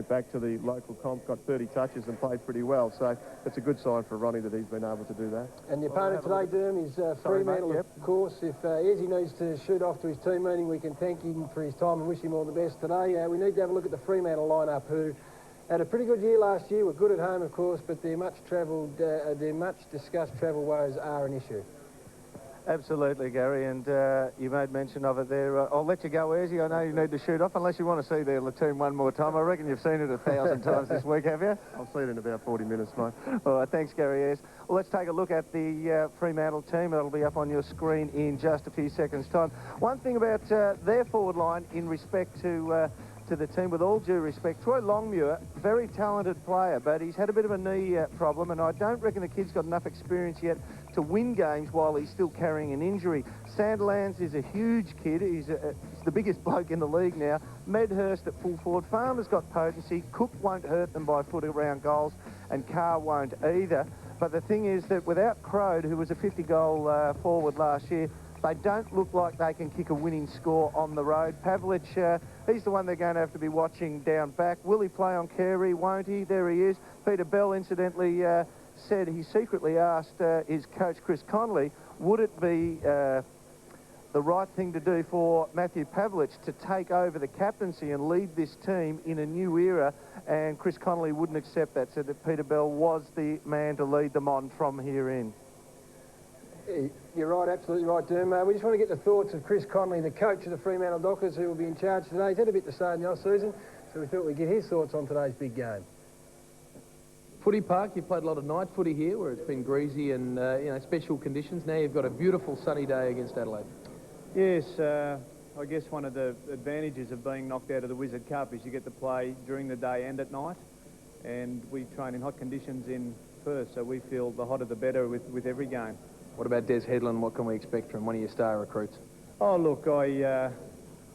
it back to the local comp, got 30 touches and played pretty well. So it's a good sign for Ronnie that he's been able to do that. And the opponent today, Derm, is Fremantle, mate, yep. of course. If Izzy needs to shoot off to his team meeting, we can thank him for his time and wish him all the best today. We need to have a look at the Fremantle lineup, who had a pretty good year last year. Were good at home, of course, but their much discussed travel woes are an issue. Absolutely, Gary, and you made mention of it there. I'll let you go, Izzy. I know you need to shoot off, unless you want to see the team one more time. I reckon you've seen it 1,000 times this week, have you? I'll see it in about 40 minutes, mate. All right, thanks, Gary Ayres. Well, let's take a look at the Fremantle team. It'll be up on your screen in just a few seconds' time. One thing about their forward line in respect to the team, with all due respect, Troy Longmuir, very talented player, but he's had a bit of a knee problem, and I don't reckon the kid's got enough experience yet to win games while he's still carrying an injury. Sandilands is a huge kid. He's the biggest bloke in the league now. Medhurst at full forward. Farmer's got potency. Cook won't hurt them by foot around goals, and Carr won't either. But the thing is that without Crode, who was a 50-goal forward last year, they don't look like they can kick a winning score on the road. Pavlich, he's the one they're going to have to be watching down back. Will he play on Carey? Won't he? There he is. Peter Bell, incidentally, said he secretly asked his coach, Chris Connolly, would it be the right thing to do for Matthew Pavlich to take over the captaincy and lead this team in a new era? And Chris Connolly wouldn't accept that, said that Peter Bell was the man to lead them on from here in. You're right, absolutely right, Derm. We just want to get the thoughts of Chris Connolly, the coach of the Fremantle Dockers, who will be in charge today. He's had a bit to say in the off-season, so we thought we'd get his thoughts on today's big game. Footy Park, you've played a lot of night footy here where it's been greasy and, you know, special conditions. Now you've got a beautiful sunny day against Adelaide. Yes, I guess one of the advantages of being knocked out of the Wizard Cup is you get to play during the day and at night. And we train in hot conditions in Perth, so we feel the hotter the better with every game. What about Des Headland? What can we expect from one of your star recruits? Oh, look, I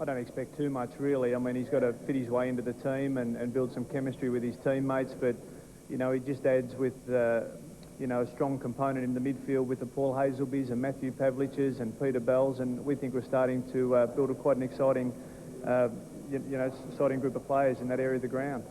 don't expect too much, really. I mean, he's got to fit his way into the team and build some chemistry with his teammates, but, you know, he just adds with, you know, a strong component in the midfield with the Paul Hazelbys and Matthew Pavliches and Peter Bells, and we think we're starting to build quite an exciting, exciting group of players in that area of the ground.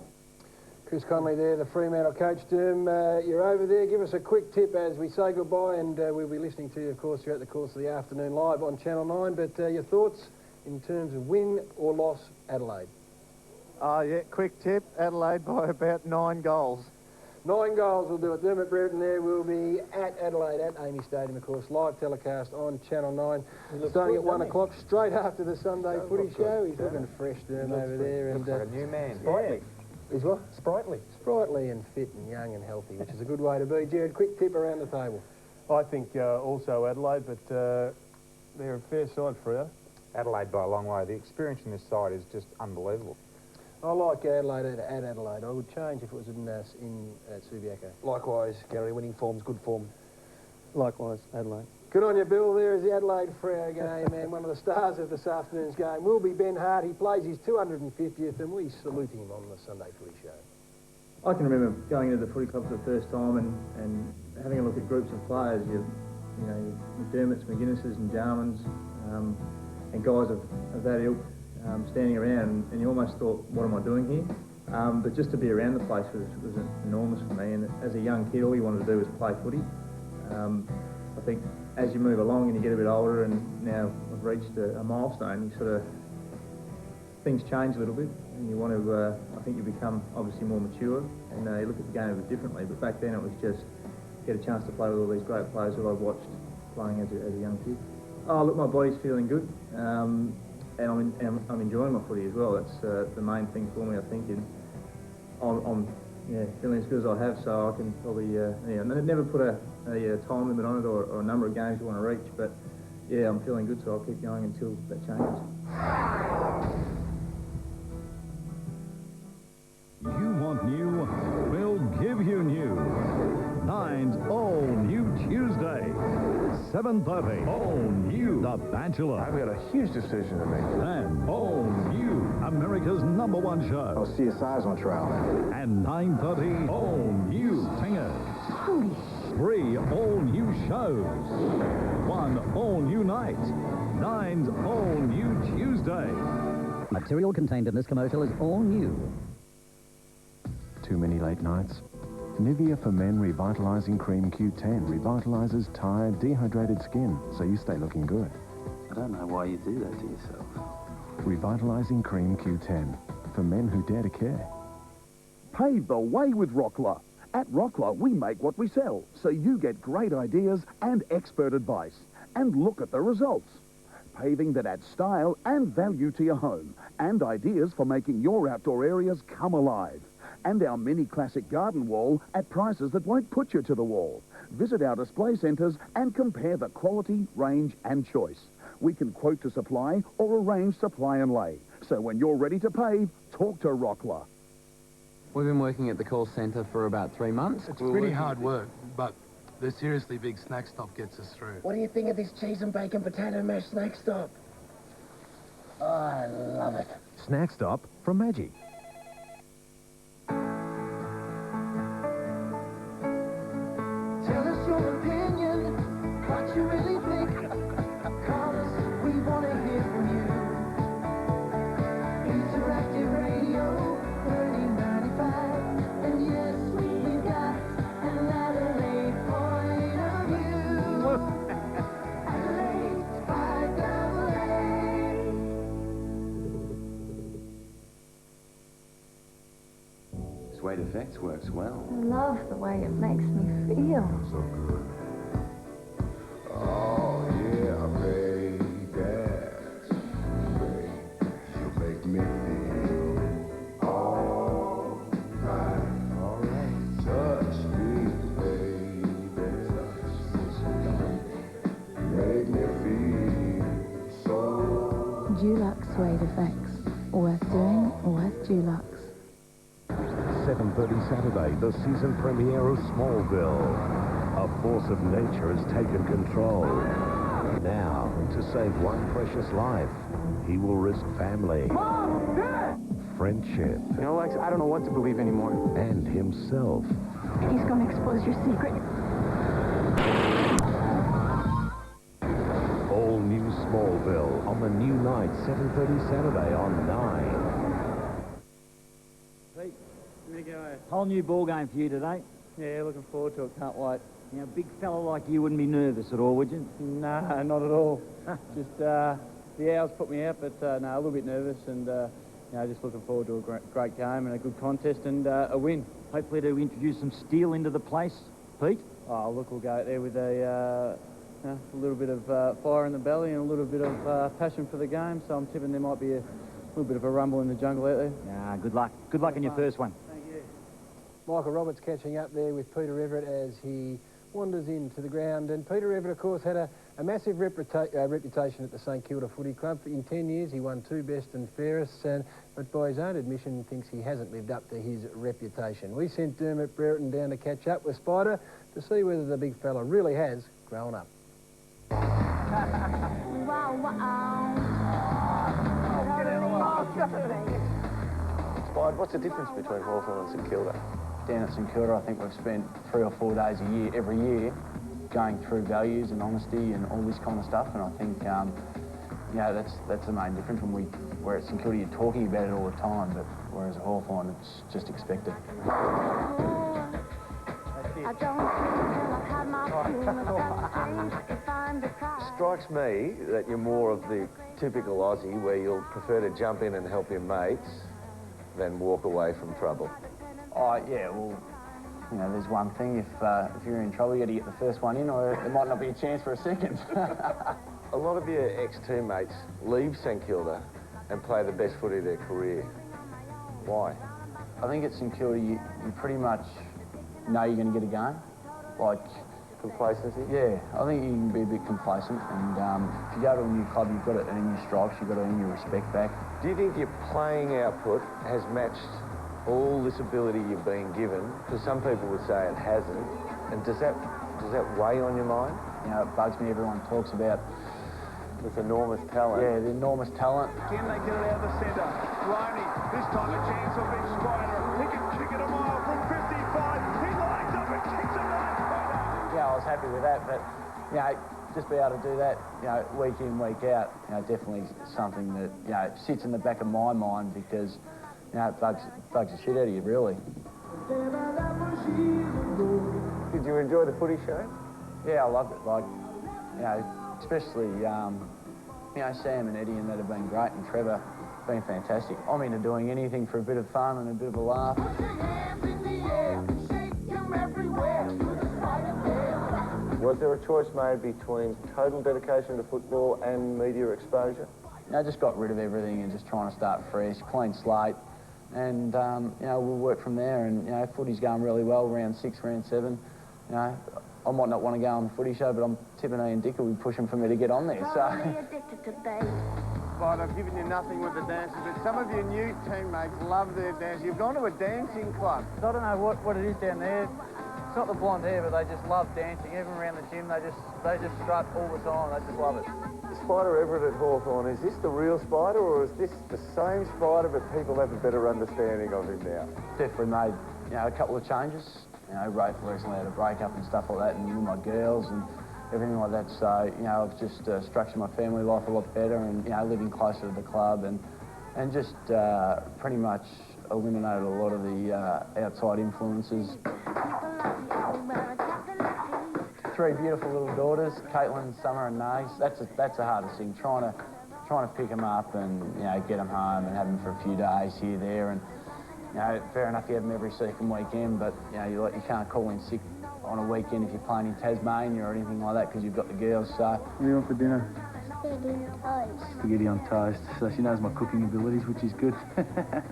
Chris Connolly there, the Fremantle coach. Derm, you're over there. Give us a quick tip as we say goodbye, and we'll be listening to you, of course, throughout the course of the afternoon live on Channel 9. But your thoughts in terms of win or loss, Adelaide? Oh, yeah, quick tip, Adelaide by about 9 goals. 9 goals will do it. Dermot Brereton there will be at Adelaide, at Amy Stadium, of course, live telecast on Channel 9. Starting at 1 o'clock, straight after the Sunday footy show. He's looking fresh, Derm, over there. Looks like a new man. Yeah. He's what? Sprightly. Sprightly and fit and young and healthy, which is a good way to be. Jared, quick tip around the table. I think also Adelaide, but they're a fair side for you. Adelaide by a long way. The experience in this side is just unbelievable. I like Adelaide at Adelaide. I would change if it was in Subiaco. Likewise, Gary, winning form's good form. Likewise, Adelaide. Good on you, Bill. There is the Adelaide Freo game, and one of the stars of this afternoon's game will be Ben Hart. He plays his 250th, and we salute him on the Sunday Footy Show. I can remember going into the footy club for the first time and having a look at groups of players. You know, McDermott's, McGuinnesses and Jarmans, and guys of that ilk standing around, and you almost thought, what am I doing here? But just to be around the place was enormous for me, and as a young kid, all you wanted to do was play footy. I think as you move along and you get a bit older, and now I've reached a milestone, you sort of, things change a little bit, and you want to, I think you become obviously more mature, and you look at the game a bit differently. But back then it was just get a chance to play with all these great players that I've watched playing as a young kid. Oh, look, my body's feeling good, and I'm enjoying my footy as well. That's the main thing for me, I think. And I'm feeling as good as I have, so I can probably, never put a time limit on it or a number of games you want to reach, but yeah, I'm feeling good, so I'll keep going until that changes. You want new? We'll give you new. Nine's all new Tuesday. 7:30. All new The Bachelor. I've got a huge decision to make. And all new America's #1 show. Oh, CSI's on trial now. And 9:30. All new Singers. Holy 3 all new shows. 1 all new night. 9's all new Tuesday. Material contained in this commercial is all new. too many late nights? Nivea for Men Revitalizing Cream Q10 revitalizes tired, dehydrated skin, so you stay looking good. I don't know why you do that to yourself. Revitalizing Cream Q10 for men who dare to care. Pave the way with Rockler. At Rockler, we make what we sell, so you get great ideas and expert advice. And look at the results. Paving that adds style and value to your home, and ideas for making your outdoor areas come alive. And our mini classic garden wall at prices that won't put you to the wall. Visit our display centres and compare the quality, range and choice. We can quote to supply or arrange supply and lay. So when you're ready to pave, talk to Rockler. We've been working at the call centre for about 3 months. It's pretty hard work, but the seriously big snack stop gets us through. What do you think of this cheese and bacon potato mash snack stop? Oh, I love it. Snack Stop from Maggi. Tell us your opinion, what you really think. Call us, we want to hear from you. Interactive Radio, 3095. And yes, we've got an Adelaide point of view. Adelaide by Adelaide. Suede Effects works well. I love the way it makes me feel. So good. Oh, yeah, baby. You make me feel all right. Touch me, baby. Make me feel so. Dulux Suede Effects. Worth doing, worth Dulux. 7:30 Saturday, the season premiere of Smallville. A force of nature has taken control. Now, to save one precious life, he will risk family, Mom! Dad! friendship, You know, Lex, I don't know what to believe anymore. and himself. He's going to expose your secret. All new Smallville on the new night, 7:30 Saturday on 9. Pete, give me a go. Whole new ball game for you today. Yeah, looking forward to it. Can't wait. Now, a big fella like you wouldn't be nervous at all, would you? Nah, not at all. Just the hours put me out, but no, a little bit nervous and just looking forward to a great game and a good contest and a win. Hopefully to introduce some steel into the place, Pete. Oh, look, we'll go out there with a little bit of fire in the belly and a little bit of passion for the game. So I'm tipping there might be a little bit of a rumble in the jungle out there. Ah, good luck. Good luck in your first one. Thank you. Michael Roberts catching up there with Peter Everett as he wanders into the ground. And Peter Everett, of course, had a massive reputation at the St Kilda Footy Club. In 10 years, he won 2 best and fairest, but by his own admission, thinks he hasn't lived up to his reputation. We sent Dermot Brereton down to catch up with Spider to see whether the big fella really has grown up. Spide, what's the difference between Hawthorn and St Kilda? Down at St Kilda, I think we've spent 3 or 4 days a year, every year, going through values and honesty and all this kind of stuff. And I think, that's the main difference. Where at St Kilda, you're talking about it all the time, but whereas at Hawthorn, it's just expected. Strikes me that you're more of the typical Aussie where you'll prefer to jump in and help your mates than walk away from trouble. Oh, yeah, well, there's one thing. If you're in trouble, you got to get the first one in, or there might not be a chance for a second. A lot of your ex-teammates leave St Kilda and play the best footy of their career. Why? I think at St Kilda, you pretty much know you're going to get a game. Like, complacency? Yeah, I think you can be a bit complacent, and if you go to a new club, you've got to earn your stripes, you've got to earn your respect back. Do you think your playing output has matched all this ability you've been given? Because some people would say it hasn't. And does that weigh on your mind? It bugs me. Everyone talks about this enormous talent. Yeah, the enormous talent. Can they get it out of the centre? Loney, this time a chance will be Spider. He can kick it a mile from 55. He lines up and kicks it right. Yeah, I was happy with that, but just be able to do that, week in, week out, definitely something that sits in the back of my mind because it bugs the shit out of you, really. Did you enjoy the footy show? Yeah, I loved it. Like, you know, especially, you know, Sam and Eddie and that have been great, and Trevor been fantastic. I'm into doing anything for a bit of fun and a bit of a laugh. Was there a choice made between total dedication to football and media exposure? I just got rid of everything and just trying to start fresh, clean slate, and you know, we'll work from there. And you know, footy's going really well. Round 6, round 7. You know, I might not want to go on the footy show, but I'm tipping Ian Dicker will be pushing for me to get on there. So. Right, I've given you nothing with the dances, but some of your new teammates love their dance. You've gone to a dancing club. I don't know what it is down there. It's not the blonde hair, but they just love dancing. Even around the gym, they just strut all the time. They just love it. Spider Everett at Hawthorn, is this the real Spider, or is this the same Spider, but people have a better understanding of him now? Definitely made, you know, a couple of changes. You know, recently had a breakup and stuff like that, and with my girls and everything like that. So, you know, I've just structured my family life a lot better, and you know, living closer to the club, and just pretty much eliminated a lot of the outside influences. 3 beautiful little daughters, Caitlin, Summer and Nace. That's the hardest thing, trying to pick them up and, you know, get them home and have them for a few days here, there, and, you know, fair enough, you have them every second weekend, but, you know, you can't call in sick on a weekend if you're playing in Tasmania or anything like that because you've got the girls, so... What do you want for dinner? Spaghetti on toast. Spaghetti on toast. So she knows my cooking abilities, which is good.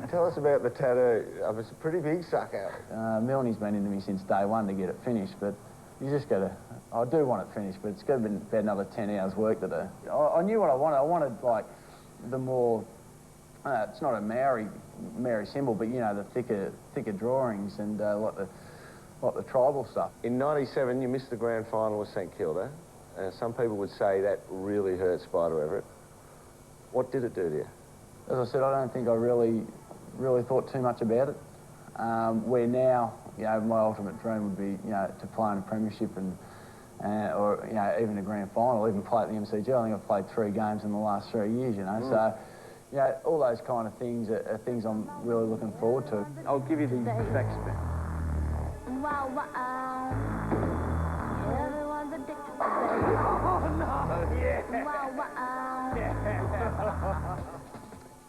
Tell us about the tattoo. It's a pretty big suck out. Melanie's been into me since day one to get it finished, but you just got to... I do want it finished, but it's got to be about another 10 hours work to do. I knew what I wanted. I wanted, like, the more... it's not a Maori symbol, but, you know, the thicker drawings and like the tribal stuff. In '97, you missed the grand final with St Kilda. Some people would say that really hurt Spider Everett. What did it do to you? As I said, I don't think I really thought too much about it. Where now, you know, my ultimate dream would be, you know, to play in a premiership and or, you know, even a grand final, even play at the MCG. I think I've played 3 games in the last 3 years, you know. So, you know, all those kind of things are things I'm really looking forward to. I'll give you the back spin. Wow, wow. Everyone's addicted to baby. Oh, no! Yeah. Wow, wow.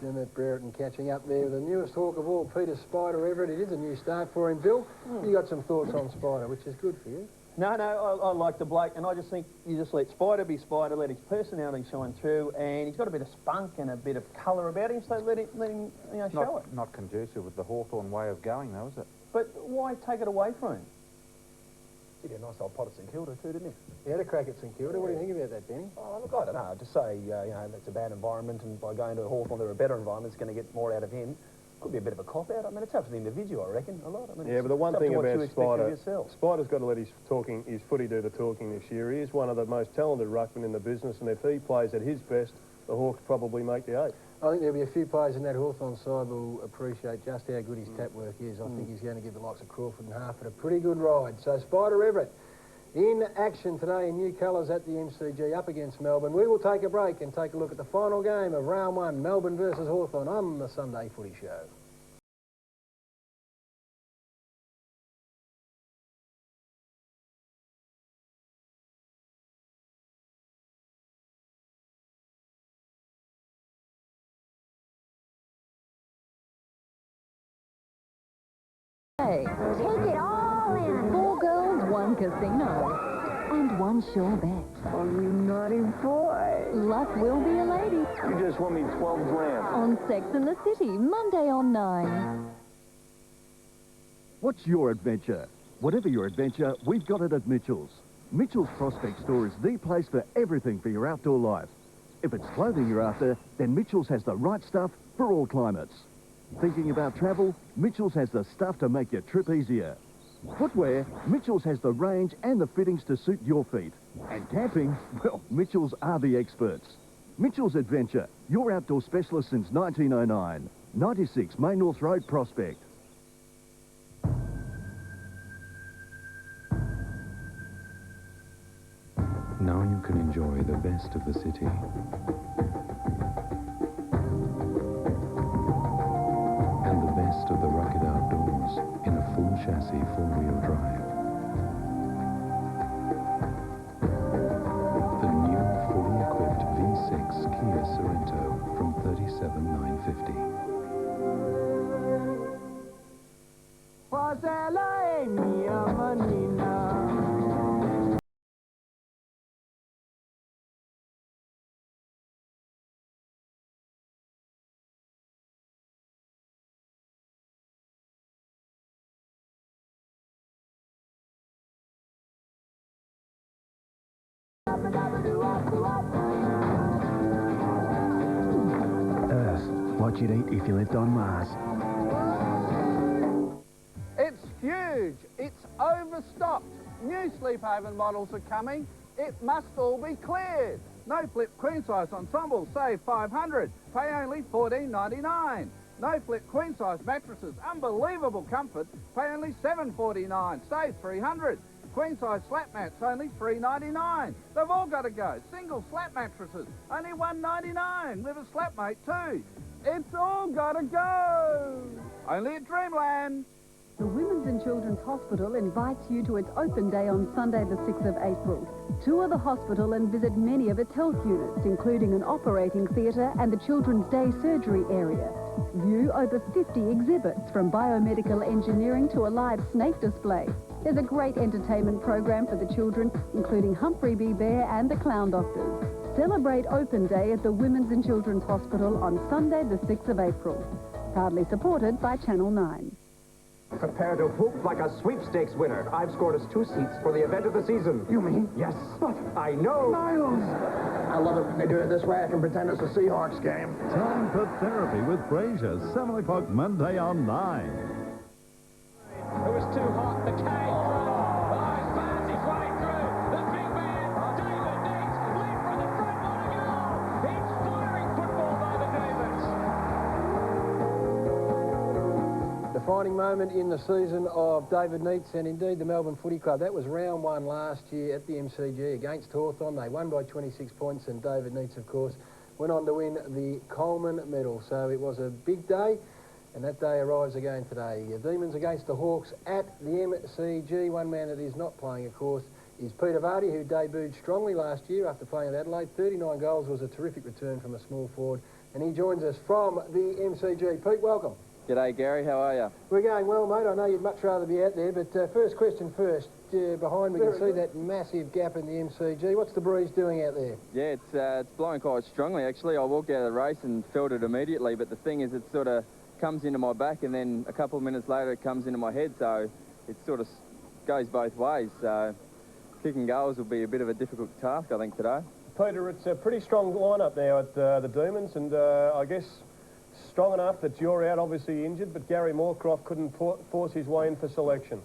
Dermot Brereton catching up there with the newest hawk of all, Peter Spider Everett. It is a new start for him. Bill, you got some thoughts on Spider, which is good for you. No, I like the bloke, and I just think you just let Spider be Spider, let his personality shine through, and he's got a bit of spunk and a bit of colour about him, so let him you know, show it. Not conducive with the Hawthorn way of going, though, is it? But why take it away from him? He did a nice old pot at St Kilda too, didn't he? He had a crack at St Kilda. What do you think about that, Benny? Oh, look, I don't know. Just say, you know, that's a bad environment, and by going to Hawthorn, they're a better environment. It's going to get more out of him. Could be a bit of a cop-out. I mean, it's up to the individual, I reckon, a lot. I mean, yeah, but the one thing about Spider, Spider's got to let his footy do the talking this year. He is one of the most talented ruckmen in the business, and if he plays at his best, the Hawks probably make the 8. I think there'll be a few players in that Hawthorn side will appreciate just how good his tap work is. I think he's going to give the likes of Crawford and Harford a pretty good ride. So Spider Everett in action today in new colours at the MCG up against Melbourne. We will take a break and take a look at the final game of round 1, Melbourne versus Hawthorn on the Sunday Footy Show. Hey, take it all in. 4 girls, 1 casino. And 1 sure bet. Oh, you naughty boy. Luck will be a lady. You just won me 12 grand. On Sex and the City, Monday on 9. What's your adventure? Whatever your adventure, we've got it at Mitchell's. Mitchell's Prospect Store is the place for everything for your outdoor life. If it's clothing you're after, then Mitchell's has the right stuff for all climates. Thinking about travel? Mitchell's has the stuff to make your trip easier. Footwear? Mitchell's has the range and the fittings to suit your feet. And camping? Well, Mitchell's are the experts. Mitchell's Adventure, your outdoor specialist since 1909. 96 Main North Road, Prospect. Now you can enjoy the best of the city. And the best of the rugged outdoors in a full chassis four-wheel drive. The new fully equipped V6 Kia Sorento from $37,950. Earth, what you'd eat if you lived on Mars. It's huge. It's overstocked. New Sleep Haven models are coming. It must all be cleared. No flip queen size ensemble, save $500. Pay only $14.99. No flip queen size mattresses, unbelievable comfort. Pay only $7.49. Save $300. Queen size slat mats, only $3.99. They've all got to go. Single slat mattresses, only $1.99 with a slat mate too. It's all got to go. Only at Dreamland. The Women's and Children's Hospital invites you to its open day on Sunday the 6th of April. Tour the hospital and visit many of its health units, including an operating theatre and the Children's Day surgery area. View over 50 exhibits, from biomedical engineering to a live snake display. There's a great entertainment program for the children, including Humphrey B. Bear and the Clown Doctors. Celebrate Open Day at the Women's and Children's Hospital on Sunday the 6th of April. Proudly supported by Channel 9. Prepare to poop like a sweepstakes winner. I've scored us 2 seats for the event of the season. You mean? Yes. But I know. Miles! I love it when they do it this way. I can pretend it's a Seahawks game. Time for therapy with Fraser, 7 o'clock Monday on 9. It was too hot. The K. Oh, fans his way through. The big man, David Neates, lead from the front. What a goal! Inspiring football by the Davids. Defining moment in the season of David Neates and indeed the Melbourne Footy Club. That was round 1 last year at the MCG against Hawthorn. They won by 26 points and David Neates, of course, went on to win the Coleman medal. So it was a big day, and that day arrives again today. Demons against the Hawks at the MCG. One man that is not playing, of course, is Peter Vardy, who debuted strongly last year after playing at Adelaide. 39 goals was a terrific return from a small forward, and he joins us from the MCG. Pete, welcome. G'day, Gary. How are you? We're going well, mate. I know you'd much rather be out there, but first question first. Behind we can see that massive gap in the MCG. What's the breeze doing out there? Yeah, it's blowing quite strongly, actually. I walked out of the race and felt it immediately, but the thing is, it sort of comes into my back, and then a couple of minutes later it comes into my head, so it sort of goes both ways. So kicking goals will be a bit of a difficult task, I think, today. Peter, it's a pretty strong lineup now at the Demons, and I guess strong enough that you're out, obviously injured, but Gary Moorcroft couldn't force his way in for selection.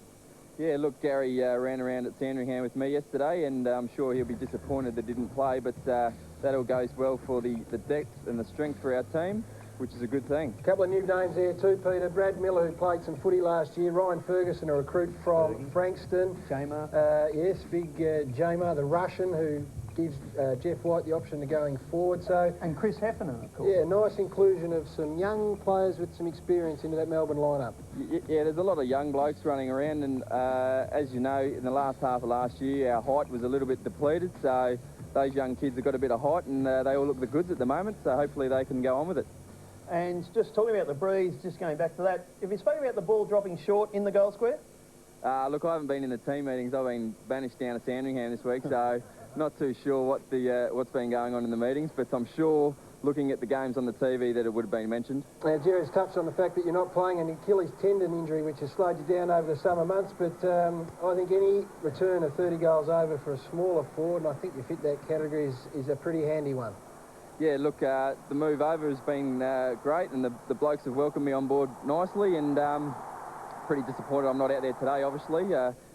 Yeah, look, Gary ran around at Sandringham with me yesterday, and I'm sure he'll be disappointed that didn't play, but that all goes well for the depth and the strength for our team, which is a good thing. A couple of new names there too, Peter. Brad Miller, who played some footy last year. Ryan Ferguson, a recruit from Frankston. Jamar. Yes, big Jamar, the Russian, who gives Jeff White the option of going forward. So, and Chris Heffernan, of course. Yeah, nice inclusion of some young players with some experience into that Melbourne lineup. Yeah, there's a lot of young blokes running around, and as you know, in the last half of last year, our height was a little bit depleted, so those young kids have got a bit of height, and they all look the goods at the moment, so hopefully they can go on with it. And just talking about the breeze, just going back to that, have you spoken about the ball dropping short in the goal square? Look, I haven't been in the team meetings. I've been banished down to Sandringham this week, so not too sure what what's been going on in the meetings, but I'm sure, looking at the games on the TV, that it would have been mentioned. Now, Jerry's touched on the fact that you're not playing an Achilles tendon injury, which has slowed you down over the summer months, but I think any return of 30 goals over for a smaller forward, and I think you fit that category, is a pretty handy one. Yeah, look, the move over has been great, and the blokes have welcomed me on board nicely, and pretty disappointed I'm not out there today, obviously.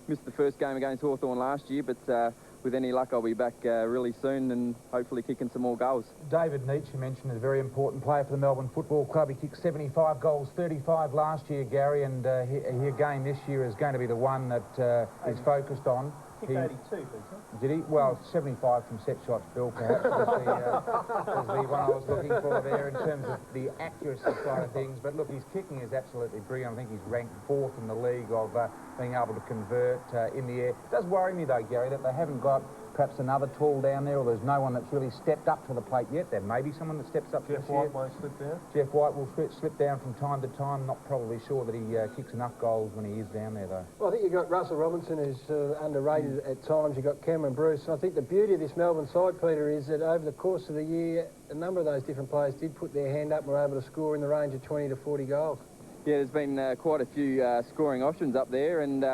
Missed the first game against Hawthorn last year, but with any luck I'll be back really soon and hopefully kicking some more goals. David Neates, you mentioned, is a very important player for the Melbourne Football Club. He kicked 75 goals, 35 last year, Gary, and he again this year is going to be the one that is focused on. Kicked 82, Peter. Did he? Well, 75 from set shots, Bill, perhaps, was the one I was looking for there in terms of the accuracy side of things. But look, his kicking is absolutely brilliant. I think he's ranked 4th in the league of being able to convert in the air. It does worry me, though, Gary, that they haven't got perhaps another tall down there, or there's no one that's really stepped up to the plate yet. There may be someone that steps up. Jeff White won't slip down. Jeff White will slip down from time to time. Not probably sure that he kicks enough goals when he is down there, though. Well, I think you've got Russell Robinson, who's underrated at times. You've got Cameron Bruce. And I think the beauty of this Melbourne side, Peter, is that over the course of the year, a number of those different players did put their hand up and were able to score in the range of 20 to 40 goals. Yeah, there's been quite a few scoring options up there, and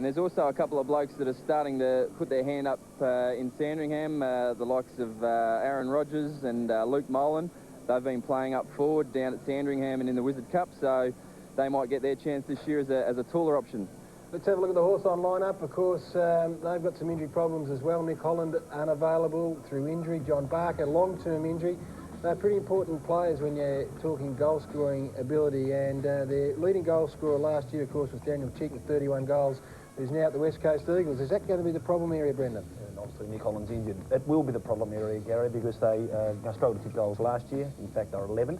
there's also a couple of blokes that are starting to put their hand up in Sandringham, the likes of Aaron Rodgers and Luke Molan. They've been playing up forward down at Sandringham and in the Wizard Cup, so they might get their chance this year as a taller option. Let's have a look at the Hawthorn lineup. Of course, they've got some injury problems as well. Nick Holland unavailable through injury. John Barker, long-term injury. They're pretty important players when you're talking goal-scoring ability, and their leading goal scorer last year, of course, was Daniel Chick with 31 goals, who's now at the West Coast Eagles. Is that going to be the problem area, Brendan? And obviously Nick Holland's injured. It will be the problem area, Gary, because they struggled to kick goals last year. In fact, they were 11th.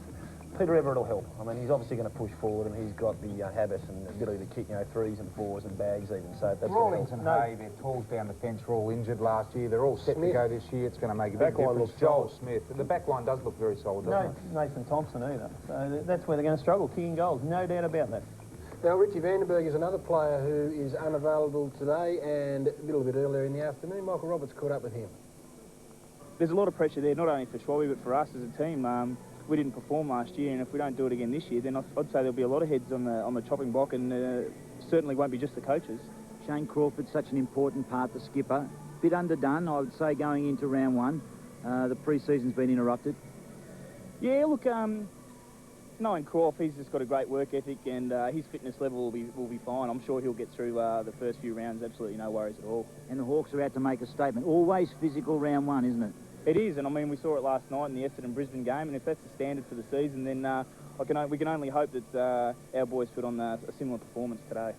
Peter Everett will help. I mean, he's obviously going to push forward, and he's got the habit and ability to kick, 3s and 4s and bags even. So that's Rawlings and Hay, their talls down the fence were all injured last year. They're all set to go this year. It's going to make a big difference. Joel Smith. The back line does look very solid, doesn't it? No Nathan Thompson either. So that's where they're going to struggle, kicking goals. No doubt about that. Now, Richie Vandenberg is another player who is unavailable today, and a little bit earlier in the afternoon, Michael Roberts caught up with him. There's a lot of pressure there, not only for Schwalbe, but for us as a team. We didn't perform last year, and if we don't do it again this year, then I'd say there'll be a lot of heads on the chopping block, and certainly won't be just the coaches. Shane Crawford's such an important part, the skipper. Bit underdone, I would say, going into round 1. The pre-season's been interrupted. Yeah, look, knowing Crawford, he's just got a great work ethic, and his fitness level will be fine. I'm sure he'll get through the first few rounds, absolutely no worries at all. And the Hawks are out to make a statement. Always physical round 1, isn't it? It is, and I mean, we saw it last night in the Essendon-Brisbane game, and if that's the standard for the season, then we can only hope that our boys put on a similar performance today.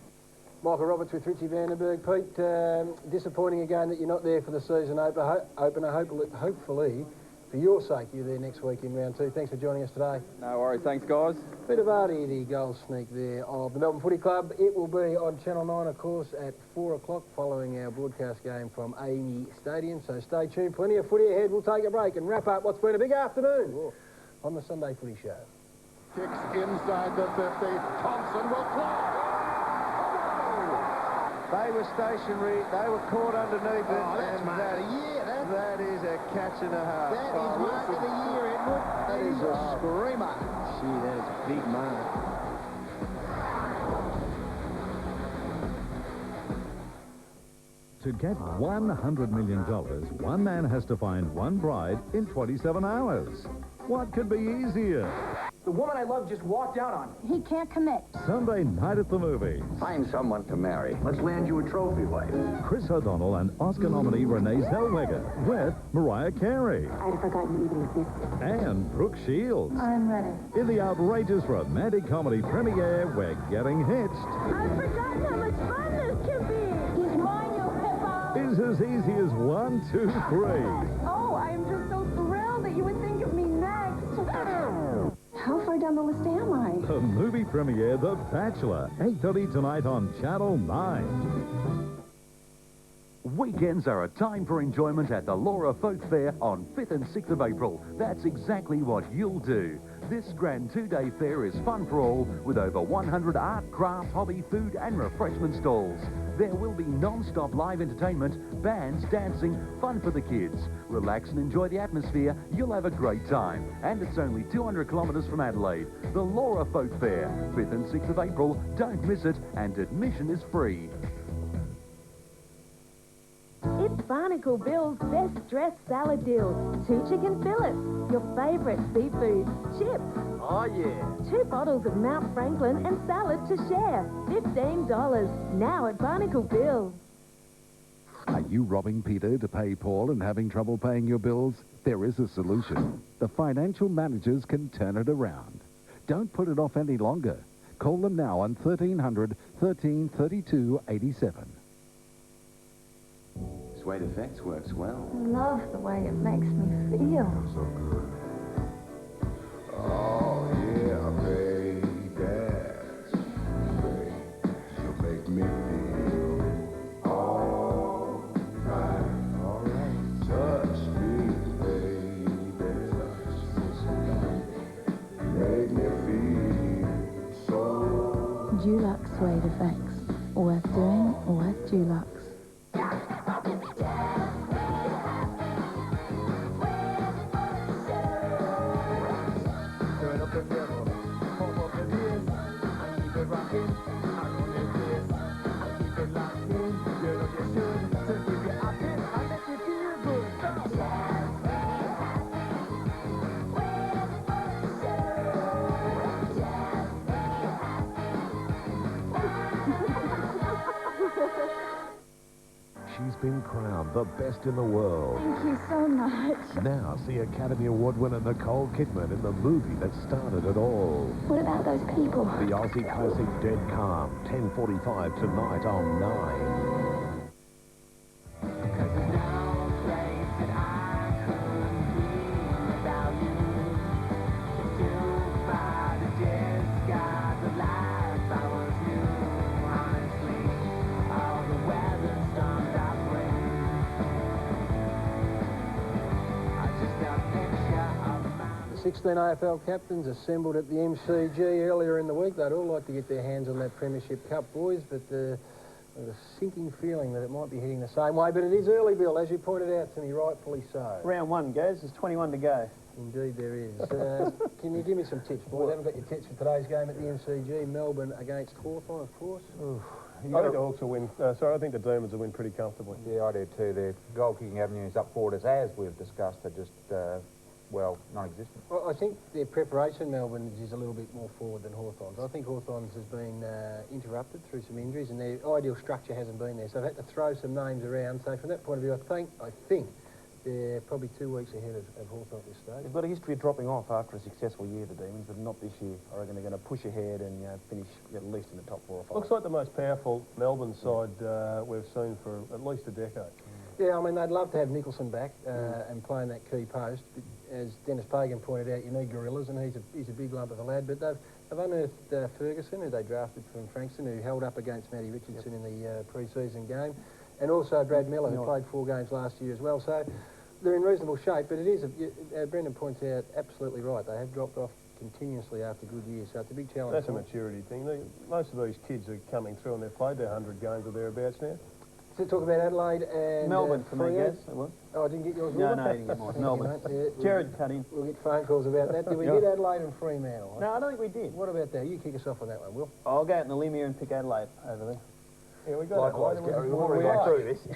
Michael Roberts with Richie Vandenberg. Pete, disappointing again that you're not there for the season opener. Hopefully, for your sake, you're there next week in round 2. Thanks for joining us today. No worries, thanks guys. Peter Vardy, the goal sneak there of the Melbourne Footy Club. It will be on Channel 9, of course, at 4 o'clock following our broadcast game from Amy Stadium. So stay tuned. Plenty of footy ahead. We'll take a break and wrap up what's been a big afternoon on the Sunday Footy Show. Kicks inside the 50. Thompson will fly. They were stationary. They were caught underneath it. That's mark of the year. That is a catch and a half. That is mark of the year, Edward. That is a screamer. Gee, that is a big mark. To get $100 million, one man has to find one bride in 27 hours. What could be easier? The woman I love just walked out on me. He can't commit. Sunday night at the movies. Find someone to marry. Let's land you a trophy wife. Chris O'Donnell and Oscar nominee Renee Zellweger with Mariah Carey. I'd have forgotten you even existed. And Brooke Shields. I'm ready. In the outrageous romantic comedy premiere, We're Getting Hitched. I've forgotten how much fun this can be. He's mine, you Pippa. Is as easy as 1, 2, 3. Oh, I'm just so thrilled that you would think of me next. How far down the list am I? The movie premiere, The Bachelor, 8:30 tonight on Channel 9. Weekends are a time for enjoyment at the Laura Folk Fair on 5th and 6th of April. That's exactly what you'll do. This grand 2-day fair is fun for all, with over 100 art, craft, hobby, food and refreshment stalls. There will be non-stop live entertainment, bands, dancing, fun for the kids. Relax and enjoy the atmosphere. You'll have a great time. And it's only 200 kilometres from Adelaide. The Laura Folk Fair, 5th and 6th of April. Don't miss it, and admission is free. It's Barnacle Bill's Best Dressed Salad Deal. 2 chicken fillets, your favourite seafood, chips. Oh, yeah. 2 bottles of Mount Franklin and salad to share. $15. Now at Barnacle Bill. Are you robbing Peter to pay Paul and having trouble paying your bills? There is a solution. The financial managers can turn it around. Don't put it off any longer. Call them now on 1300 13 32 87. Suede Effects works well. Love the way it makes me feel. So good. Oh, yeah, baby. You make me feel all right. Touch me, baby. Make me feel so. Dulux Suede Effects. Worth doing, worth Dulux. Turn up the level, pump up the bass, and keep it rocking. I run the place, and keep it locked in. You know you should, so keep it active and make it feel good. Stop. She's been crowned the best in the world. Thank you so much. Now see Academy Award winner Nicole Kidman in the movie that started it all. What about those people? The Aussie classic Dead Calm, 10:45 tonight on 9. The 16 AFL captains assembled at the MCG earlier in the week. They'd all like to get their hands on that Premiership Cup, boys, but I've got a sinking feeling that it might be heading the same way. But it is early, Bill, as you pointed out to me, rightfully so. Round one goes. There's 21 to go. Indeed there is. Can you give me some tips, boys? I haven't got your tips for today's game at the MCG. Melbourne against Hawthorn, of course. I think the Hawks will win. Sorry, I think the Demons will win pretty comfortably. Yeah, I do too. Their goal-kicking avenues up forward, as we've discussed, are just, well, non-existent. Well, I think their preparation, Melbourne, is a little bit more forward than Hawthorn's. I think Hawthorn's has been interrupted through some injuries, and their ideal structure hasn't been there. So they've had to throw some names around. So from that point of view, I think they're probably 2 weeks ahead of Hawthorn at this stage. They've got a history of dropping off after a successful year, the Demons, but not this year. I reckon they're going to push ahead and finish at least in the top 4 or 5. Looks like the most powerful Melbourne side we've seen for at least a decade. Yeah, I mean, they'd love to have Nicholson back and playing that key post. As Dennis Pagan pointed out, you need gorillas, and he's a big lump of a lad. But they've unearthed Ferguson, who they drafted from Frankston, who held up against Matty Richardson in the pre-season game, and also Brad Miller, who played 4 games last year as well. So they're in reasonable shape, but it is, Brendan points out, absolutely right. They have dropped off continuously after good years, so it's a big challenge. That's a maturity thing. Most of these kids are coming through and they've played their 100 games or thereabouts now. So talk about Adelaide and Melbourne for me, yes. Oh, I didn't get yours. No, you didn't get mine. Melbourne. Jared cut in. We'll get phone calls about that. Did we get Adelaide and Fremantle? No, I don't think we did. What about that? You kick us off on that one, Will. I'll go out in the limb here and pick Adelaide over there. Yeah, we got Likewise, Gary.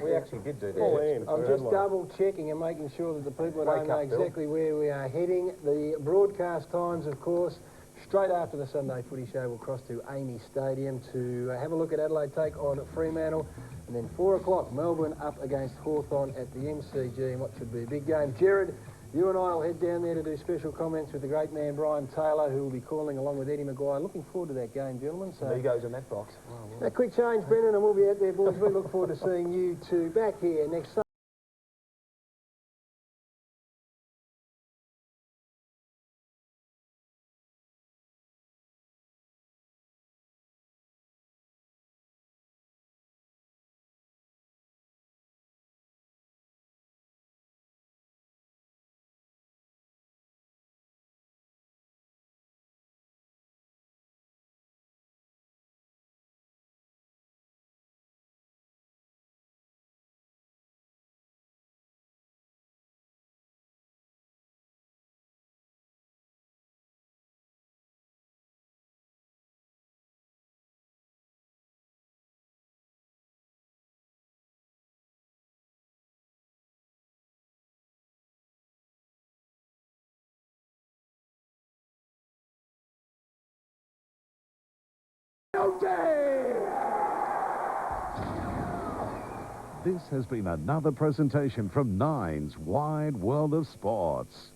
We actually did do that. I'm just double checking and making sure that the people at home know exactly where we are heading. The broadcast times, of course, straight after the Sunday footy show, we'll cross to Amy Stadium to have a look at Adelaide take on Fremantle. And then 4 o'clock, Melbourne up against Hawthorn at the MCG in what should be a big game. Jared, you and I will head down there to do special comments with the great man Brian Taylor, who will be calling along with Eddie Maguire. Looking forward to that game, gentlemen. So there goes in that box. A quick change, Brendan, and we'll be out there, boys. We look forward to seeing you two back here next Sunday. This has been another presentation from Nine's Wide World of Sports.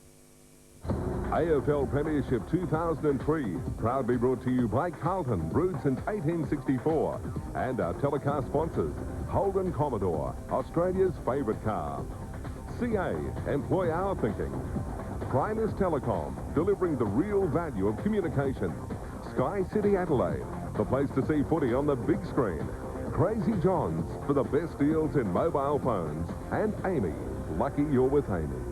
AFL Premiership 2003, proudly brought to you by Carlton, brewed since 1864, and our telecast sponsors, Holden Commodore, Australia's favourite car. CA, employ our thinking. Primus Telecom, delivering the real value of communication. Sky City Adelaide, the place to see footy on the big screen. Crazy John's, for the best deals in mobile phones. And Amy, lucky you're with Amy.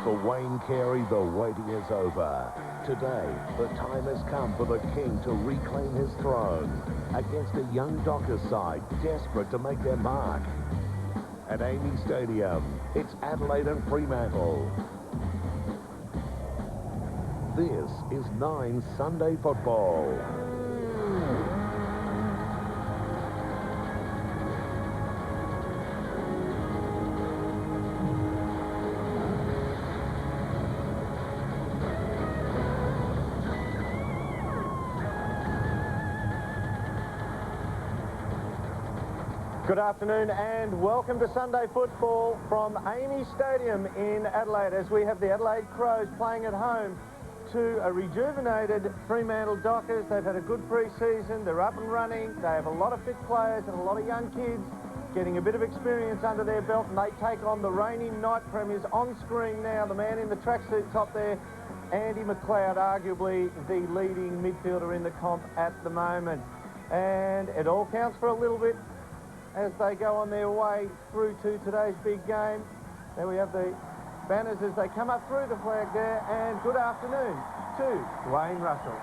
For Wayne Carey, the waiting is over. Today, the time has come for the King to reclaim his throne against a young Dockers side desperate to make their mark. At Amy Stadium, it's Adelaide and Fremantle. This is 9 Sunday football. Good afternoon and welcome to Sunday football from Amy Stadium in Adelaide as we have the Adelaide Crows playing at home to a rejuvenated Fremantle Dockers. They've had a good pre-season, they're up and running, they have a lot of fit players and a lot of young kids getting a bit of experience under their belt, and they take on the reigning night premiers on screen now. The man in the tracksuit top there, Andy McLeod, arguably the leading midfielder in the comp at the moment. And it all counts for a little bit as they go on their way through to today's big game. There we have the banners as they come up through the flag there, and good afternoon to Wayne Russell.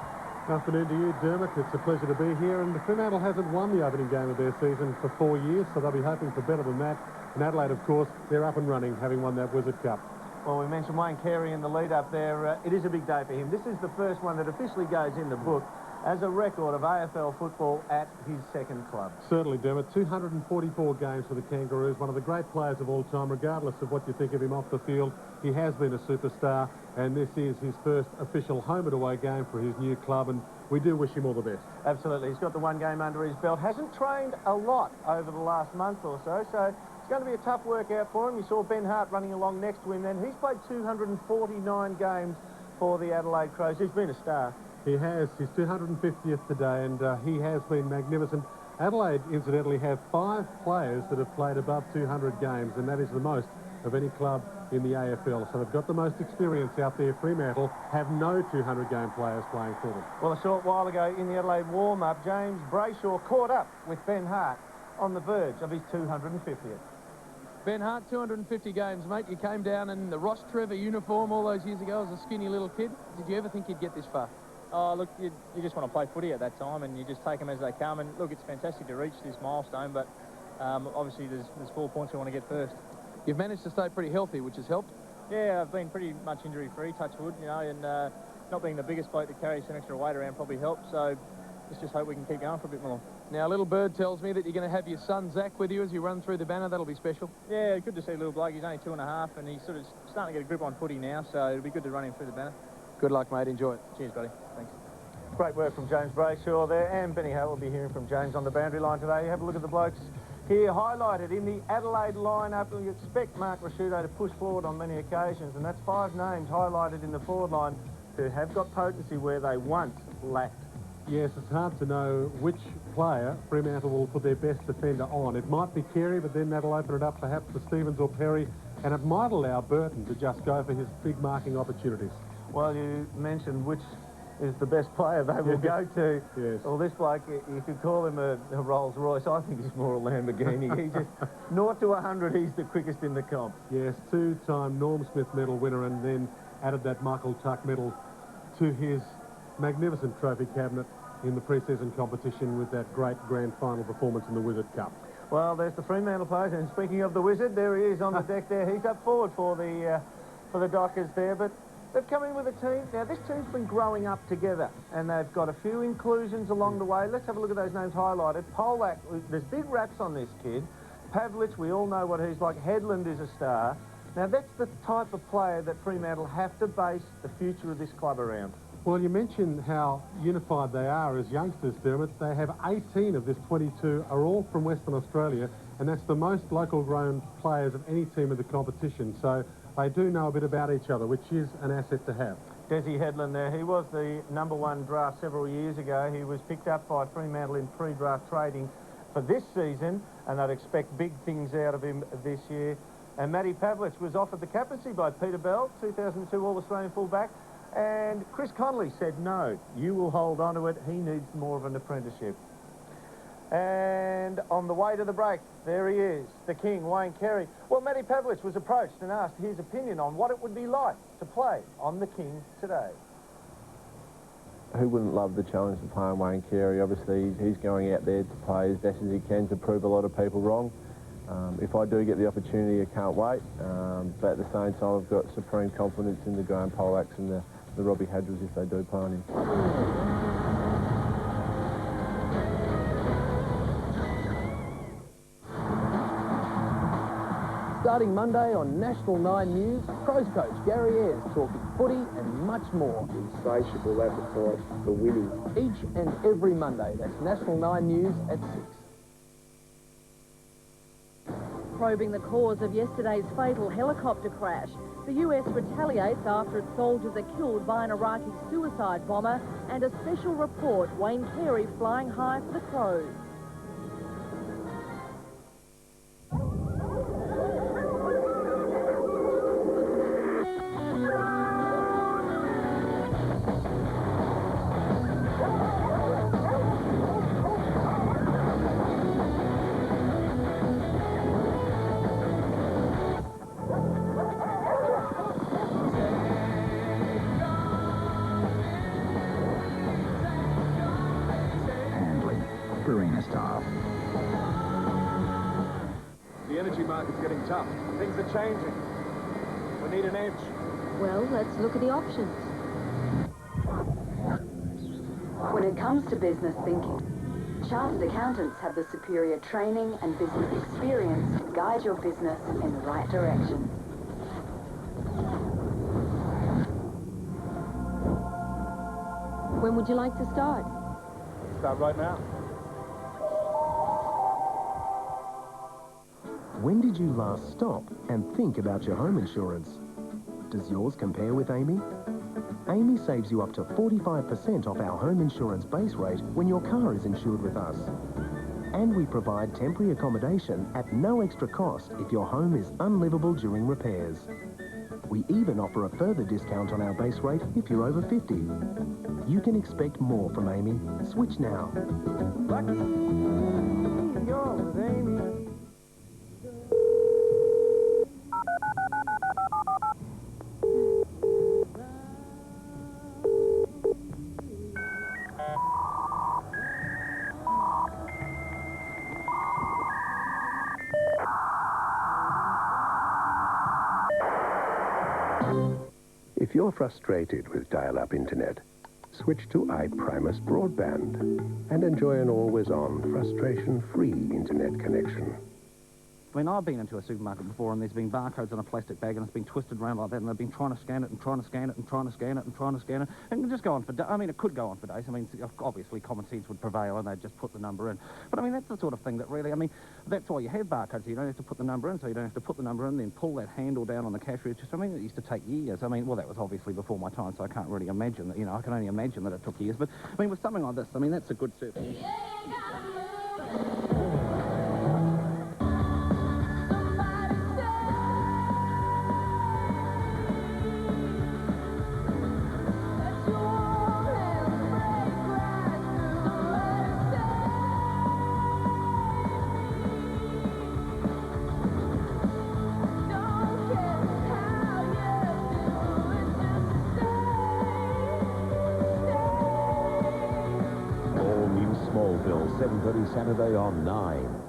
Good afternoon to you, Dermot. It's a pleasure to be here, and the Fremantle hasn't won the opening game of their season for 4 years, so they'll be hoping for better than that. And Adelaide, of course, they're up and running, having won that Wizard Cup. Well, we mentioned Wayne Carey in the lead-up there. It is a big day for him. This is the first one that officially goes in the book as a record of AFL football at his second club. Certainly, Dermot. 244 games for the Kangaroos, one of the great players of all time, regardless of what you think of him off the field. He has been a superstar, and this is his first official home and away game for his new club, and we do wish him all the best. Absolutely. He's got the one game under his belt. Hasn't trained a lot over the last month or so, so it's going to be a tough workout for him. You saw Ben Hart running along next to him then. He's played 249 games for the Adelaide Crows. He's been a star. He has. His 250th today, and he has been magnificent. Adelaide, incidentally, have 5 players that have played above 200 games, and that is the most of any club in the AFL. So they've got the most experience out there. Fremantle have no 200-game players playing for them. Well, a short while ago in the Adelaide warm-up, James Brayshaw caught up with Ben Hart on the verge of his 250th. Ben Hart, 250 games, mate. You came down in the Ross Trevor uniform all those years ago as a skinny little kid. Did you ever think you'd get this far? Oh, look, you just want to play footy at that time, and you just take them as they come. And look, it's fantastic to reach this milestone, but obviously there's 4 points we want to get first. You've managed to stay pretty healthy, which has helped. Yeah, I've been pretty much injury-free, touch wood, you know, and not being the biggest bloke to carry some extra weight around probably helped. So let's just hope we can keep going for a bit more. Now, little bird tells me that you're going to have your son Zach with you as you run through the banner. That'll be special. Yeah, good to see little bloke. He's only 2.5, and he's sort of starting to get a grip on footy now, so it'll be good to run him through the banner. Good luck, mate. Enjoy it. Cheers, buddy. Thanks. Great work from James Brayshaw there, and Benny Hale will be hearing from James on the boundary line today. You have a look at the blokes here highlighted in the Adelaide lineup. You expect Mark Rasciuto to push forward on many occasions, and that's 5 names highlighted in the forward line who have got potency where they once lacked. Yes, it's hard to know which player Fremantle will put their best defender on. It might be Carey, but then that'll open it up perhaps for Stevens or Perry, and it might allow Burton to just go for his big marking opportunities. Well, you mentioned which is the best player they will go to. Yes. Well, this bloke, you could call him a Rolls Royce. I think he's more a Lamborghini. He just, 0 to 100, he's the quickest in the comp. Yes, 2-time Norm Smith medal winner, and then added that Michael Tuck medal to his magnificent trophy cabinet in the pre-season competition with that great grand final performance in the Wizard Cup. Well, there's the Fremantle players, and speaking of the Wizard, there he is on the deck there. He's up forward for the Dockers there, but they've come in with a team. Now, this team's been growing up together, and they've got a few inclusions along the way. Let's have a look at those names highlighted. Polak, there's big raps on this kid. Pavlich, we all know what he's like. Headland is a star. Now, that's the type of player that Fremantle have to base the future of this club around. Well, you mentioned how unified they are as youngsters, Dermot. They have 18 of this 22 are all from Western Australia, and that's the most local-grown players of any team of the competition. So they do know a bit about each other, which is an asset to have. Desi Headland there, he was the #1 draft several years ago. He was picked up by Fremantle in pre-draft trading for this season, and I'd expect big things out of him this year. And Matty Pavlich was offered the captaincy by Peter Bell, 2002 All-Australian fullback, and Chris Connolly said, no, you will hold on to it. He needs more of an apprenticeship. And on the way to the break, there he is, the king, Wayne Carey. Well, Matty Pavlich was approached and asked his opinion on what it would be like to play on the king today. Who wouldn't love the challenge of playing Wayne Carey? Obviously, he's going out there to play as best as he can to prove a lot of people wrong. If I do get the opportunity, I can't wait. But at the same time, I've got supreme confidence in the Graham Pollacks and the Robbie Hadras if they do play on him. Starting Monday on National 9 News, Crows coach Gary Ayres talking footy and much more. Insatiable appetite for winning. Each and every Monday, that's National 9 News at 6. Probing the cause of yesterday's fatal helicopter crash. The US retaliates after its soldiers are killed by an Iraqi suicide bomber, and a special report, Wayne Carey flying high for the Crows. The energy market's getting tough. Things are changing. We need an edge. Well, let's look at the options. When it comes to business thinking, chartered accountants have the superior training and business experience to guide your business in the right direction. When would you like to start? Start right now. When did you last stop and think about your home insurance? Does yours compare with Amy? Amy saves you up to 45% off our home insurance base rate when your car is insured with us. And we provide temporary accommodation at no extra cost if your home is unlivable during repairs. We even offer a further discount on our base rate if you're over 50. You can expect more from Amy. Switch now. Lucky you're with Amy. If you're frustrated with dial-up internet, switch to iPrimus Broadband and enjoy an always-on, frustration-free internet connection. I mean, I've been into a supermarket before and there's been barcodes on a plastic bag and it's been twisted around like that and they've been trying to scan it and trying to scan it and trying to scan it and trying to scan it. And it can just go on for days. I mean, it could go on for days. I mean, obviously common sense would prevail and they'd just put the number in. But I mean, that's the sort of thing that really, I mean, that's why you have barcodes. You don't have to put the number in, so you don't have to put the number in, then pull that handle down on the cash register. I mean, it used to take years. I mean, well, that was obviously before my time, so I can't really imagine that, you know, I can only imagine that it took years. But I mean, with something like this, I mean, that's a good service. Smallville, 7:30 Saturday on 9.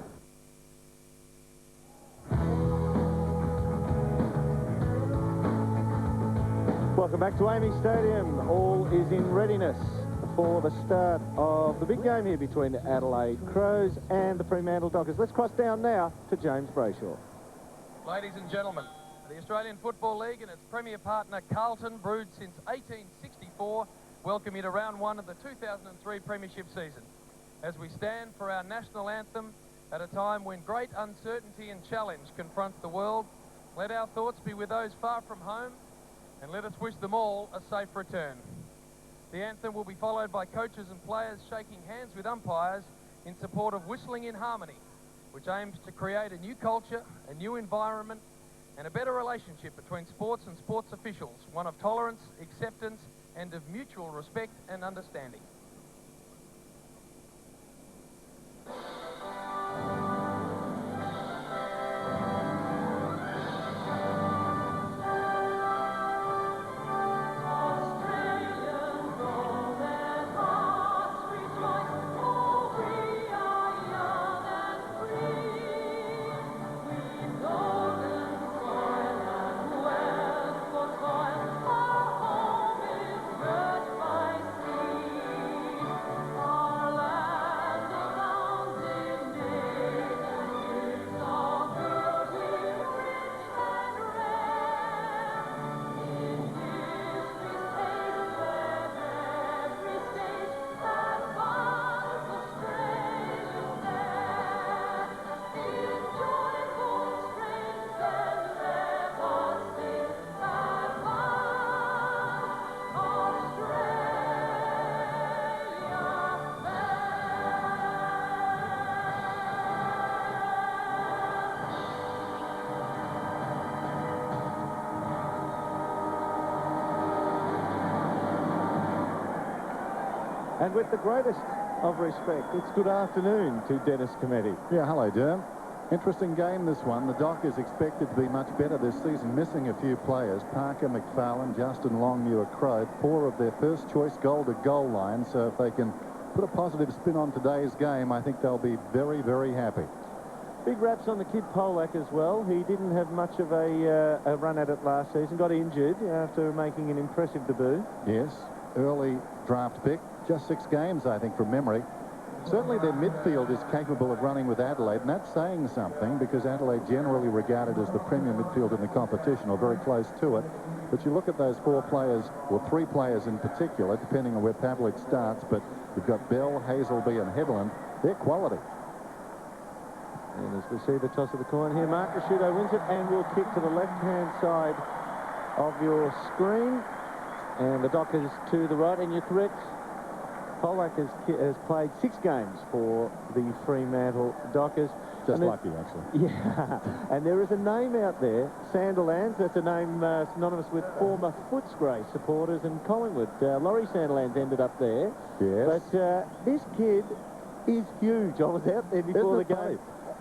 Welcome back to Amy Stadium. All is in readiness for the start of the big game here between the Adelaide Crows and the Fremantle Dockers. Let's cross down now to James Brayshaw. Ladies and gentlemen, The Australian Football League and its premier partner Carlton, brewed since 1864, welcome you to round one of the 2003 Premiership season. As we stand for our national anthem at a time when great uncertainty and challenge confronts the world, let our thoughts be with those far from home and let us wish them all a safe return. The anthem will be followed by coaches and players shaking hands with umpires in support of Whistling in Harmony, which aims to create a new culture, a new environment, and a better relationship between sports and sports officials, one of tolerance, acceptance, and of mutual respect and understanding. And with the greatest of respect, it's good afternoon to Dennis Cometti. Yeah, hello, Derm. Interesting game, this one. The Dock is expected to be much better this season, missing a few players. Parker, McFarlane, Justin Longmuir, Crowe, 4 of their first choice goal-to-goal line. So if they can put a positive spin on today's game, I think they'll be very, very happy. Big raps on the kid Polak as well. He didn't have much of a run at it last season. Got injured after making an impressive debut. Yes, early draft pick. Just 6 games, I think, from memory. Certainly their midfield is capable of running with Adelaide, and that's saying something because Adelaide generally regarded as the premier midfield in the competition, or very close to it. But you look at those 4 players, or 3 players in particular, depending on where Pavlich starts, but you've got Bell, Hazelby and Headland. They're quality. And as we see the toss of the coin here, Mark Rashudo wins it and will kick to the left-hand side of your screen. And the Dockers to the right, and you're correct. Polak has played 6 games for the Fremantle Dockers. Just lucky, actually. Yeah, and there is a name out there, Sandilands. That's a name synonymous with former Footscray supporters and Collingwood. Laurie Sandilands ended up there. Yes. But this kid is huge. I was out there before the game.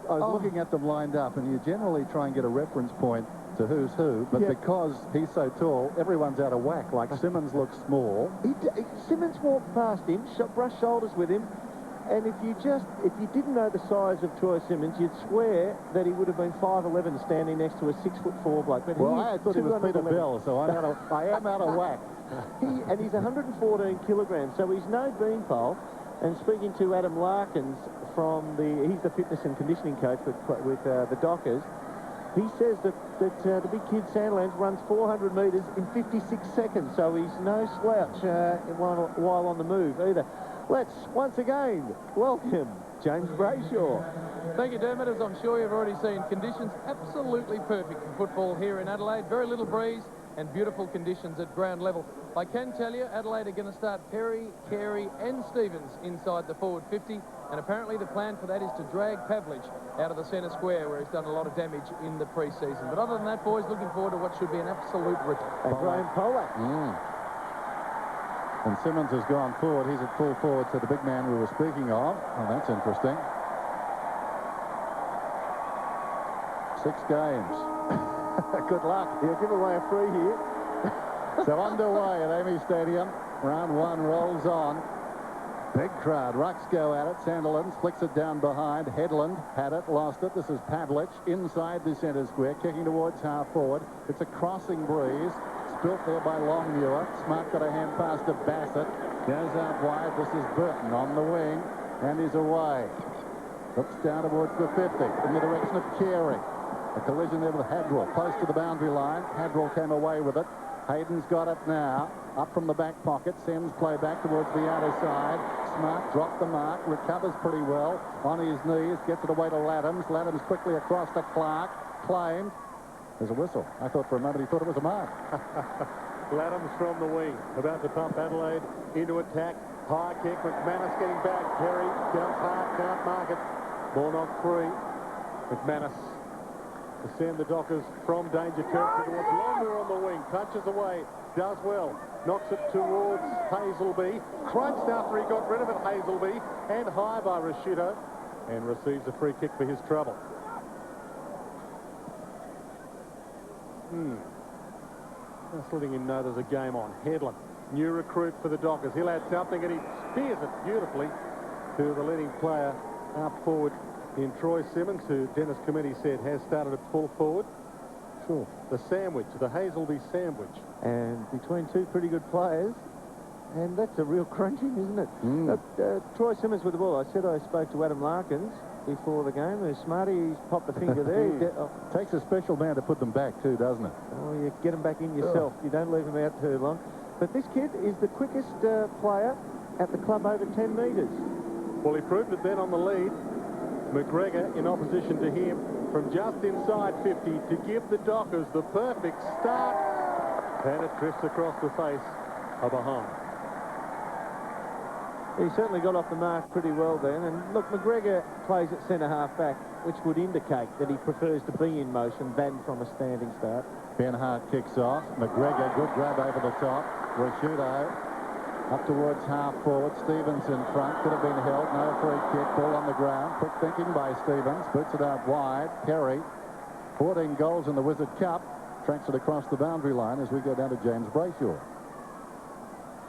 I was looking at them lined up, and you generally try and get a reference point to who's who, but because he's so tall, everyone's out of whack. Like Simmons looks small. Simmons walked past him, brushed shoulders with him, and if you didn't know the size of Troy Simmons, you'd swear that he would have been 5'11" standing next to a 6'4" bloke. But well, I thought he was Peter Bell, so I am out of whack. And he's 114 kilograms, so he's no beanpole. And speaking to Adam Larkins he's the fitness and conditioning coach with the Dockers. He says that the big kid Sandilands runs 400 metres in 56 seconds, so he's no slouch while on the move either. Let's once again welcome James Brayshaw. Thank you, Dermot. As I'm sure you've already seen, conditions absolutely perfect for football here in Adelaide. Very little breeze and beautiful conditions at ground level. I can tell you, Adelaide are going to start Perry, Carey and Stevens inside the forward 50, and apparently the plan for that is to drag Pavlich out of the centre square, where he's done a lot of damage in the pre-season. But other than that, boys, looking forward to what should be an absolute rip. And Graham Polak. And Simmons has gone forward. He's at full forward to the big man we were speaking of. Oh, that's interesting. 6 games. Good luck. He'll give away a free here. So underway at Amy Stadium. Round 1 rolls on. Big crowd. Rucks go at it. Sandilands flicks it down behind. Headland had it, lost it. This is Pavlich inside the centre square, kicking towards half forward. It's a crossing breeze. Spilt there by Longmuir. Smart got a hand pass to Bassett. Goes out wide. This is Burton on the wing. And he's away. Looks down towards the 50 in the direction of Carey. A collision there with Hadrell, close to the boundary line. Hadrell came away with it. Hayden's got it now. Up from the back pocket, sends play back towards the outer side. Smart dropped the mark, recovers pretty well. On his knees, gets it away to Laddams. Laddams quickly across to Clark. Claimed. There's a whistle. I thought for a moment he thought it was a mark. Laddams from the wing, about to pump Adelaide into attack. High kick, McManus getting back. Perry jumps hard, can't mark it. Ball knocked free. McManus to send the Dockers from danger territory towards Longer on the wing. Punches away, does well. Knocks it towards Hazelby. Crunched after he got rid of it, Hazelby. And high by Rashido. And receives a free kick for his trouble. Just letting him know there's a game on. Headland, new recruit for the Dockers. He'll add something, and he spears it beautifully to the leading player up forward in Troy Simmons, who Dennis Committee said has started at full forward. Sure. The sandwich, the Hazelby sandwich. And between two pretty good players, and that's a real crunching, isn't it? Troy Simmons with the ball. I said I spoke to Adam Larkins before the game. There's Smarty, he's popped the finger there. Takes a special man to put them back too, doesn't it? Oh, you get them back in yourself. You don't leave them out too long. But this kid is the quickest player at the club over 10 metres. Well, he proved it then on the lead. McGregor in opposition to him from just inside 50 to give the Dockers the perfect start. And it drifts across the face of behind. He certainly got off the mark pretty well then. And look, McGregor plays at centre-half back, which would indicate that he prefers to be in motion than from a standing start. Ben Hart kicks off. McGregor, good grab over the top. Rashudo up towards half forward. Stevens in front. Could have been held. No free kick. Ball on the ground. Quick thinking by Stevens. Boots it out wide. Perry, 14 goals in the Wizard Cup. Tracks it across the boundary line as we go down to James Brayshaw.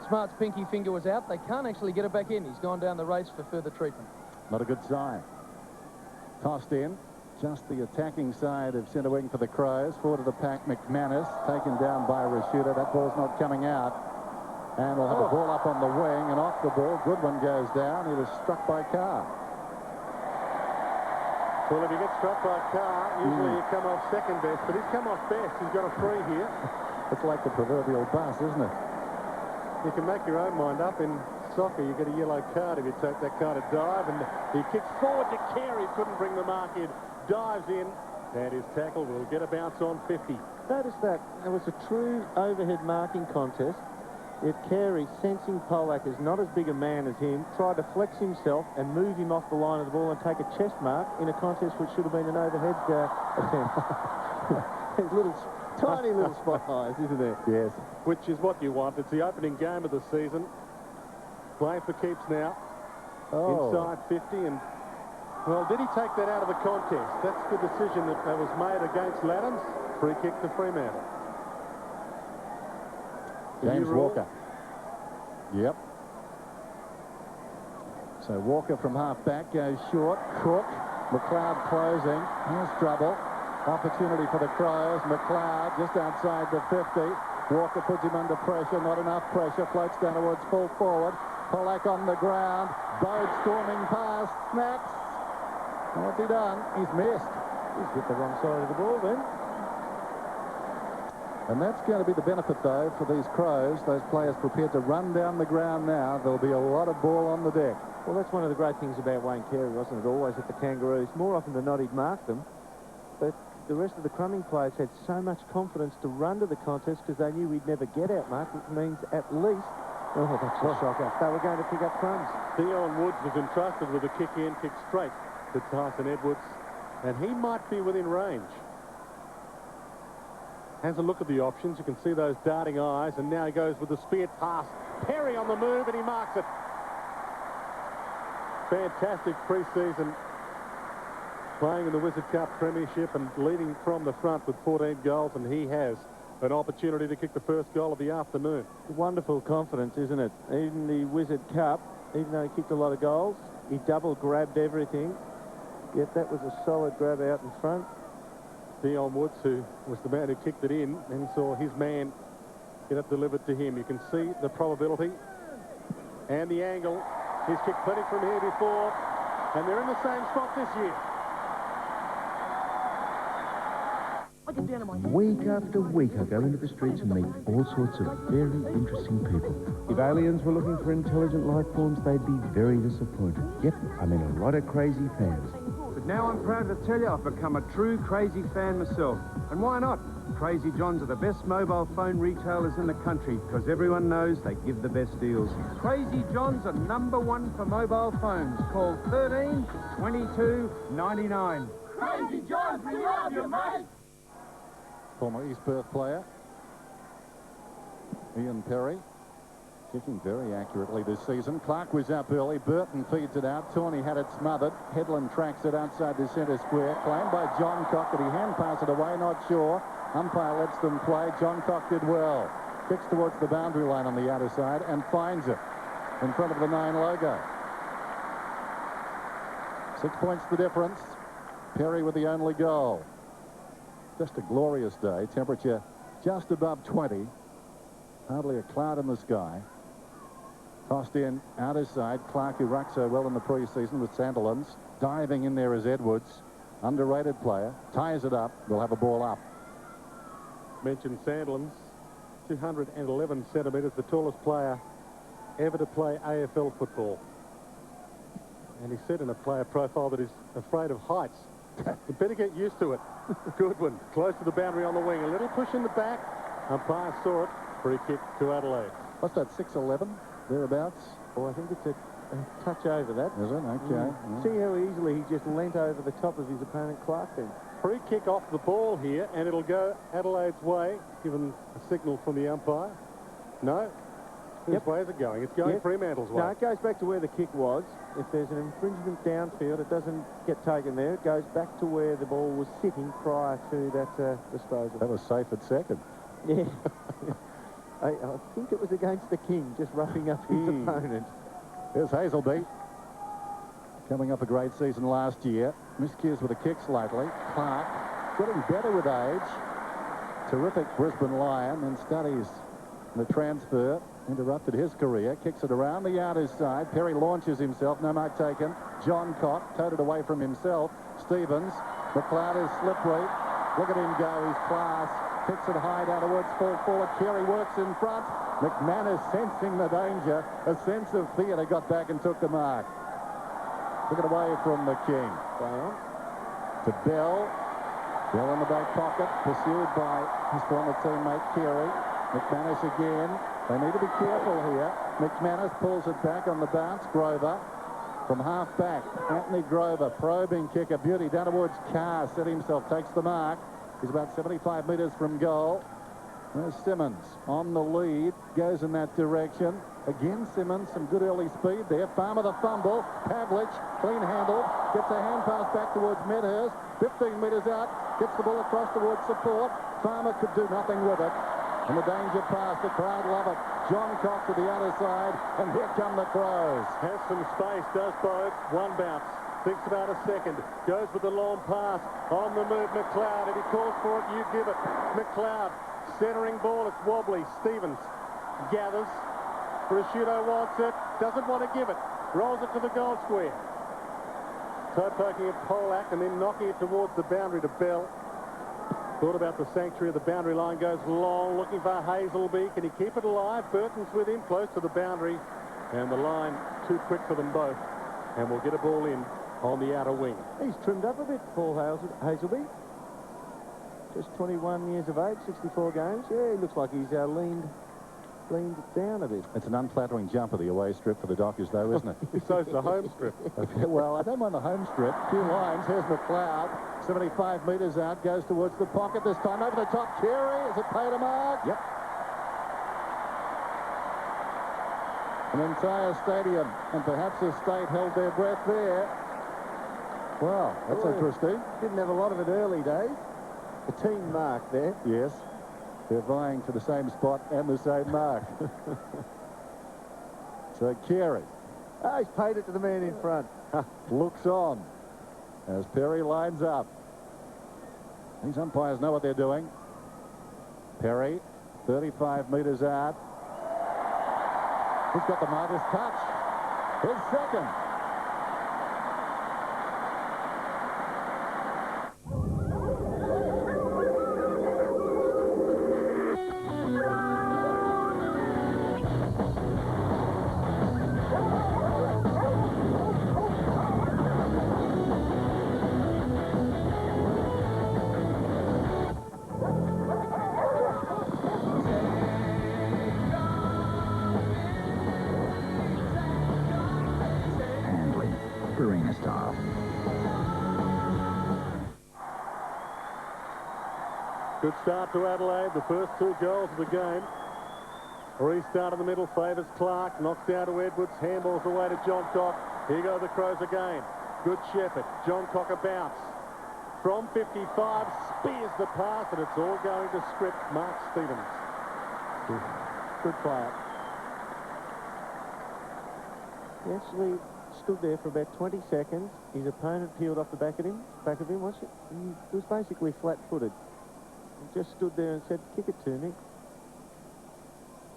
Smart's pinky finger was out. They can't actually get it back in. He's gone down the race for further treatment. Not a good sign. Tossed in. Just the attacking side of centre wing for the Crows. Forward of the pack, McManus. Taken down by Rashuda. That ball's not coming out. And we'll have a ball up on the wing and off the ball. Goodwin goes down. He was struck by Carr. Well, if he gets struck by Carr, usually you come off second best, but he's come off best. He's got a free here. It's like the proverbial bus, isn't it? You can make your own mind up. In soccer, you get a yellow card if you take that kind of dive. And he kicks forward to Carey. Couldn't bring the mark in. Dives in. And his tackle will get a bounce on 50. Notice that it was a true overhead marking contest. Yet Carey, sensing Polak is not as big a man as him, tried to flex himself and move him off the line of the ball and take a chest mark in a contest which should have been an overhead attempt. There's tiny little spot eyes, isn't there? Yes. Which is what you want. It's the opening game of the season. Playing for keeps now. Inside 50. And, well, did he take that out of the contest? That's the decision that was made against Laddams. Free kick to Fremantle. James Walker. Yep. So Walker from half back goes short. Cook. McLeod closing. Here's trouble. Opportunity for the Crows. McLeod just outside the 50. Walker puts him under pressure. Not enough pressure. Floats down towards full forward. Pollack on the ground. Bode storming past. Snacks. What's he done? He's missed. He's hit the wrong side of the ball then. And that's going to be the benefit, though, for these Crows. Those players prepared to run down the ground now. There'll be a lot of ball on the deck. Well, that's one of the great things about Wayne Carey, wasn't it? Always at the Kangaroos. More often than not, he'd mark them. But the rest of the Crumming players had so much confidence to run to the contest because they knew we'd never get outmarked, which means at least... Oh, that's a shocker. They were going to pick up crumbs. Theon Woods was entrusted with a kick in, kick straight to Tyson Edwards. And he might be within range. Has a look at the options. You can see those darting eyes. And now he goes with the spear pass. Perry on the move, and he marks it. Fantastic pre-season. Playing in the Wizard Cup Premiership and leading from the front with 14 goals. And he has an opportunity to kick the first goal of the afternoon. Wonderful confidence, isn't it? Even the Wizard Cup, even though he kicked a lot of goals, he double grabbed everything. Yet that was a solid grab out in front. Theon Woods, who was the man who kicked it in, and saw his man get it delivered to him. You can see the probability and the angle. He's kicked plenty from here before, and they're in the same spot this year. Week after week, I go into the streets and meet all sorts of very interesting people. If aliens were looking for intelligent life forms, they'd be very disappointed. Yep, I mean a lot of crazy fans. But now I'm proud to tell you I've become a true crazy fan myself. And why not? Crazy Johns are the best mobile phone retailers in the country because everyone knows they give the best deals. Crazy Johns are #1 for mobile phones. Call 13 22 99. Crazy Johns, we love you, mate! Former East Perth player Ian Perry kicking very accurately this season. Clark was up early. Burton feeds it out. Tawney had it smothered. Headland tracks it outside the centre square. Claimed by John Cock. Did he hand pass it away? Not sure. Umpire lets them play. John Cock did well. Kicks towards the boundary line on the outer side and finds it in front of the 9 logo. 6 points the difference. Perry with the only goal. Just a glorious day. Temperature just above 20. Hardly a cloud in the sky. Tossed in outer side. Clark, who rucked so well in the pre-season with Sandilands. Diving in there is Edwards. Underrated player. Ties it up. We'll have a ball up. Mentioned Sandilands. 211 centimetres, the tallest player ever to play AFL football. And he said in a player profile that he's afraid of heights. You better get used to it. Good one. Close to the boundary on the wing. A little push in the back. Umpire saw it. Free kick to Adelaide. What's that, 6'11", thereabouts? Oh, I think it's a touch over that. Is it? Okay. Yeah. See how easily he just leant over the top of his opponent, Clark, then. Free kick off the ball here, and it'll go Adelaide's way, given a signal from the umpire. No? Whose way is it going? It's going Fremantle's way. No, it goes back to where the kick was. If there's an infringement downfield, it doesn't get taken there. It goes back to where the ball was sitting prior to that disposal. That was safe at second. Yeah. I think it was against the King, just roughing up his opponent. Here's Hazelby. Coming off a great season last year. Miscues with the kicks lately. Clark getting better with age. Terrific Brisbane Lion, and studies the transfer. Interrupted his career. Kicks it around the outer side. Perry launches himself. No mark taken. John Cock toted away from himself. Stevens. McLeod is slippery. Look at him go. He's class. Kicks it high down towards full forward. Carey works in front. McManus, sensing the danger, a sense of theatre, got back and took the mark. Took it away from the King. To Bell. Bell in the back pocket, pursued by his former teammate Carey. McManus again. They need to be careful here. McManus pulls it back on the bounce. Grover from half back. Anthony Grover, probing kick, a beauty down towards Carr. Set himself, takes the mark. He's about 75 metres from goal. There's Simmons on the lead, goes in that direction. Again, Simmons, some good early speed there. Farmer the fumble. Pavlich, clean handle, gets a hand pass back towards Medhurst. 15 metres out, gets the ball across towards support. Farmer could do nothing with it. And the danger pass, the crowd love it. John Cock to the other side, and here come the Crows. Has some space, does both. One bounce. Thinks about a second. Goes with the long pass. On the move, McLeod. If he calls for it, you give it. McLeod. Centering ball, it's wobbly. Stevens gathers. Prosciutto wants it. Doesn't want to give it. Rolls it to the goal square. Toe poking at Polak and then knocking it towards the boundary to Bell. Thought about the sanctuary of the boundary line. Goes long, looking for Hazelby. Can he keep it alive? Burton's with him, close to the boundary. And the line too quick for them both. And we'll get a ball in on the outer wing. He's trimmed up a bit, Paul Hazelby. Just 21 years of age, 64 games. Yeah, he looks like he's leaned down a bit. It's an unflattering jump of the away strip for the Dockers, though, isn't it? So's the home strip. Okay, well, I don't mind the home strip. Few lines. Here's McLeod. 75 metres out. Goes towards the pocket this time. Over the top. Carey. Is it paid a mark? Yep. An entire stadium, and perhaps the state held their breath there. Wow, that's interesting. Didn't have a lot of it early days. A team mark there. Yes. They're vying for the same spot and the same mark. So Carey. Oh, he's paid it to the man in front. Looks on as Perry lines up. These umpires know what they're doing. Perry, 35 metres out. He's got the Midas touch. His second. Arena style. Good start to Adelaide, the first 2 goals of the game. Restart in the middle, favours Clark, knocks down to Edwards, handballs away to John Cock. Here go the Crows again. Good Shepherd, John Cock a bounce. From 55, spears the pass, and it's all going to script Mark Stevens. Good player. He actually stood there for about 20 seconds. His opponent peeled off the back of him. He was basically flat-footed. He just stood there and said, "Kick it to me."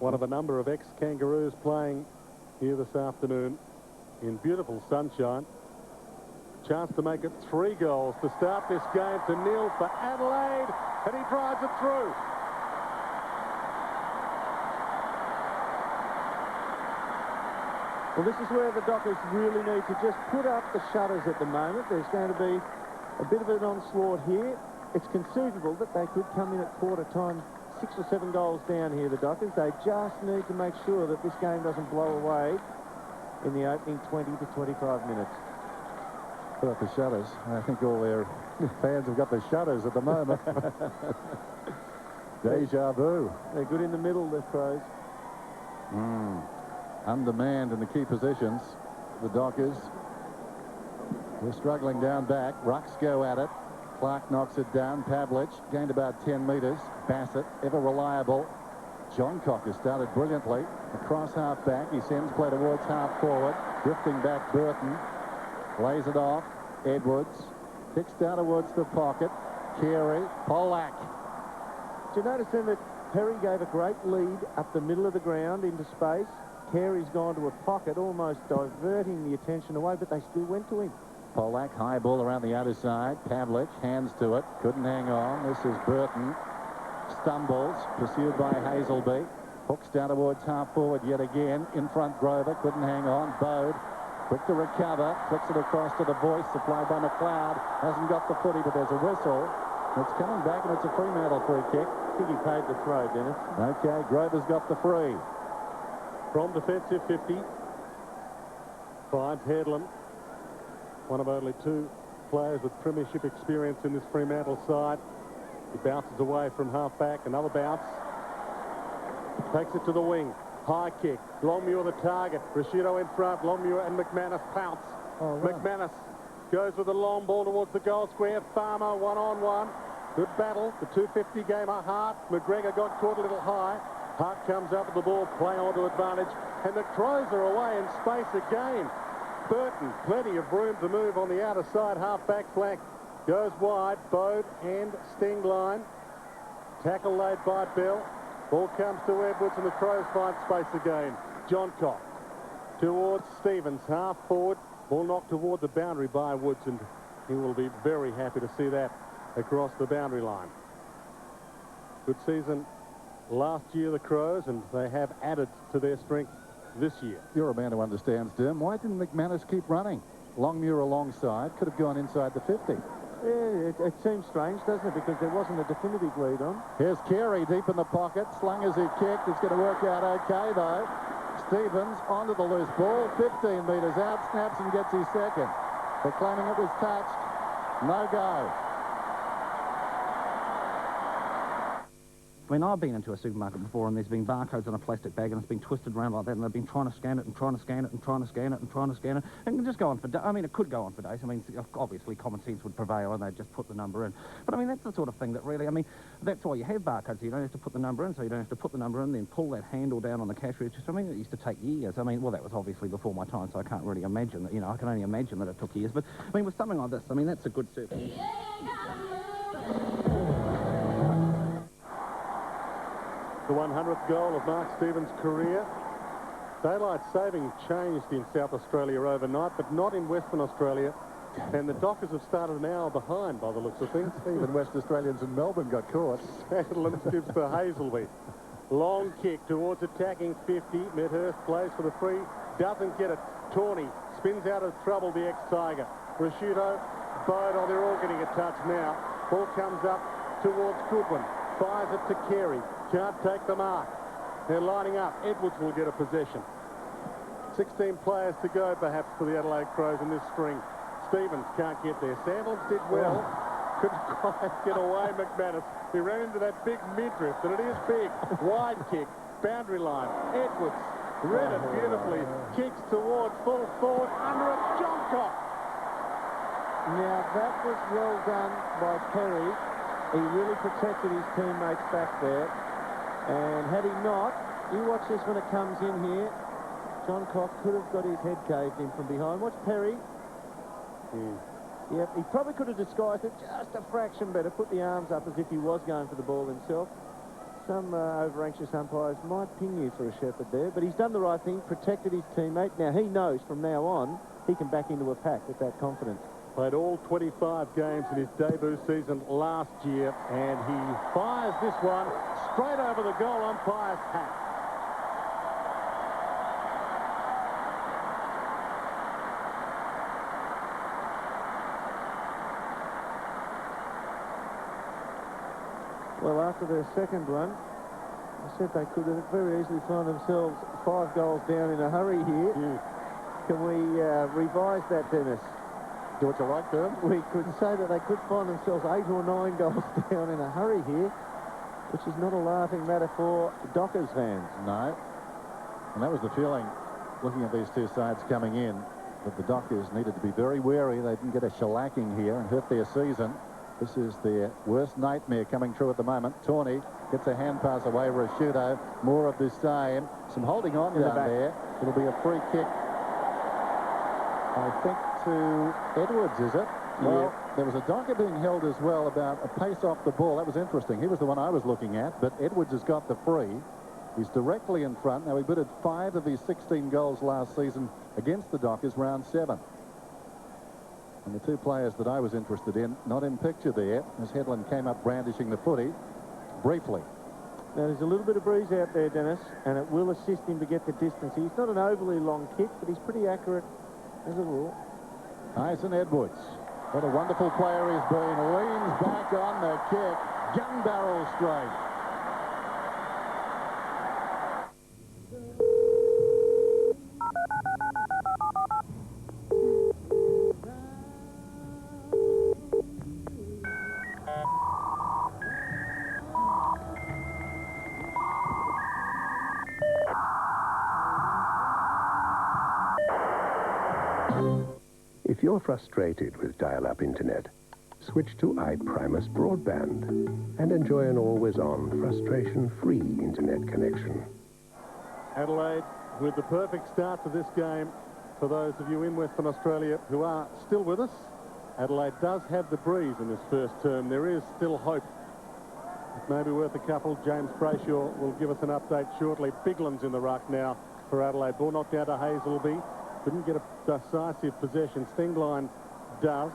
One of a number of ex-Kangaroos playing here this afternoon in beautiful sunshine. Chance to make it 3 goals to start this game to 0 for Adelaide, and he drives it through. Well, this is where the Dockers really need to just put up the shutters at the moment. There's going to be a bit of an onslaught here. It's conceivable that they could come in at quarter time 6 or 7 goals down here, the Dockers. They just need to make sure that this game doesn't blow away in the opening 20 to 25 minutes. Put up the shutters. I think all their fans have got the shutters at the moment. Deja vu. They're good in the middle, the Crows. Undermanned in the key positions. The Dockers. They're struggling down back. Rucks go at it. Clark knocks it down. Pavlich gained about 10 metres. Bassett, ever reliable. John Cock has started brilliantly. Across half back. He sends play towards half forward. Drifting back Burton. Lays it off. Edwards. Kicks down towards the pocket. Carey. Polak. Did you notice then that Perry gave a great lead up the middle of the ground into space? Carey's gone to a pocket, almost diverting the attention away, but they still went to him. Polak, high ball around the outer side. Pavlich, hands to it. Couldn't hang on. This is Burton. Stumbles, pursued by Hazelby. Hooks down towards half forward yet again. In front, Grover. Couldn't hang on. Bode, quick to recover. Flicks it across to the voice, supplied by McLeod. Hasn't got the footy, but there's a whistle. It's coming back, and it's a Fremantle free kick. I think he paid the throw, Dennis. Okay, Grover's got the free. From defensive 50. Finds Headland. One of only 2 players with premiership experience in this Fremantle side. He bounces away from half-back. Another bounce. Takes it to the wing. High kick. Longmuir the target. Rashido in front. Longmuir and McManus pounce. McManus goes with a long ball towards the goal square. Farmer one-on-one. Good battle. The 250 gamer Hart. McGregor got caught a little high. Hart comes up with the ball, play on to advantage. And the Crows are away in space again. Burton, plenty of room to move on the outer side, half-back flank. Goes wide, Bode and Stingline. Tackle laid by Bell. Ball comes to Edwards and the Crows find space again. John Cock towards Stevens, half forward. Ball knocked toward the boundary by Woods, and he will be very happy to see that across the boundary line. Good season last year, the Crows, and they have added to their strength this year. You're a man who understands, Dim. Why didn't McManus keep running? Longmuir alongside. Could have gone inside the 50. Yeah, it seems strange, doesn't it? Because there wasn't a definitive lead on. Here's Carey deep in the pocket. Slung as he kicked. It's going to work out okay, though. Stevens onto the loose ball. 15 metres out. Snaps and gets his second. They're claiming it was touched. No go. I mean, I've been into a supermarket before and there's been barcodes on a plastic bag and it's been twisted around like that and they've been trying to scan it and trying to scan it and trying to scan it and trying to scan it. And it can just go on for days. I mean, it could go on for days. I mean, obviously common sense would prevail and they'd just put the number in. But I mean, that's the sort of thing that really, I mean, that's why you have barcodes. So you don't have to put the number in, so you don't have to put the number in, then pull that handle down on the cash register. I mean, it used to take years. I mean, well, that was obviously before my time, so I can't really imagine that, you know, I can only imagine that it took years. But I mean, with something like this, I mean, that's a good service. The 100th goal of Mark Stevens' career. Daylight saving changed in South Australia overnight, but not in Western Australia. And the Dockers have started an hour behind by the looks of things. Even West Australians in Melbourne got caught. Sandlands gives to Hazelby. Long kick towards attacking 50. Medhurst plays for the free. Doesn't get it. Tawney spins out of trouble, the ex-Tiger. Rashido, Bode, oh, they're all getting a touch now. Ball comes up towards Goodwin. Fires it to Carey. Can't take the mark. They're lining up. Edwards will get a possession. 16 players to go, perhaps, for the Adelaide Crows in this string. Stevens can't get there. Sandals did well. Couldn't quite get away, McManus. He ran into that big midriff, and it is big. Wide kick, boundary line. Edwards read it beautifully. Kicks towards full forward, under it, Johncock. Now, that was well done by Perry. He really protected his teammates back there. And had he not, you watch this when it comes in here, Johncock could have got his head caved in from behind. Watch Perry. Yep, he probably could have disguised it just a fraction better, put the arms up as if he was going for the ball himself. Some over-anxious umpires might ping you for a shepherd there, but he's done the right thing, protected his teammate. Now, he knows from now on he can back into a pack with that confidence. Played all 25 games in his debut season last year, and he fires this one straight over the goal umpire's hat. Well, after their second run, I said they could very easily find themselves 5 goals down in a hurry here. Can we revise that, Dennis? Do what you like, Derm. We could say that they could find themselves 8 or 9 goals down in a hurry here, which is not a laughing matter for Dockers fans. No. And that was the feeling, looking at these two sides coming in, that the Dockers needed to be very wary. They didn't get a shellacking here and hurt their season. This is their worst nightmare coming through at the moment. Tawney gets a hand pass away, Rashudo. More of the same. Some holding on down there. It'll be a free kick, I think, to Edwards, is it? Well, there was a Docker being held as well about a pace off the ball. That was interesting. He was the one I was looking at, but Edwards has got the free. He's directly in front. Now, he bitted 5 of his 16 goals last season against the Dockers, round 7. And the 2 players that I was interested in, not in picture there, as Headland came up brandishing the footy, briefly. Now, there's a little bit of breeze out there, Dennis, and it will assist him to get the distance. He's not an overly long kick, but he's pretty accurate as a rule. Tyson Edwards, what a wonderful player he's been. Leans back on the kick, gun barrel straight. If you're frustrated with dial-up internet, switch to iPrimus Broadband and enjoy an always-on, frustration-free internet connection. Adelaide with the perfect start to this game. For those of you in Western Australia who are still with us, Adelaide does have the breeze in this first term. There is still hope. It may be worth a couple. James Brayshaw will give us an update shortly. Bigland's in the ruck now for Adelaide. Ball knocked out to Hazelby. Couldn't get a decisive possession. Stingline does.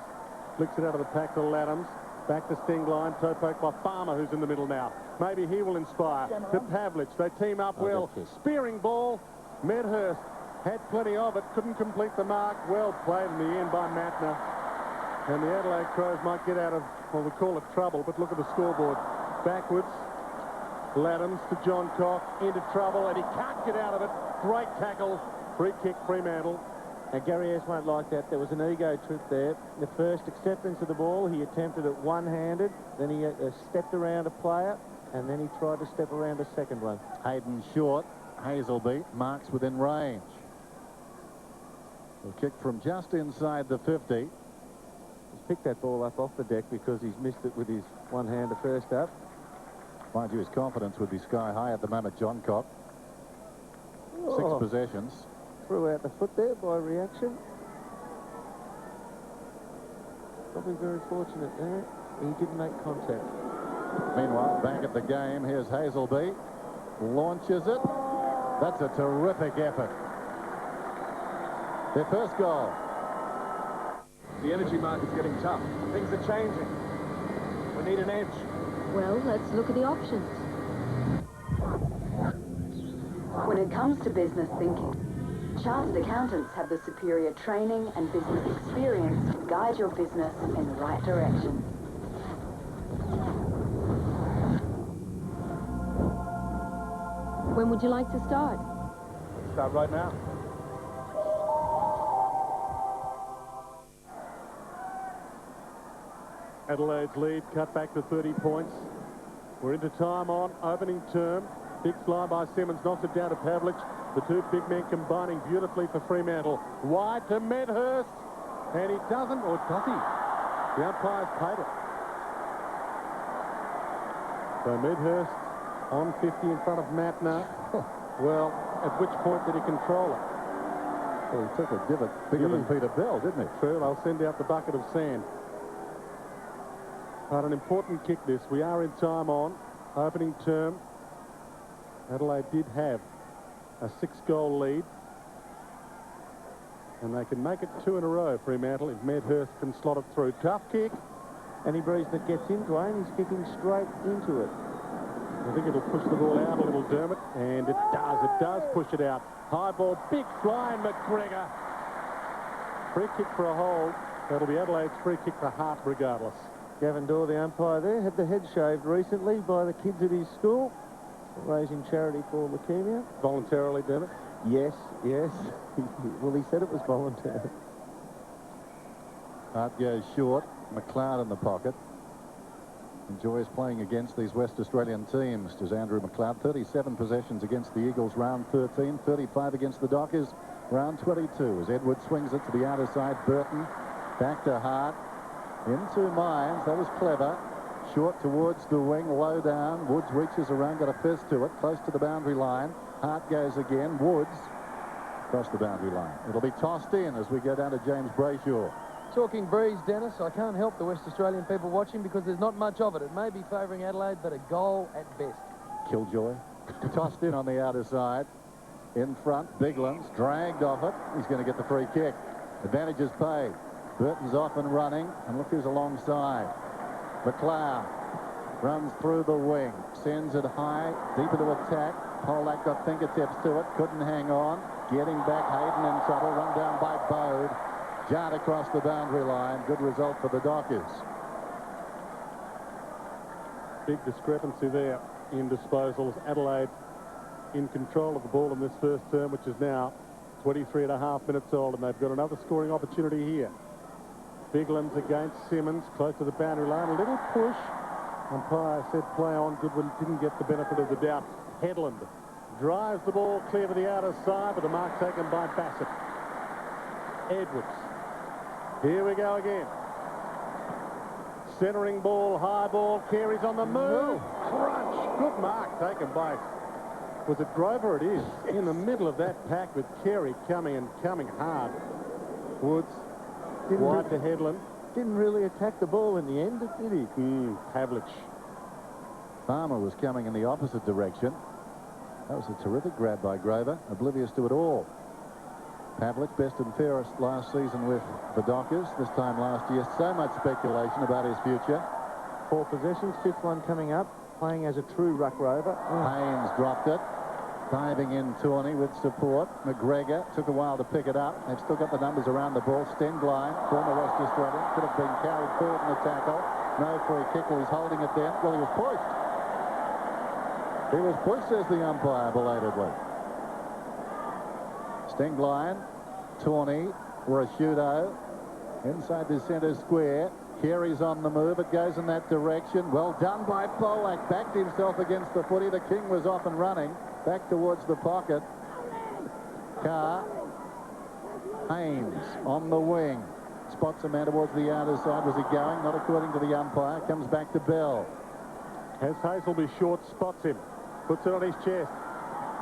Flicks it out of the pack to Laddams. Back to Stingline. Toe poke by Farmer, who's in the middle now. Maybe he will inspire. To Pavlich. They team up well. Spearing ball. Medhurst had plenty of it. Couldn't complete the mark. Well played in the end by Matner. And the Adelaide Crows might get out of, well, we call it trouble, but look at the scoreboard. Backwards. Laddams to Johncock. Into trouble, and he can't get out of it. Great tackle. Free kick, Fremantle. And Gary S won't like that. There was an ego trip there. The first acceptance of the ball, he attempted it one-handed. Then he stepped around a player, and then he tried to step around a second one. Hayden short. Hazelby marks within range. A kick from just inside the 50. He's picked that ball up off the deck because he's missed it with his one-hander first up. Mind you, his confidence would be sky high at the moment, Johncock. 6 possessions. Threw out the foot there by reaction. Probably very fortunate there. He didn't make contact. Meanwhile, back at the game, here's Hazelby. Launches it. That's a terrific effort. Their first goal. The energy market's getting tough. Things are changing. We need an edge. Well, let's look at the options. When it comes to business thinking, chartered accountants have the superior training and business experience to guide your business in the right direction. When would you like to start? Start right now. Adelaide's lead cut back to 30 points. We're into time on opening term. Big fly by Simmons, knocks it down to Pavlich. The two big men combining beautifully for Fremantle. Wide to Medhurst, and he doesn't, or does he? The umpire's paid it. So Medhurst on 50 in front of Matner. Well, at which point did he control it? Well, he took a divot bigger than Peter Bell, didn't he? True, I'll send out the bucket of sand. But an important kick this. We are in time on opening term. Adelaide did have a 6-goal lead. And they can make it 2 in a row, Fremantle, if Medhurst can slot it through. Tough kick. Any breeze that gets in, Dwayne, he's kicking straight into it. I think it'll push the ball out a little, Dermot. And it does. It does push it out. High ball, big fly, and McGregor. Free kick for a hold. That'll be Adelaide's free kick for Hart, regardless. Gavin Dorr, the umpire there, had the head shaved recently by the kids at his school, raising charity for leukemia. Voluntarily, Dermot? Yes, yes. Well, he said it was voluntary. Hart goes short. McLeod in the pocket. Enjoys playing against these West Australian teams. Does Andrew McLeod. 37 possessions against the Eagles, round 13. 35 against the Dockers, round 22. As Edward swings it to the outer side, Burton back to Hart. Into Mines. That was clever. Short towards the wing, low down. Woods reaches around, got a fist to it, close to the boundary line. Hart goes again. Woods across the boundary line. It'll be tossed in as we go down to James Brayshaw. Talking breeze, Dennis, I can't help the West Australian people watching because there's not much of it. It may be favouring Adelaide, but a goal at best. Killjoy. Tossed in on the outer side. In front, Bigland's dragged off it. He's going to get the free kick. Advantage is paid. Burton's off and running, and look who's alongside. McLeod runs through the wing, sends it high, deep into attack. Polak got fingertips to it, couldn't hang on. Getting back, Hayden in trouble, run down by Bode. Jarred across the boundary line. Good result for the Dockers. Big discrepancy there in disposals. Adelaide in control of the ball in this first term, which is now 23.5 minutes old, and they've got another scoring opportunity here. Bigland's against Simmons, close to the boundary line. A little push. Umpire said play on. Goodwin didn't get the benefit of the doubt. Headland drives the ball clear to the outer side, but the mark taken by Bassett. Edwards. Here we go again. Centering ball, high ball. Carey's on the move. Crunch. Good mark taken by, was it Grover? It is. In the middle of that pack with Carey coming hard. Woods. Wide to Headland. Didn't really attack the ball in the end, did he? Pavlich. Farmer was coming in the opposite direction. That was a terrific grab by Grover, oblivious to it all. Pavlich, best and fairest last season with the Dockers. This time last year, so much speculation about his future. 4 possessions, 5th one coming up, playing as a true ruck rover. Haynes dropped it. Diving in Tawney with support. McGregor took a while to pick it up. They've still got the numbers around the ball. Stenglein, former West Australian, could have been carried forward in the tackle. No free kick. Well, he's holding it then. Well, he was pushed. He was pushed, says the umpire, belatedly. Stenglein, Tawney, Rashudo, inside the centre square. Carey's on the move. It goes in that direction. Well done by Polak. Backed himself against the footy. The King was off and running. Back towards the pocket. Carr. Haynes on the wing. Spots a man towards the outer side. Was he going? Not according to the umpire. Comes back to Bell. As Hazelby short spots him. Puts it on his chest.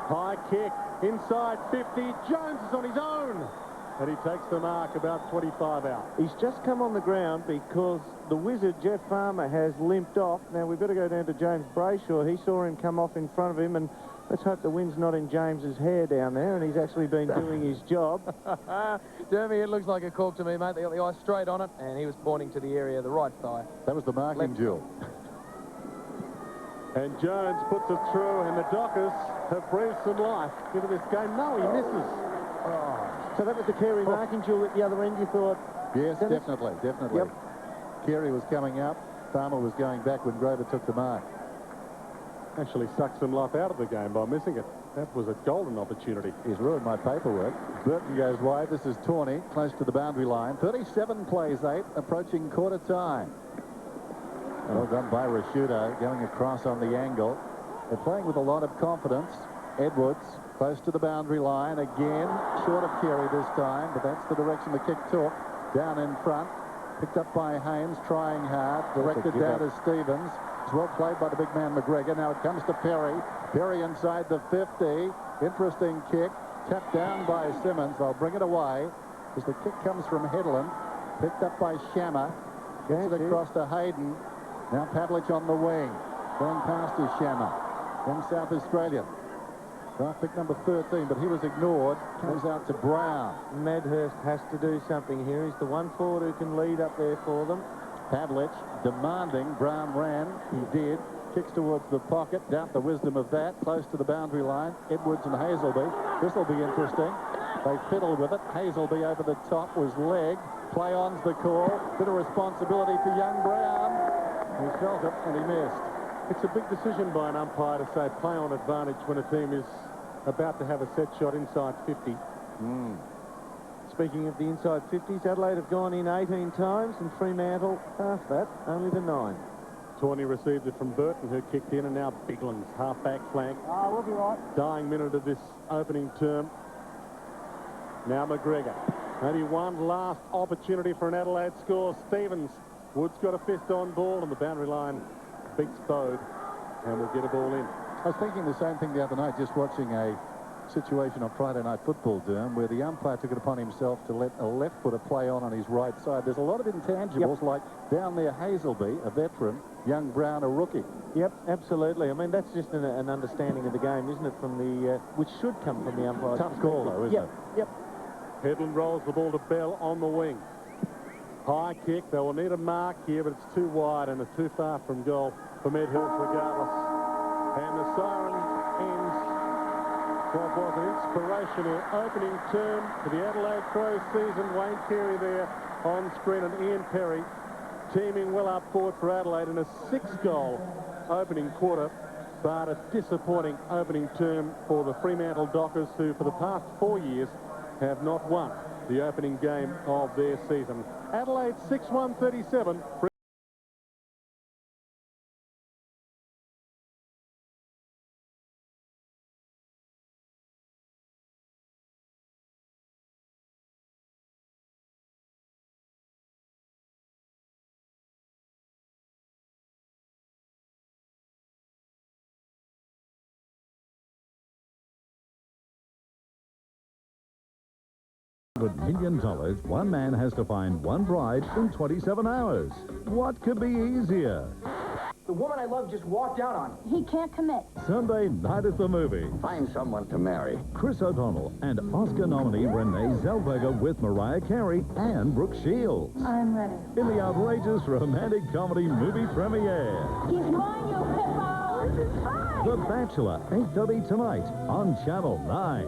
High kick. Inside 50. Jones is on his own. And he takes the mark about 25 out. He's just come on the ground because the wizard, Jeff Farmer, has limped off. Now, we've got to go down to James Brayshaw. He saw him come off in front of him, and let's hope the wind's not in James's hair down there, and he's actually been doing his job. Dermy, it looks like a cork to me, mate. They got the eye straight on it, and he was pointing to the area of the right thigh. That was the marking duel. And Jones puts it through, and the Dockers have breathed some life into this game. No, he misses. Oh. So that was the Carey marking duel at the other end, you thought? Yes, Dennis? definitely. Yep. Carey was coming up. Farmer was going back when Grover took the mark. Actually sucked some life out of the game by missing it. That was a golden opportunity. He's ruined my paperwork. Burton goes wide. This is Tawney, close to the boundary line. 37 plays 8, approaching quarter time. Well done by Rashuda, going across on the angle. They're playing with a lot of confidence. Edwards close to the boundary line again, short of Carey this time, but that's the direction the kick took. Down in front, picked up by Haynes, trying hard, directed down to Stevens. It's well played by the big man McGregor. Now it comes to Perry. Perry inside the 50. Interesting kick, tapped down by Simmons. They'll bring it away as the kick comes from Headland, picked up by Shammer. Gets it across to Hayden. Now Pavlich on the wing, going past his Shammer. From South Australia. Draft pick number 13, but he was ignored. Comes out to Brown. Madhurst has to do something here. He's the one forward who can lead up there for them. Pavlich demanding. Brown ran. He did. Kicks towards the pocket. Doubt the wisdom of that. Close to the boundary line. Edwards and Hazelby. This will be interesting. They fiddle with it. Hazelby over the top was legged. Play on's the call. Bit of responsibility for young Brown. He felt it and he missed. It's a big decision by an umpire to say play on advantage when a team is about to have a set shot inside 50. Speaking of the inside 50s, Adelaide have gone in 18 times and Fremantle half that, only the 9. Tawney received it from Burton, who kicked in, and now Bigland's half-back flank. We'll be right. Dying minute of this opening term. Now McGregor. Only one last opportunity for an Adelaide score. Stevens. Wood's got a fist on ball on the boundary line. Beats Bode and will get a ball in. I was thinking the same thing the other night, just watching a situation on Friday Night Football, Durham, where the umpire took it upon himself to let a left-footer play on his right side. There's a lot of intangibles, like down there Hazelby, a veteran, young Brown, a rookie. Yep, absolutely. I mean, that's just an understanding of the game, isn't it, from the which should come from the umpire. Tough call, though, isn't it? Yep. Headland rolls the ball to Bell on the wing. High kick. They will need a mark here, but it's too wide and too far from goal for Medhurst regardless. And the siren ends what was an inspirational opening term for the Adelaide Crows season. Wayne Carey there on screen and Ian Perry teaming well up forward for Adelaide in a 6-goal opening quarter, but a disappointing opening term for the Fremantle Dockers, who for the past 4 years have not won the opening game of their season. Adelaide 6-1-37. $100 million, one man has to find one bride in 27 hours. What could be easier? The woman I love just walked out on me. He can't commit. Sunday night at the movie. Find someone to marry. Chris O'Donnell and Oscar nominee Renee Zellweger with Mariah Carey and Brooke Shields. I'm ready. In the outrageous romantic comedy movie premiere. He's mine, you hippo! This is fine! The Bachelor, 8:30 tonight on Channel 9.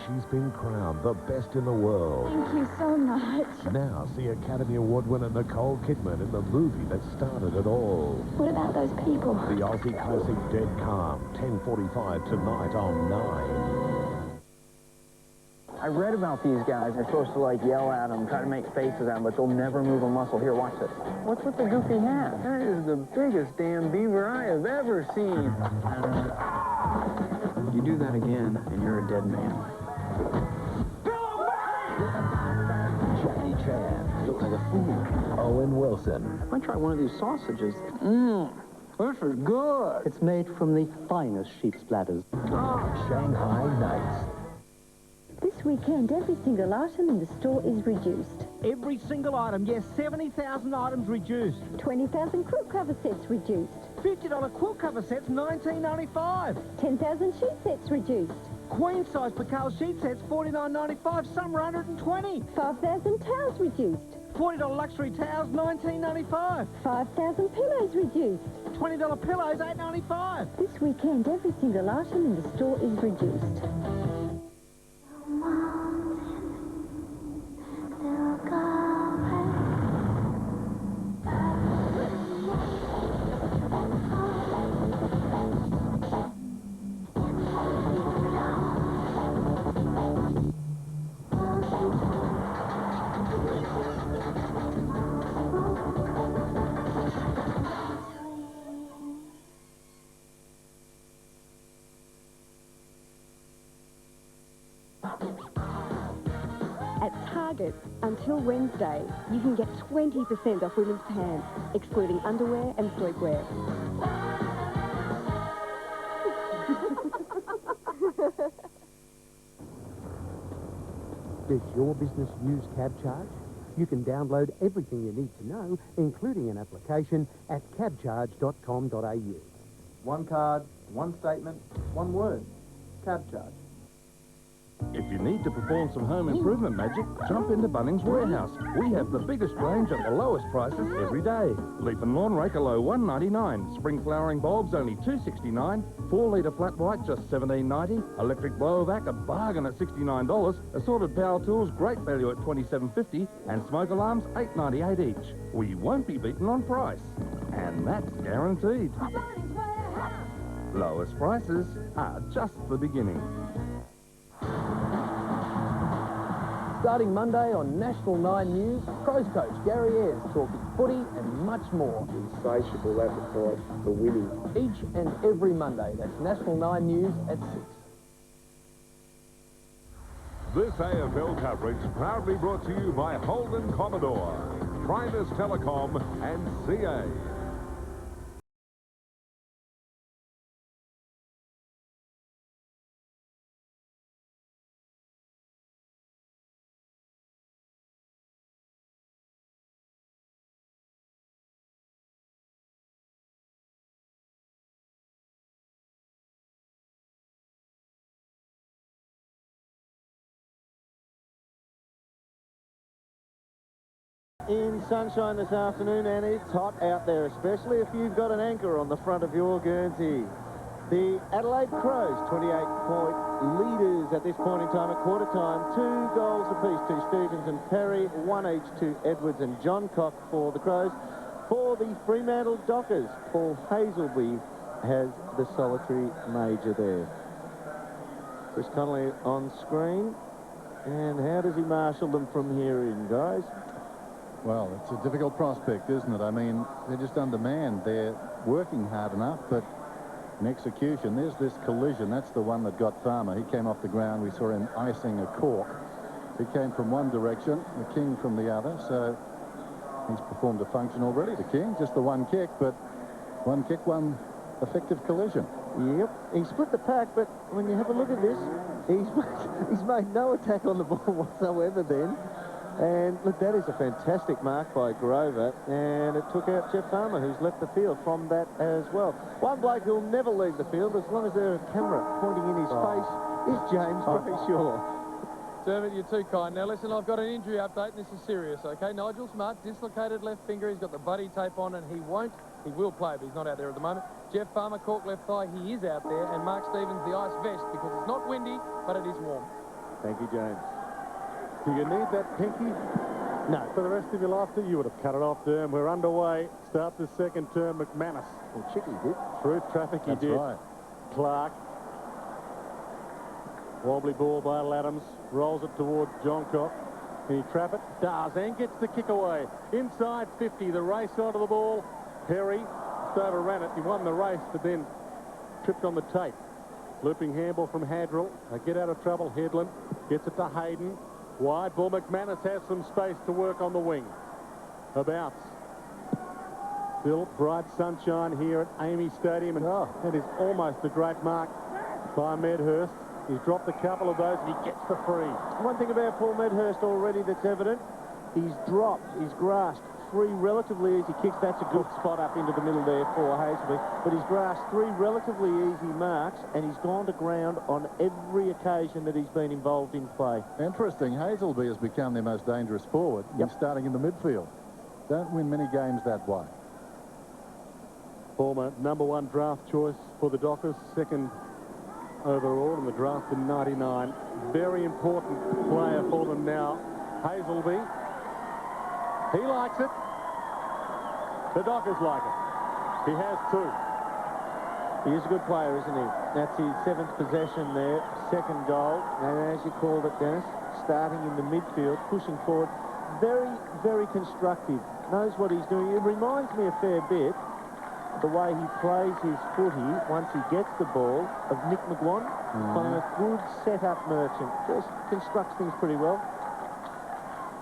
She's been crowned the best in the world. Thank you so much. Now see Academy Award winner Nicole Kidman in the movie that started it all. What about those people? The Aussie classic Dead Calm, 10:45 tonight on 9. I read about these guys. They're supposed to, like, yell at them, try to make faces at them, but they'll never move a muscle. Here, watch this. What's with the goofy hat? That is the biggest damn beaver I have ever seen. You do that again, and you're a dead man. Jackie Chan, looks like a fool. Owen Wilson. I try one of these sausages. This is good. It's made from the finest sheep splatters. Shanghai Nights. This weekend, every single item in the store is reduced. Every single item, yes, 70,000 items reduced. 20,000 quilt cover sets reduced. $50 quilt cover sets, $19.95. 10,000 sheet sets reduced. Queen size percale sheet sets, $49.95. Some are $120. 5,000 towels reduced. $40 luxury towels, $19.95. 5,000 pillows reduced. $20 pillows, $8.95. This weekend, every single item in the store is reduced. Target. Until Wednesday, you can get 20% off women's pants, excluding underwear and sleepwear. Does your business use CabCharge? You can download everything you need to know, including an application, at cabcharge.com.au. One card, one statement, one word. CabCharge. If you need to perform some home improvement magic, jump into Bunnings Warehouse. We have the biggest range at the lowest prices every day. Leaf and lawn rake a low $1.99. Spring flowering bulbs only $2.69. 4-litre flat white just $17.90. Electric blower vac a bargain at $69. Assorted power tools great value at $27.50. And smoke alarms $8.98 each. We won't be beaten on price. And that's guaranteed. Lowest prices are just the beginning. Starting Monday on National 9 News, Crows coach Gary Ayres talking footy and much more. Insatiable appetite for winning. Each and every Monday, that's National 9 News at 6. This AFL coverage proudly brought to you by Holden Commodore, Primus Telecom and CA. In sunshine this afternoon, and it's hot out there, especially if you've got an anchor on the front of your Guernsey. The Adelaide Crows, 28-point leaders at this point in time at quarter time. 2 goals apiece to Stevens and Perry, 1 each to Edwards and John Cock for the Crows. For the Fremantle Dockers, Paul Hazelby has the solitary major there. Chris Connolly on screen. And how does he marshal them from here in, guys? Well, it's a difficult prospect, isn't it? I mean, they're just undermanned. They're working hard enough, but in execution, there's this collision. That's the one that got Farmer. He came off the ground. We saw him icing a cork. He came from one direction, the King from the other, so he's performed a function already, the King. Just the one kick, but one kick, one effective collision. Yep, he split the pack, but when you have a look at this, he's made no attack on the ball whatsoever then. And look, that is a fantastic mark by Grover, and it took out Jeff Farmer, who's left the field from that as well. One bloke who'll never leave the field as long as there's a camera pointing in his face is James Brayshaw. Dermot, you're too kind. Now, listen, I've got an injury update, and this is serious, OK? Nigel Smart, dislocated left finger. He's got the buddy tape on, and he will play, but he's not out there at the moment. Jeff Farmer, cork left thigh, he is out there, and Mark Stevens, the ice vest, because it's not windy, but it is warm. Thank you, James. Do you need that pinky? No. For the rest of your life, you would have cut it off, Derm. We're underway. Start the second term, McManus. Well, Chicky did. Through traffic, he did. Right. Clark. Wobbly ball by Laddams. Rolls it towards John Cock. Can he trap it? Does, and gets the kick away. Inside 50, the race onto the ball. Perry just overran it. He won the race, but then tripped on the tape. Looping handball from Hadrill. They get out of trouble. Headland gets it to Hayden. Wide ball. McManus has some space to work on the wing. A bounce. Still bright sunshine here at Amy Stadium, and that is almost a great mark by Medhurst. He's dropped a couple of those, and he gets the free. One thing about Paul Medhurst already that's evident, he's dropped, he's grasped 3 relatively easy kicks. That's a good spot up into the middle there for Hazelby. But he's grasped 3 relatively easy marks, and he's gone to ground on every occasion that he's been involved in play. Interesting. Hazelby has become their most dangerous forward. He's starting in the midfield. Don't win many games that way. Former #1 draft choice for the Dockers, 2nd overall in the draft in '99. Very important player for them now. Hazelby. He likes it. The Dockers like it. He has 2. He is a good player, isn't he? That's his 7th possession there, 2nd goal. And as you called it, Dennis, starting in the midfield, pushing forward. Very, very constructive. Knows what he's doing. It reminds me a fair bit the way he plays his footy once he gets the ball of Nick McGuan. Playing a good set-up merchant. Just constructs things pretty well.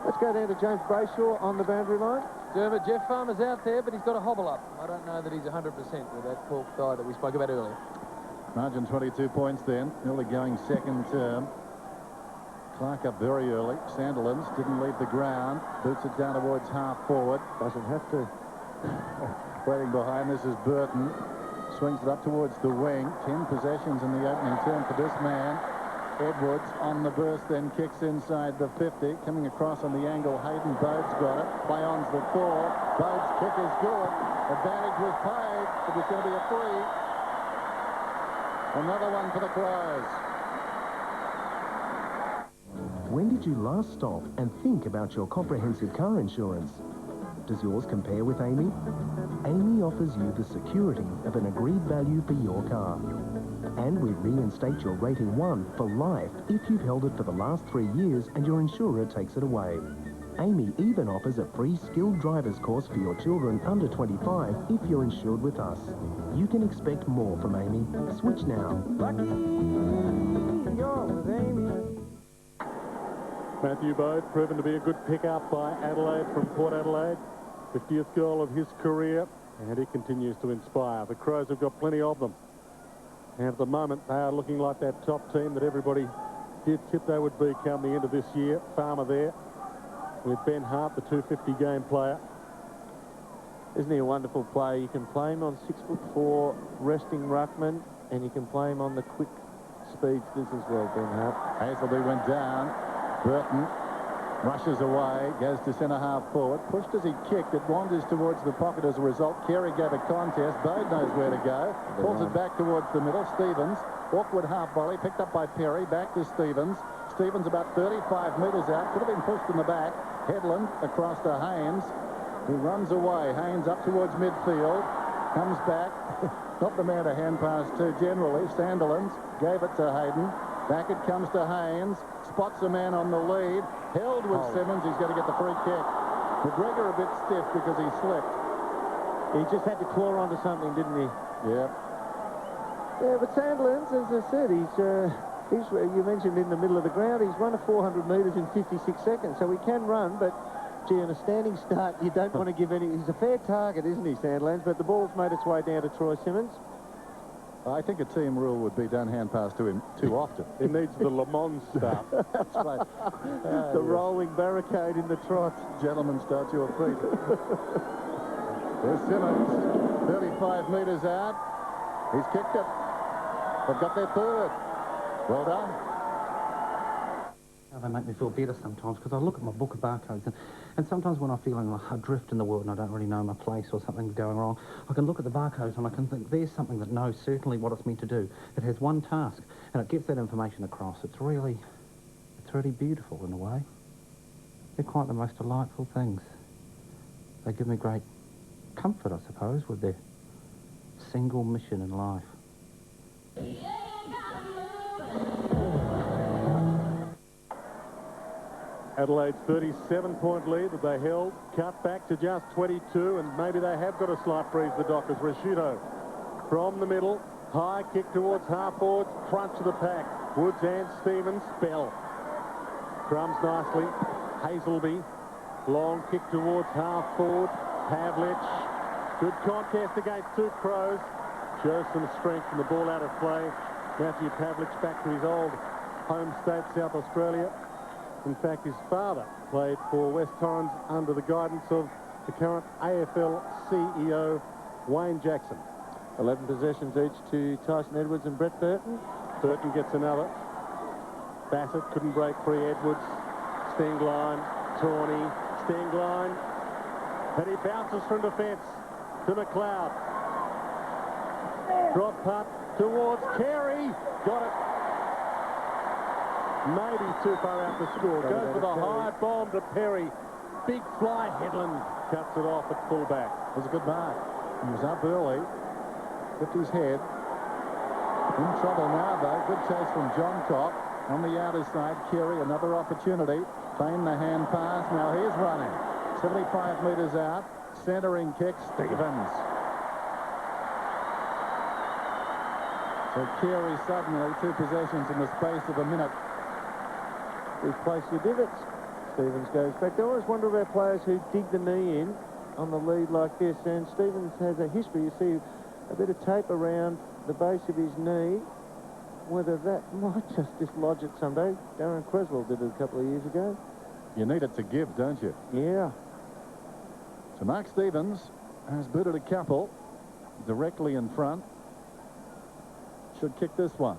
Let's go down to James Brayshaw on the boundary line. Dermot, Jeff Farmer's out there, but he's got a hobble up. I don't know that he's 100% with that cork thigh that we spoke about earlier. Margin 22 points then. Early going second term. Clark up very early. Sandilands didn't leave the ground. Boots it down towards half forward. Doesn't have to. Waiting behind, this is Burton. Swings it up towards the wing. 10 possessions in the opening term for this man. Edwards on the burst, then kicks inside the 50. Coming across on the angle, Hayden Bode's got it. Play on's the 4. Bode's kick is good. Advantage was paid. It was going to be a free. Another one for the Crows. When did you last stop and think about your comprehensive car insurance? Does yours compare with Amy? Amy offers you the security of an agreed value for your car. And we reinstate your rating 1 for life if you've held it for the last 3 years and your insurer takes it away. Amy even offers a free skilled driver's course for your children under 25 if you're insured with us. You can expect more from Amy. Switch now. Lucky you're with Amy. Matthew Bode proven to be a good pick-up by Adelaide from Port Adelaide. 50th goal of his career, and he continues to inspire. The Crows have got plenty of them. And at the moment, they are looking like that top team that everybody did tip they would be come the end of this year. Farmer there with Ben Hart, the 250-game player. Isn't he a wonderful player? You can play him on 6'4" resting ruckman, and you can play him on the quick speedsters as well, Ben Hart. Hazelby went down. Burton rushes away, goes to centre-half forward. Pushed as he kicked, it wanders towards the pocket as a result. Carey gave a contest. Bode knows where to go. Pulls it back towards the middle. Stevens, awkward half volley, picked up by Perry. Back to Stevens. Stevens about 35 metres out. Could have been pushed in the back. Headland across to Haynes, who runs away. Haynes up towards midfield. Comes back. Not the man to hand pass to generally. Sandilands gave it to Hayden. Back it comes to Haynes. Spots a man on the lead. Held with Simmons. He's going to get the free kick. McGregor a bit stiff because he slipped. He just had to claw onto something, didn't he? Yep. Yeah, but Sandilands, as I said, he's you mentioned in the middle of the ground, he's run a 400 metres in 56 seconds, so he can run, but gee, on a standing start, you don't want to give any... He's a fair target, isn't he, Sandilands? But the ball's made its way down to Troy Simmons. I think a team rule would be don't hand pass to him too often. It needs the Le Mans stuff. That's right. The rolling barricade in the trot. Gentlemen, start your feet. There's Simmons, 35 metres out. He's kicked it. They've got their third. Well done. They make me feel better sometimes because I look at my book of barcodes and sometimes when I'm feeling like adrift in the world and I don't really know my place or something's going wrong, I can look at the barcodes and I can think there's something that knows certainly what it's meant to do. It has one task and it gets that information across. It's really beautiful in a way. They're quite the most delightful things. They give me great comfort, I suppose, with their single mission in life. Adelaide's 37-point lead that they held, cut back to just 22, and maybe they have got a slight breeze, the Dockers. Rashuto from the middle, high kick towards half forward, front to the pack. Woods and Stevens, Bell. Crumbs nicely. Hazelby, long kick towards half forward. Pavlich, good contest against two Crows. Shows some strength and the ball out of play. Matthew Pavlich back to his old home state, South Australia. In fact, his father played for West Torrens under the guidance of the current AFL CEO, Wayne Jackson. 11 possessions each to Tyson Edwards and Brett Burton. Burton gets another. Bassett couldn't break free. Edwards, Stengline, Tawney, Stengline. And he bounces from defence to McLeod. Drop putt towards Carey. Got it. Maybe too far out to score. Goes with a high bomb to Perry. Big fly. Headland cuts it off at fullback. It was a good mark. He was up early. Lift his head. In trouble now, though. Good chase from John Cock. On the outer side, Carey, another opportunity. Feign the hand pass. Now he's running. 75 metres out. Centering kick, Stevens. So Carey suddenly 2 possessions in the space of a minute. Replace your divots. Stevens goes back. I always wonder about players who dig the knee in on the lead like this, and Stevens has a history. You see a bit of tape around the base of his knee. Whether that might just dislodge it someday. Darren Creswell did it a couple of years ago. You need it to give, don't you? Yeah. So Mark Stevens has booted a couple directly in front. Should kick this one.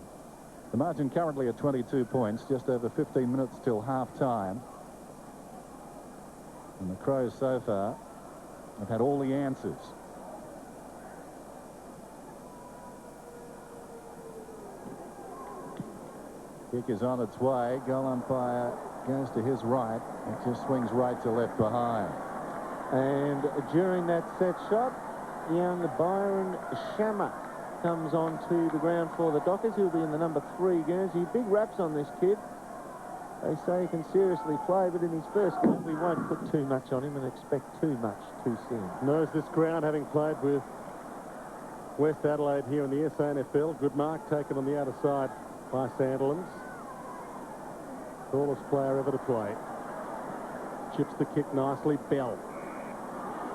The margin currently at 22 points, just over 15 minutes till half-time. And the Crows so far have had all the answers. Kick is on its way. Goal umpire goes to his right. It just swings right to left behind. And during that set shot, young Byron Shammer comes onto the ground for the Dockers. He'll be in the number 3 Guernsey. Big raps on this kid. They say he can seriously play, but in his first game, we won't put too much on him and expect too much too soon. Knows this ground, having played with West Adelaide here in the SANFL. Good mark taken on the outer side by Sandilands. Tallest player ever to play. Chips the kick nicely. Bell.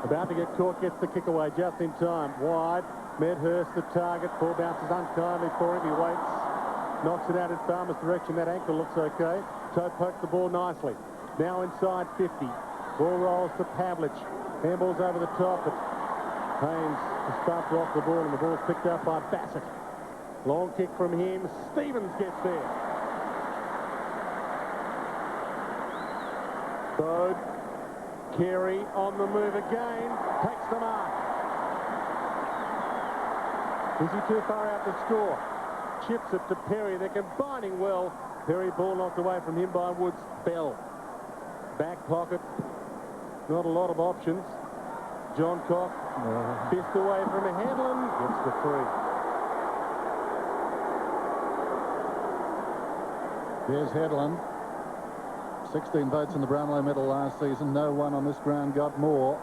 About to get caught, gets the kick away just in time. Wide. Medhurst, the target. Ball bounces unkindly for him. He waits. Knocks it out in Farmer's direction. That ankle looks okay. Toe pokes the ball nicely. Now inside 50. Ball rolls to Pavlich. Handball's over the top, but Haynes is bumped off the ball, and the ball's picked up by Bassett. Long kick from him. Stevens gets there. Bode. Carey on the move again. Takes the mark. Is he too far out to score? Chips it to Perry. They're combining well. Perry, ball knocked away from him by Woods. Bell. Back pocket. Not a lot of options. John Cock. Fist away from Hanlon. Gets the 3. There's Headland. 16 votes in the Brownlow medal last season. No one on this ground got more.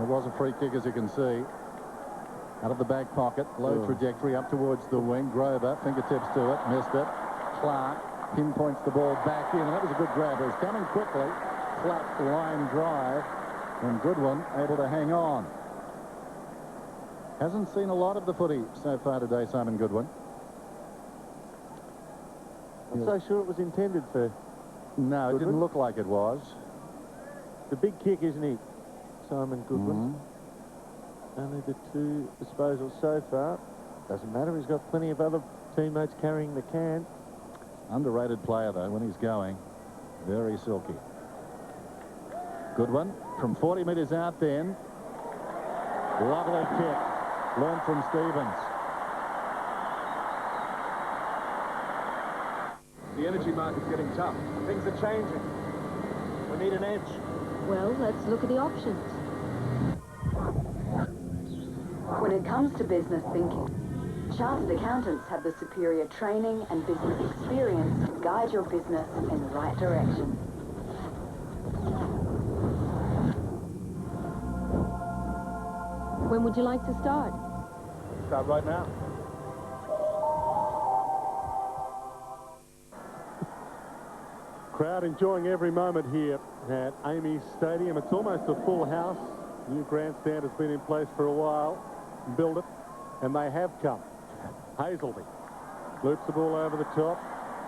It was a free kick, as you can see. Out of the back pocket. Low trajectory up towards the wing. Grover, fingertips to it. Missed it. Clark pinpoints the ball back in. And that was a good grab. It was coming quickly. Flat line drive. And Goodwin able to hang on. Hasn't seen a lot of the footy so far today, Simon Goodwin. I'm so sure it was intended for... No, it didn't look like it was. The big kick, isn't he, Simon Goodwin? Only the 2 disposals so far. Doesn't matter, he's got plenty of other teammates carrying the can. Underrated player, though, when he's going. Very silky. Goodwin from 40 metres out then. Lovely kick. Learned from Stevens. The energy market's getting tough. Things are changing. We need an edge. Well, let's look at the options. When it comes to business thinking, chartered accountants have the superior training and business experience to guide your business in the right direction. When would you like to start? Start right now. Crowd enjoying every moment here at Amy's Stadium. It's almost a full house. New grandstand has been in place for a while. Build it, and they have come. Hazelby loops the ball over the top,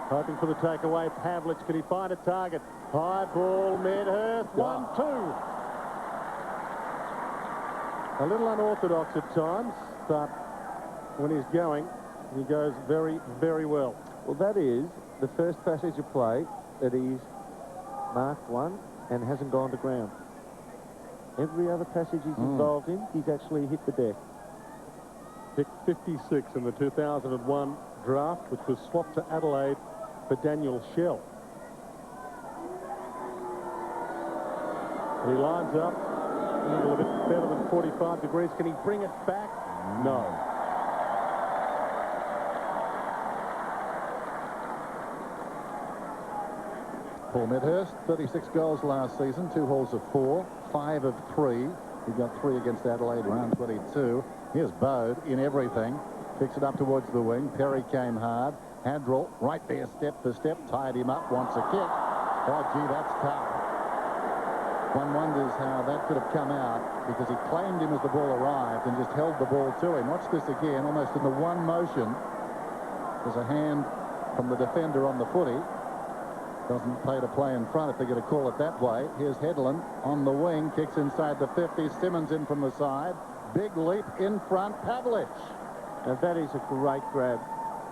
hoping for the takeaway. Pavlich, can he find a target? High ball, Medhurst, 1-2. A little unorthodox at times, but when he's going, he goes very, very well. Well, that is the first passage of play that he's marked one and hasn't gone to ground. Every other passage he's involved in, he's actually hit the deck. Picked 56 in the 2001 draft, which was swapped to Adelaide for Daniel Shell. And he lines up a little bit better than 45 degrees. Can he bring it back? No. Paul Medhurst, 36 goals last season, 2 hauls of 4, 5 of 3. He got 3 against Adelaide, round 22. Here's Bode in everything. Picks it up towards the wing. Perry came hard. Hadrill right there, step for step, tied him up, wants a kick. Oh, gee, that's tough. One wonders how that could have come out, because he claimed him as the ball arrived and just held the ball to him. Watch this again, almost in the one motion. There's a hand from the defender on the footy. Doesn't pay to play in front if they're going to call it that way. Here's Headland on the wing, kicks inside the 50. Simmons in from the side. Big leap in front, Pavlich. Now that is a great grab.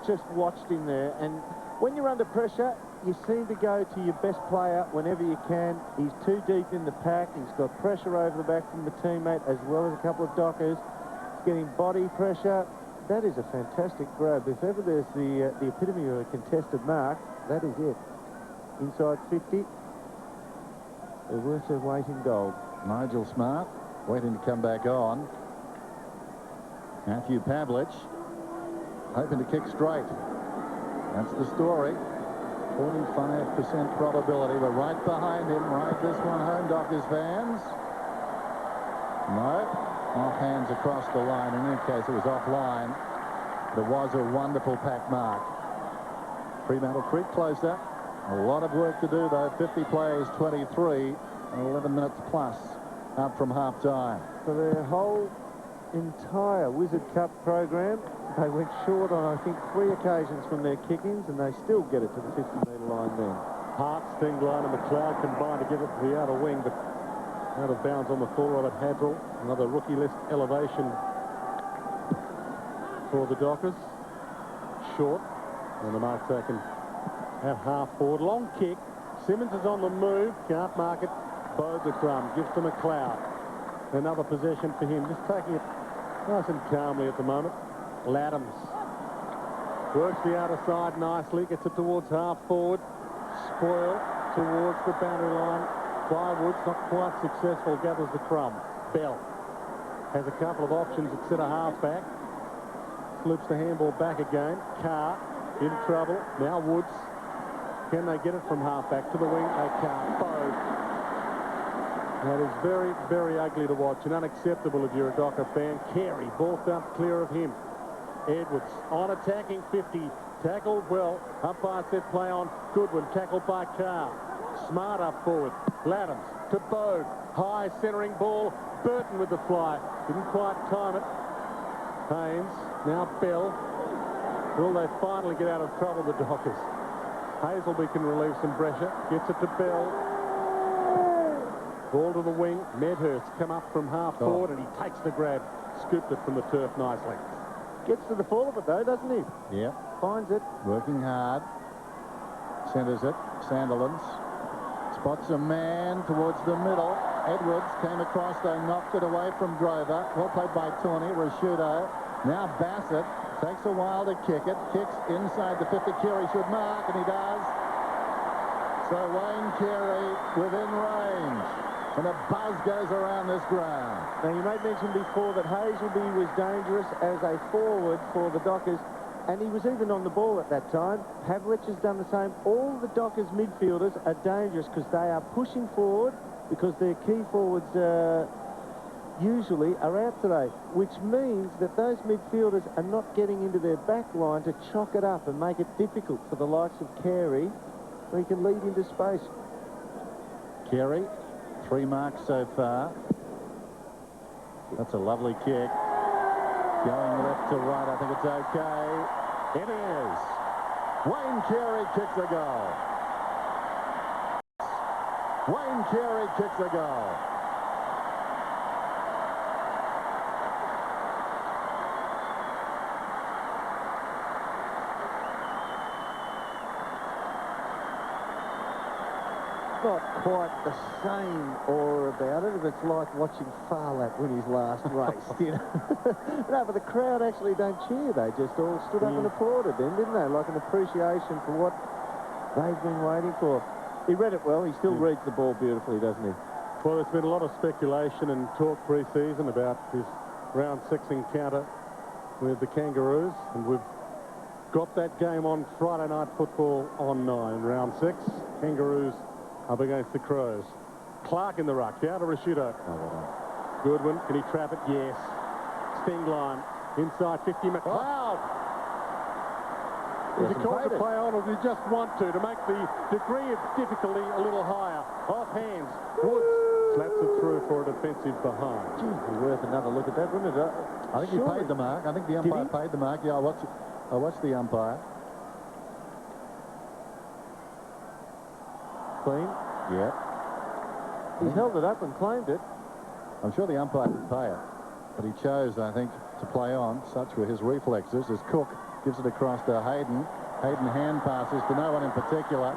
Just watched him there, and when you're under pressure, you seem to go to your best player whenever you can. He's too deep in the pack. He's got pressure over the back from the teammate, as well as a couple of Dockers. He's getting body pressure. That is a fantastic grab. If ever there's the epitome of a contested mark, that is it. Inside 50. They're worth their weight in gold. Nigel Smart waiting to come back on. Matthew Pavlich hoping to kick straight. That's the story. 45% probability. We're right behind him. Ride this one home, Dockers fans. No. Off hands across the line. In any case, it was offline. There was a wonderful pack mark. Fremantle Creek closer. A lot of work to do, though. 50 plays, 23, 11 minutes plus up from half-time. For their whole entire Wizard Cup program, they went short on, I think, 3 occasions from their kick-ins, and they still get it to the 50-metre line then. Hart, Stingline and McLeod combined to give it to the outer wing, but out of bounds on the full. Robert Hadrill, another rookie list elevation for the Dockers. Short, and the mark taken at half forward. Long kick. Simmons is on the move. Can't mark it. Bode the crumb. Gives to McLeod. Another possession for him. Just taking it nice and calmly at the moment. Laddams works the outer side nicely. Gets it towards half forward. Spoil towards the boundary line. Plywood's not quite successful. Gathers the crumb. Bell has a couple of options at centre halfback. Flips the handball back again. Carr in trouble. Now Woods. Can they get it from halfback to the wing? They can't. Bode. That is very, very ugly to watch and unacceptable if you're a Docker fan. Carey, ball dumped clear of him. Edwards on attacking 50. Tackled well. Umpire said play on. Goodwin tackled by Carr. Smart up forward. Laddams to Bode. High centering ball. Burton with the fly. Didn't quite time it. Haynes. Now Bell. Will they finally get out of trouble, the Dockers? Hazelby can relieve some pressure. Gets it to Bell. Ball to the wing. Medhurst come up from half forward and he takes the grab. Scooped it from the turf nicely. Gets to the fall of it though, doesn't he? Yeah. Finds it. Working hard. Centres it. Sandilands. Spots a man towards the middle. Edwards came across, though, knocked it away from Grover. Well played by Tawney. Rashudo. Now Bassett takes a while to kick it. Kicks inside the 50. Carey should mark, and he does. So Wayne Carey within range. And a buzz goes around this ground. Now, you made mention before that Hazelby was dangerous as a forward for the Dockers, and he was even on the ball at that time. Pavlich has done the same. All the Dockers midfielders are dangerous because they are pushing forward because their key forwards usually are out today, which means that those midfielders are not getting into their back line to chock it up and make it difficult for the likes of Carey, who can lead into space. Carey, 3 marks so far. That's a lovely kick. Going left to right, I think it's okay. It is. Wayne Carey kicks a goal. Wayne Carey kicks a goal. Not quite the same aura about it if it's like watching Farlap win his last race, you know. No, but the crowd actually don't cheer. They just all stood up and applauded then, didn't they? Like an appreciation for what they've been waiting for. He read it well. He still reads the ball beautifully, doesn't he? Well, there's been a lot of speculation and talk pre-season about his round 6 encounter with the Kangaroos, and we've got that game on Friday Night Football on 9. Round 6, Kangaroos up against the Crows. Clark in the ruck, down to Rashudo. Goodwin, can he trap it? Yes. Stingline, inside 50, McLeod. If you Hasn't call played to it. play on, or do you just want to make the degree of difficulty a little higher? Off hands. Woods slaps it through for a defensive behind. Gee, it'd be worth another look at that, wouldn't it? I think he paid the mark. I think the umpire paid the mark. Yeah, I watched the umpire. Clean. Yeah. He's held it up and claimed it. I'm sure the umpire did pay it, but he chose, I think, to play on. Such were his reflexes as Cook gives it across to Hayden. Hayden hand passes to no one in particular.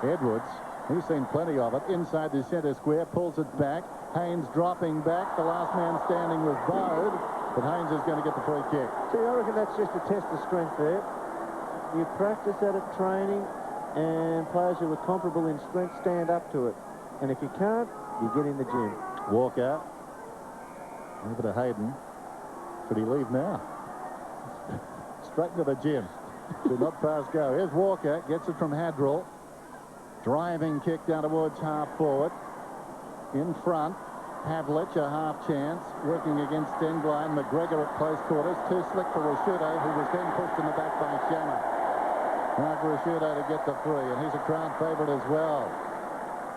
Edwards, he's seen plenty of it. Inside the centre square, pulls it back. Haynes dropping back. The last man standing was Bode, but Haynes is going to get the free kick. See, I reckon that's just a test of strength there. You practice at it, training, and players who are comparable in strength stand up to it. And if you can't, you get in the gym. Walker. Over to Hayden. Should he leave now? Straight into the gym. Should not pass go. Here's Walker. Gets it from Hadrill. Driving kick down towards half forward. In front. Pavlich, a half chance. Working against Stenglein. McGregor at close quarters. Too slick for Rashudo, who was then pushed in the back by Shammer. Now for Rashudo to get the free. And he's a crowd favourite as well.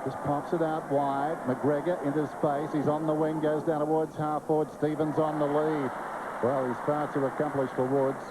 Just pops it out wide. McGregor into space. He's on the wing, goes down towards half forward. Stevens on the lead. Well, he's far too accomplished for Woods.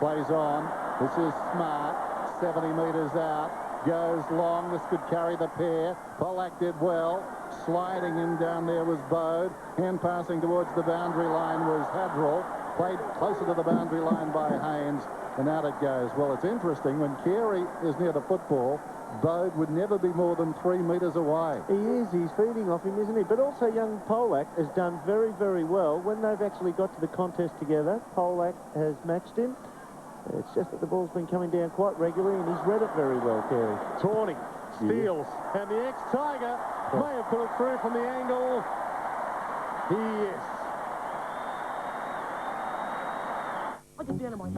Plays on. This is Smart. 70 metres out. Goes long. This could carry the pair. Pollack did well. Sliding in down there was Bode. Hand passing towards the boundary line was Hadrill. Played closer to the boundary line by Haynes. And out it goes. Well, it's interesting. When Carey is near the football, Bode would never be more than 3 metres away. He is. He's feeding off him, isn't he? But also young Pollack has done very, very well. When they've actually got to the contest together, Pollack has matched him. It's just that the ball's been coming down quite regularly, and he's read it very well, Carey. Tawney steals, and the ex-Tiger may have put it through from the angle. Yes.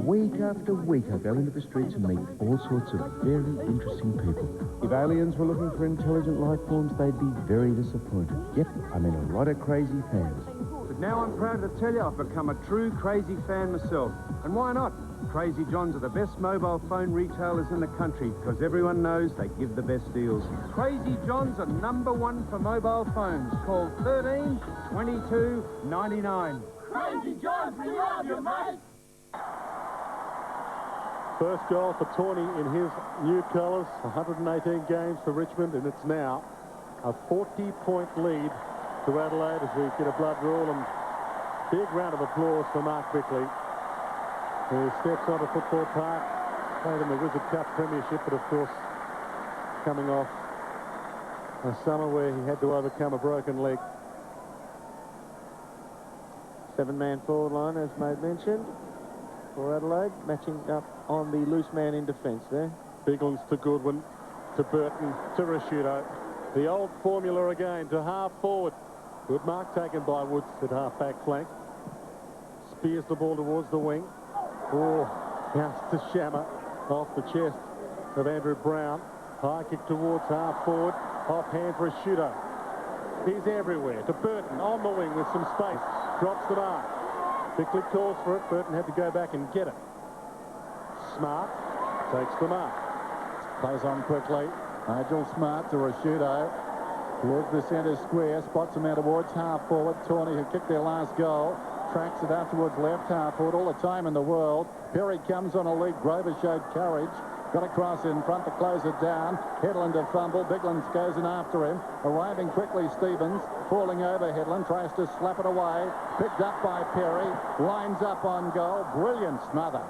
Week after week, I go into the streets and meet all sorts of very interesting people. If aliens were looking for intelligent life forms, they'd be very disappointed. Yep, I'm in a lot of crazy fans. But now I'm proud to tell you I've become a true crazy fan myself. And why not? Crazy Johns are the best mobile phone retailers in the country because everyone knows they give the best deals. Crazy Johns are #1 for mobile phones. Call 13 22 99. Crazy Johns, we love you, mate! First goal for Tawney in his new colours. 118 games for Richmond, and it's now a 40-point lead to Adelaide as we get a blood rule. And big round of applause for Mark Bickley, who steps onto Football Park, played in the Wizard Cup Premiership, but of course coming off a summer where he had to overcome a broken leg. 7-man forward line, as Maid mentioned, for Adelaide, matching up on the loose man in defence there. Biglands to Goodwin, to Burton, to Rashudo. The old formula again, to half forward. Good mark taken by Woods at half back flank. Spears the ball towards the wing. Oh, bounce to Shammer off the chest of Andrew Brown. High kick towards half forward. Off hand for Rashudo. He's everywhere. To Burton on the wing with some space. Drops the mark. Bickley calls for it. Burton had to go back and get it. Smart takes the mark. Plays on quickly. Nigel Smart to Rashudo. Towards the centre square. Spots him out towards half forward. Tawney, who kicked their last goal, tracks it out towards left half forward. All the time in the world. Perry comes on a lead. Grover showed courage. Got a cross in front to close it down. Headland to fumble. Biglands goes in after him. Arriving quickly, Stevens. Falling over Headland. Tries to slap it away. Picked up by Perry. Lines up on goal. Brilliant smother.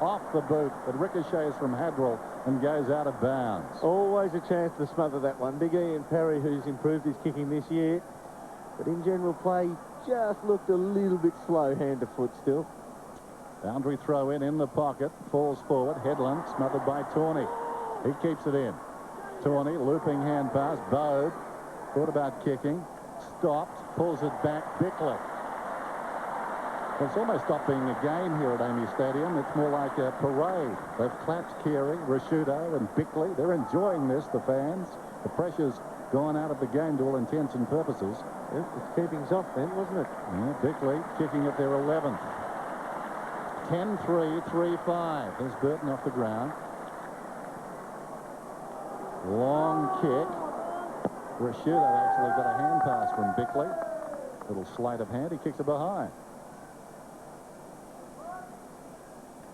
Off the boot. But ricochets from Hadrill and goes out of bounds. Always a chance to smother that one. Big Ian Perry, who's improved his kicking this year. But in general play, just looked a little bit slow hand to foot still. Boundary throw in the pocket. Falls forward. Headland smothered by Tawney. He keeps it in. Tawney, looping hand pass. Bode thought about kicking. Stopped. Pulls it back. Bickley. It's almost stopped being a game here at Amy Stadium. It's more like a parade. They've clapped Carey, Rashudo and Bickley. They're enjoying this, the fans. The pressure's gone out of the game to all intents and purposes. It's keeping's off then, wasn't it? Yeah, Bickley kicking at their 11th. 10-3, 3-5. There's Burton off the ground. Long kick. Rashew, they've actually got a hand pass from Bickley. Little sleight of hand. He kicks it behind.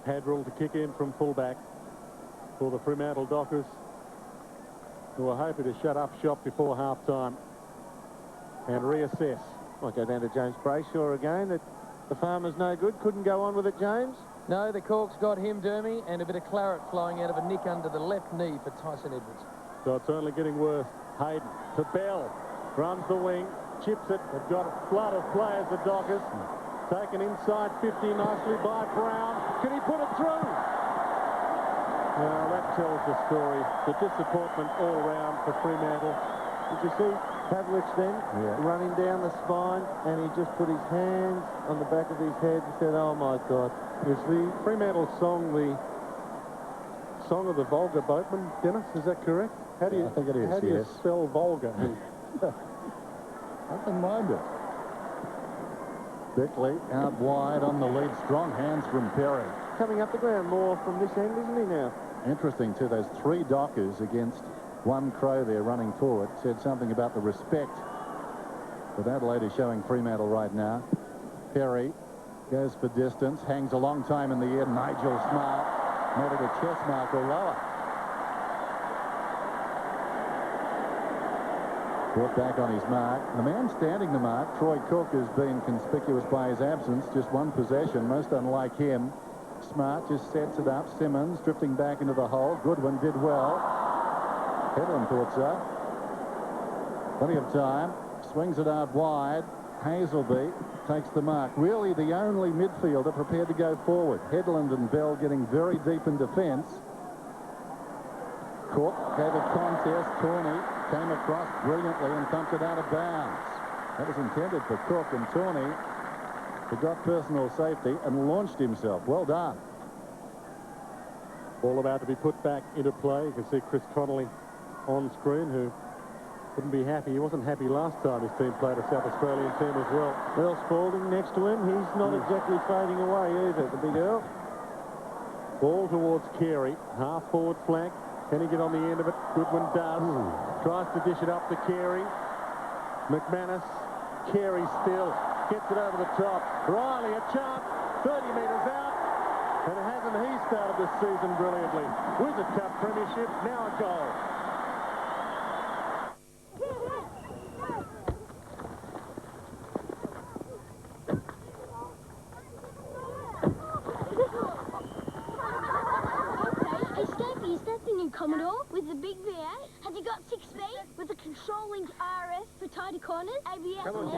Hadrill to kick in from fullback for the Fremantle Dockers, who are hoping to shut up shop before half-time and reassess. Might go down to James Brayshaw again. The farmer's no good. Couldn't go on with it, James. No, the Corks got him, Dermy, and a bit of claret flowing out of a nick under the left knee for Tyson Edwards. So it's only getting worse. Hayden to Bell. Runs the wing. Chips it. They've got a flood of players, the Dockers. Taken inside 50 nicely by Brown. Can he put it through? Well, that tells the story. The disappointment all round for Fremantle. Did you see Pavlich then running down the spine, and he just put his hands on the back of his head and said, "Oh my God." Is the Fremantle song the song of the vulgar boatman, Dennis? Is that correct? How do you, I think it is, how do you yes. spell vulgar? I can mind it. Bickley out wide on the lead. Strong hands from Perry. Coming up the ground more from this end, isn't he now? Interesting, too. Those 3 Dockers against 1 Crow there running forward. Said something about the respect that Adelaide is showing Fremantle right now. Perry goes for distance. Hangs a long time in the air. Nigel Smart made it a chest mark or lower. Brought back on his mark. The man standing the mark, Troy Cook, has been conspicuous by his absence. Just 1 possession, most unlike him. Smart just sets it up. Simmons drifting back into the hole. Goodwin did well. Hedlund thought so. Plenty of time. Swings it out wide. Hazelby takes the mark. Really the only midfielder prepared to go forward. Hedlund and Bell getting very deep in defence. Cook gave a contest. Tawney came across brilliantly and thumped it out of bounds. That was intended for Cook, and Tawney forgot personal safety and launched himself. Well done. Ball about to be put back into play. You can see Chris Connolly on screen, who wouldn't be happy. He wasn't happy last time his team played a South Australian team as well. Earl Spalding next to him. He's not exactly fading away either, the big Earl. Ball towards Carey. Half forward flank. Can he get on the end of it? Goodwin does. Tries to dish it up to Carey. McManus. Carey still. Gets it over the top. Riley, a chance. 30 metres out. And hasn't he started this season brilliantly? Wizard Cup Premiership, now a goal. Commodore with the big V8. Has it got 6 speed with a controlling RS for tighter corners, ABS and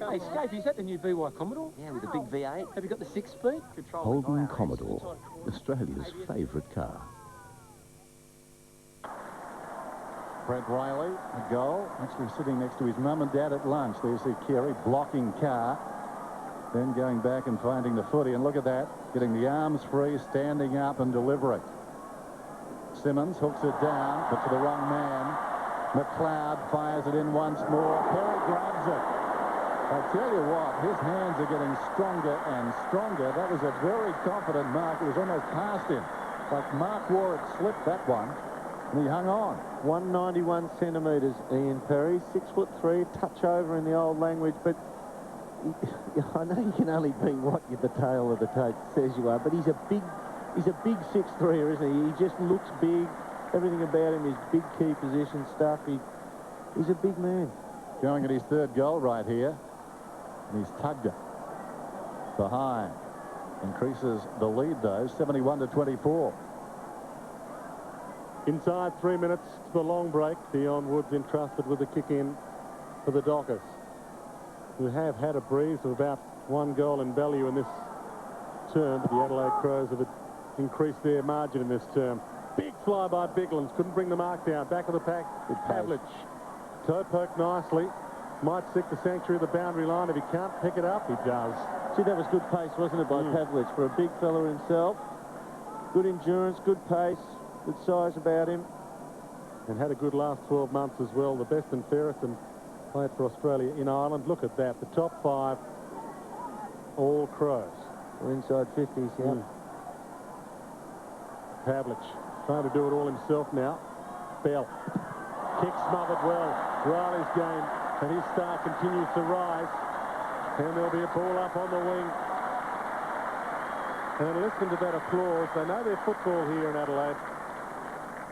Hey, Scapey, is that the new VY Commodore? Yeah, with the big V8. Have you got the 6-speed? Holden Commodore, Australia's favourite car. Brent Riley, a goal. Actually sitting next to his mum and dad at lunch. There's the Carey blocking car. Then going back and finding the footy, and look at that, getting the arms free, standing up and delivering. Simmons hooks it down, but to the wrong man. McLeod fires it in once more. Perry grabs it. I tell you what, his hands are getting stronger and stronger. That was a very confident mark. It was almost past him. Like Mark Ward slipped that one, and he hung on. 191 centimetres, Ian Perry. 6'3", touch over in the old language, but I know you can only be what the tail of the tape says you are, but he's a big 6'3", isn't he? He just looks big. Everything about him is big key position stuff. He's a big man. Going at his 3rd goal right here. And he's tugged it behind. Increases the lead, though, 71-24. Inside 3 minutes to the long break. Dion Woods entrusted with the kick in for the Dockers, who have had a breeze of about 1 goal in value in this term, but the Adelaide Crows have increased their margin in this term. Big fly by Biglands, couldn't bring the mark down. Back of the pack, Pavlich. Toe poke nicely. Might seek the sanctuary of the boundary line. If he can't pick it up, he does. See, that was good pace, wasn't it, by Pavlich? For a big fella himself. Good endurance, good pace, good size about him. And had a good last 12 months as well. The best and fairest, and played for Australia in Ireland. Look at that, the top 5 All Crows. We're inside 50s, yeah. Pavlich trying to do it all himself now. Bell. Kick smothered well. Riley's game. And his star continues to rise. And there'll be a ball up on the wing. And listen to that applause. They know their football here in Adelaide.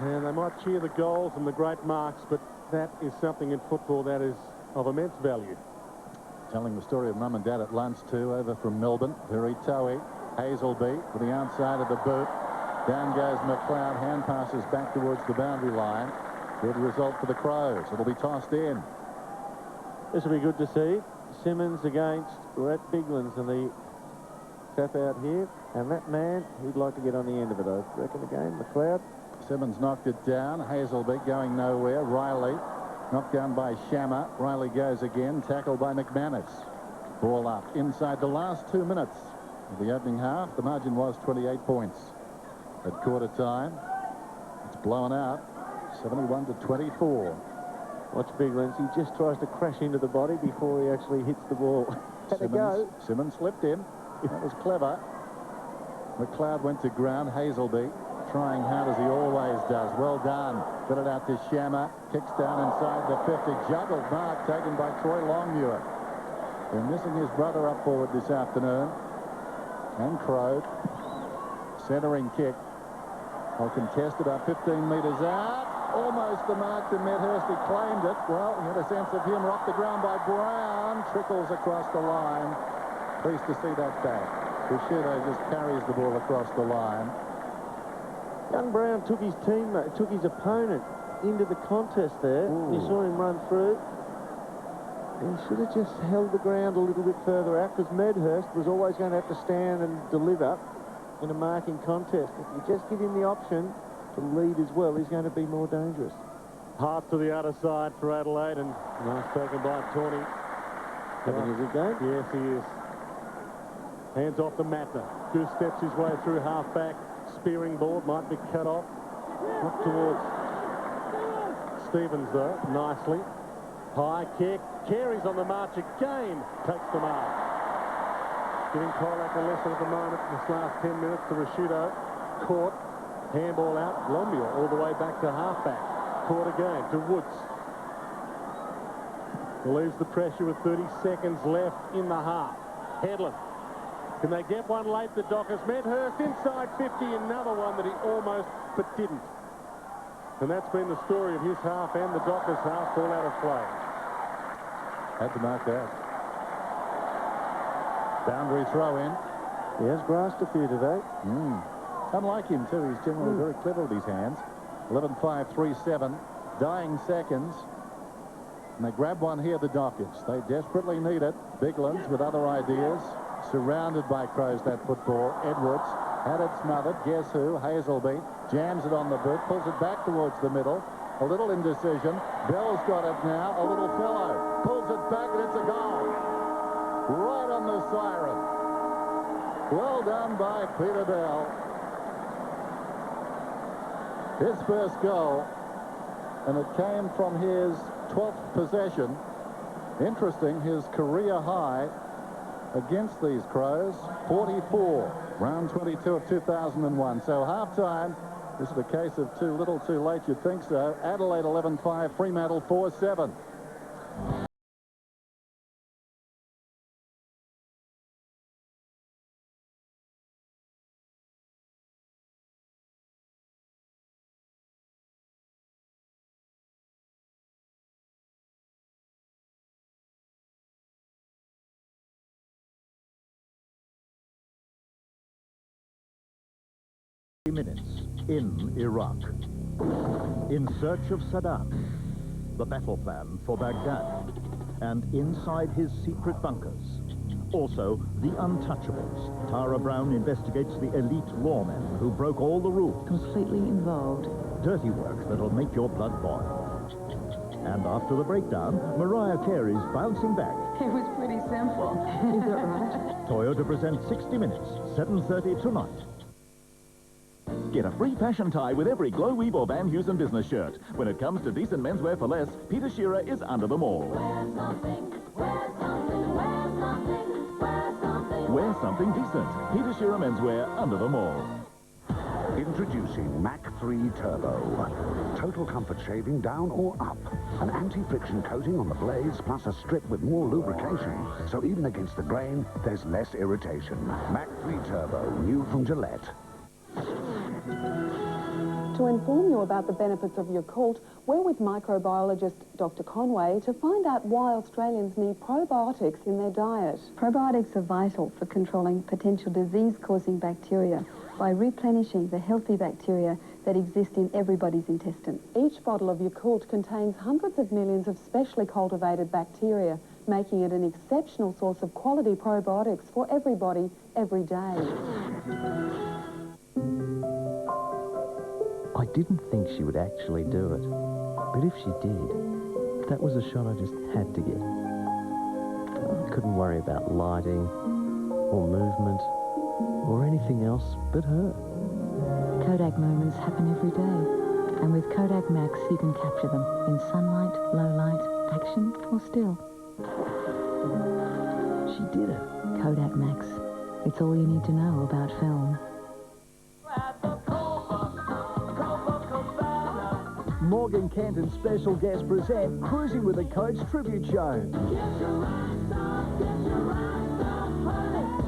And they might cheer the goals and the great marks, but that is something in football that is of immense value. Telling the story of mum and dad at lunch too, over from Melbourne. Very toey. Hazelby to the outside of the boot. Down goes McLeod. Hand passes back towards the boundary line. Good result for the Crows. It'll be tossed in. This will be good to see. Simmons against Rhett Biglands and the tap out here. And that man, he'd like to get on the end of it, I reckon, again. McLeod. Simmons knocked it down. Hazelby going nowhere. Riley knocked down by Shammer. Riley goes again. Tackled by McManus. Ball up inside the last 2 minutes of the opening half. The margin was 28 points at quarter time. It's blown out. 71 to 24. Watch Biglands. He just tries to crash into the body before he actually hits the ball. Had a go. Simmons slipped in. That was clever. McLeod went to ground. Hazelby trying hard as he always does. Well done. Got it out to Shammer. Kicks down inside the 50. Juggled mark taken by Troy Longmuir. They're missing his brother up forward this afternoon. And Crow. Centering kick. Well contested up 15 metres out. Almost the mark to Medhurst. He claimed it. Well, he had a sense of humour. Off the ground by Brown. Trickles across the line. Pleased to see that back. Bushudo just carries the ball across the line. Young Brown took his teammate, took his opponent into the contest there. Ooh. You saw him run through. He should have just held the ground a little bit further out because Medhurst was always going to have to stand and deliver in a marking contest. If you just give him the option to lead as well, he's going to be more dangerous. Half to the other side for Adelaide, and nice taken by Tawney. Having a good game? Yes, he is. Hands off to Matner. Goose steps his way through half-back. Spearing ball might be cut off. Up towards Stevens, though, nicely. High kick. Carey's on the march again. Takes the mark. Giving Colac a lesson at the moment in this last 10 minutes to Rashudo. Caught. Handball out. Longmuir all the way back to half-back. Caught again to Woods. Relieves the pressure with 30 seconds left in the half. Headland. Can they get one late, the Dockers? Medhurst inside 50, another one that he almost, but didn't. And that's been the story of his half and the Dockers half. Ball out of play. Had to mark that. Boundary throw in. He has grasped a few today. Unlike him, too, he's generally very clever with his hands. 11-5-3-7. Dying seconds. And they grab one here, the Dockers. They desperately need it. Biglands with other ideas. Surrounded by Crows, that football. Edwards had it smothered. Guess who? Hazelby jams it on the boot, pulls it back towards the middle. A little indecision. Bell's got it now. A little fellow pulls it back, and it's a goal. Right on the siren. Well done by Peter Bell. His first goal, and it came from his 12th possession. Interesting, his career high against these Crows, 44, round 22 of 2001. So half-time, this is a case of too little, too late, you'd think so. Adelaide 11-5, Fremantle 4-7. Minutes in Iraq, in search of Saddam, the battle plan for Baghdad, and inside his secret bunkers. Also, the untouchables. Tara Brown investigates the elite lawmen who broke all the rules. Completely involved. Dirty work that'll make your blood boil. And after the breakdown, Mariah Carey's bouncing back. It was pretty simple. Is that right? Toyota presents 60 Minutes, 7:30 tonight. Get a free fashion tie with every Glow Weave or Van Heusen business shirt. When it comes to decent menswear for less, Peter Shearer is under them all. Wear something, wear something, wear something, wear something. Wear something decent. Peter Shearer Menswear, under them all. Introducing Mach 3 Turbo. Total comfort shaving down or up. An anti-friction coating on the blades plus a strip with more lubrication. So even against the grain, there's less irritation. Mach 3 Turbo, new from Gillette. To inform you about the benefits of your Yakult, we're with microbiologist Dr. Conway to find out why Australians need probiotics in their diet. Probiotics are vital for controlling potential disease-causing bacteria by replenishing the healthy bacteria that exist in everybody's intestine. Each bottle of Yakult contains hundreds of millions of specially cultivated bacteria, making it an exceptional source of quality probiotics for everybody, every day. I didn't think she would actually do it, but if she did, that was a shot I just had to get. I couldn't worry about lighting, or movement, or anything else but her. Kodak moments happen every day, and with Kodak Max you can capture them in sunlight, low light, action, or still. She did it. Kodak Max. It's all you need to know about film. Morgan Canton special guest present Cruising with the Coach tribute show.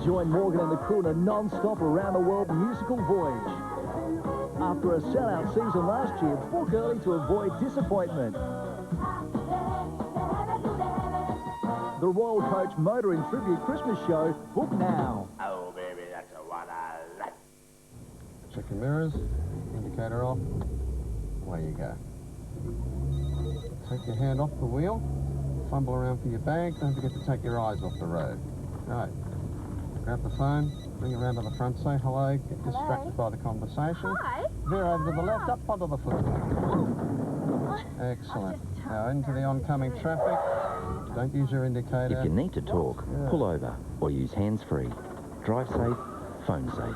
Join Morgan and the crew on a non-stop around-the-world musical voyage. After a sellout season last year, book early to avoid disappointment. The Royal Coach Motoring Tribute Christmas show, book now. Oh, baby, that's the one I like. Check your mirrors, indicator off. Away you go. Take your hand off the wheel, fumble around for your bag, don't forget to take your eyes off the road. Right. Grab the phone, bring it around to the front, say hello, get distracted by the conversation. Hi. Veer over to the left, up onto the footpath. Excellent. Now into the oncoming traffic. Don't use your indicator. If you need to talk, pull over or use hands-free. Drive safe, phone safe.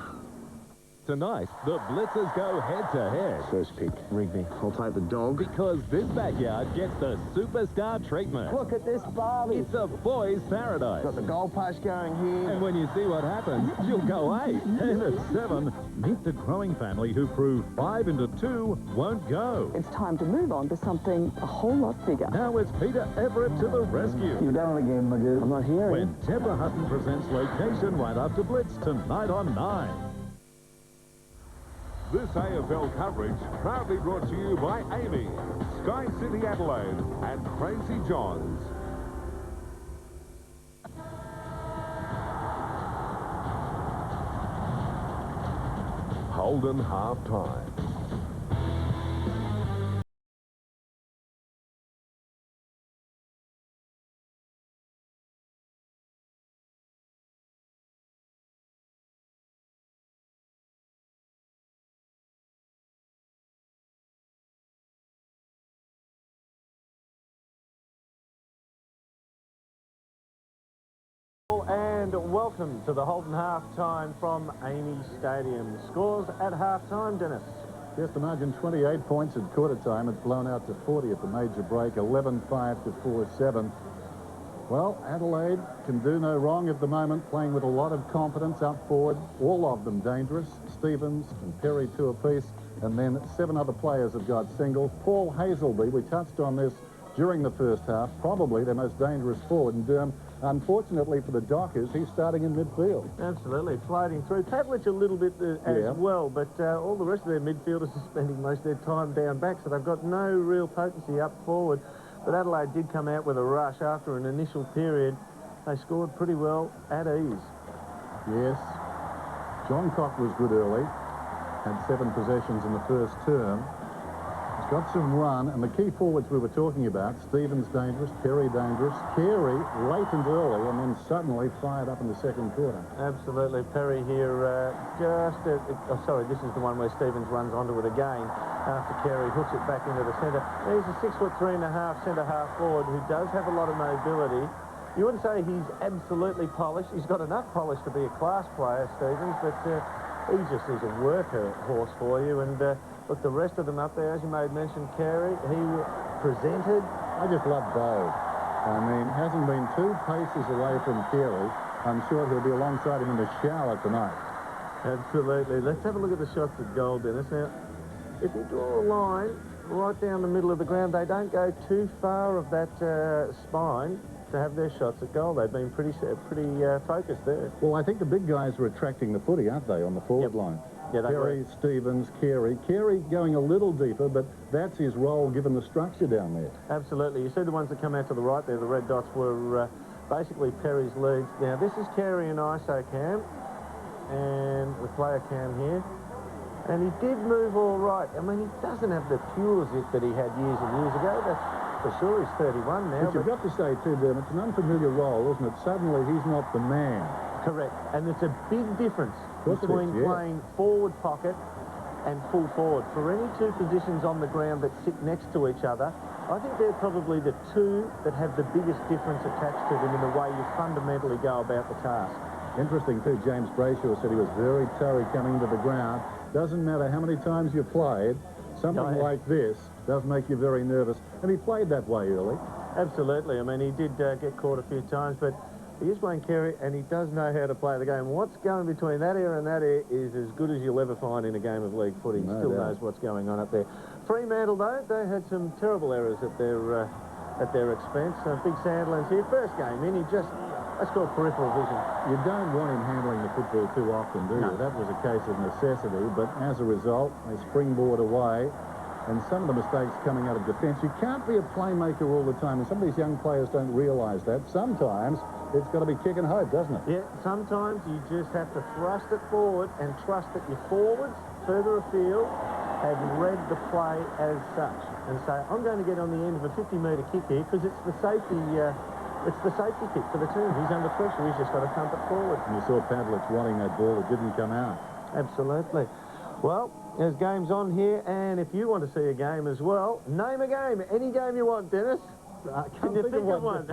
Tonight, the Blitzers go head-to-head. First pick, Rigby. I'll take the dog. Because this backyard gets the superstar treatment. Look at this Barbie. It's a boy's paradise. Got the goalpost going here. And when you see what happens, you'll go 8. And at 7, meet the growing family who prove 5 into 2 won't go. It's time to move on to something a whole lot bigger. Now it's Peter Everett to the rescue. You've done it again, my dude. I'm not hearing. When Deborah Hutton presents Location right after Blitz tonight on 9. This AFL coverage proudly brought to you by Amy, Sky City Adelaide, and Crazy Johns. Holden half-time. And welcome to the Holden half-time from Amy Stadium. Scores at half-time, Dennis. Yes, the margin 28 points at quarter time. It's blown out to 40 at the major break, 11-5 to 4-7. Well, Adelaide can do no wrong at the moment, playing with a lot of confidence up forward. All of them dangerous. Stevens and Perry 2 apiece. And then 7 other players have got singles. Paul Hazelby, we touched on this during the first half, probably their most dangerous forward in Durham. Unfortunately for the Dockers, he's starting in midfield. Absolutely, floating through. Pavlich a little bit as well, but all the rest of their midfielders are spending most of their time down back, so they've got no real potency up forward. But Adelaide did come out with a rush after an initial period. They scored pretty well at ease. Yes. John Cock was good early. Had 7 possessions in the first term. He's got some run, and the key forwards we were talking about, Stevens dangerous, Perry dangerous, Carey late and early, and then suddenly fired up in the second quarter. Absolutely. Perry here sorry, this is the one where Stevens runs onto it again after Carey hooks it back into the centre. He's a 6'3.5" centre-half forward who does have a lot of mobility. You wouldn't say he's absolutely polished. He's got enough polish to be a class player, Stevens, but he just is a worker horse for you. And look, the rest of them up there, as you made mention, Carey, he presented. I just love Bo. I mean, hasn't been 2 paces away from Carey. I'm sure he'll be alongside him in the shower tonight. Absolutely. Let's have a look at the shots at goal, Dennis. Now, if you draw a line right down the middle of the ground, they don't go too far of that spine to have their shots at goal. They've been pretty focused there. Well, I think the big guys are attracting the footy, aren't they, on the forward line? Yeah, Perry, Stevens, Carey. Carey going a little deeper, but that's his role given the structure down there. Absolutely. You see the ones that come out to the right there, the red dots were basically Perry's leads. Now, this is Carey and ISO cam, and the player cam here. And he did move all right. I mean, he doesn't have the pure zip that he had years and years ago. That's for sure. He's 31 now. But you've got to say, too, Derm, it's an unfamiliar role, isn't it? Suddenly, he's not the man. Correct. And it's a big difference Yes, between it is, yeah. playing forward pocket and full forward. For any two positions on the ground that sit next to each other, I think they're probably the two that have the biggest difference attached to them in the way you fundamentally go about the task. Interesting, too, James Brayshaw said he was very tough coming to the ground. Doesn't matter how many times you played, something like this does make you very nervous. And he played that way early. Absolutely. I mean, he did get caught a few times, but he is Wayne Carey, and he does know how to play the game. What's going between that ear and that ear is as good as you'll ever find in a game of league footy. He still knows what's going on up there. Fremantle, though, they had some terrible errors at their expense. Big Sandlands here. First game in, that's called peripheral vision. You don't want him handling the football too often, do you? That was a case of necessity, but as a result, they springboard away. And some of the mistakes coming out of defence, you can't be a playmaker all the time, and some of these young players don't realise that. Sometimes it's got to be kick and hope, doesn't it? Yeah, sometimes you just have to thrust it forward and trust that your forwards, further afield, have read the play as such and say, I'm going to get on the end of a 50-metre kick here because it's the safety kick for the team. He's under pressure. He's just got to thump it forward. And you saw Pavlich wanting that ball. It didn't come out. Absolutely. Well, there's games on here, and if you want to see a game as well, name a game. Any game you want, Dennis. Can you think of one?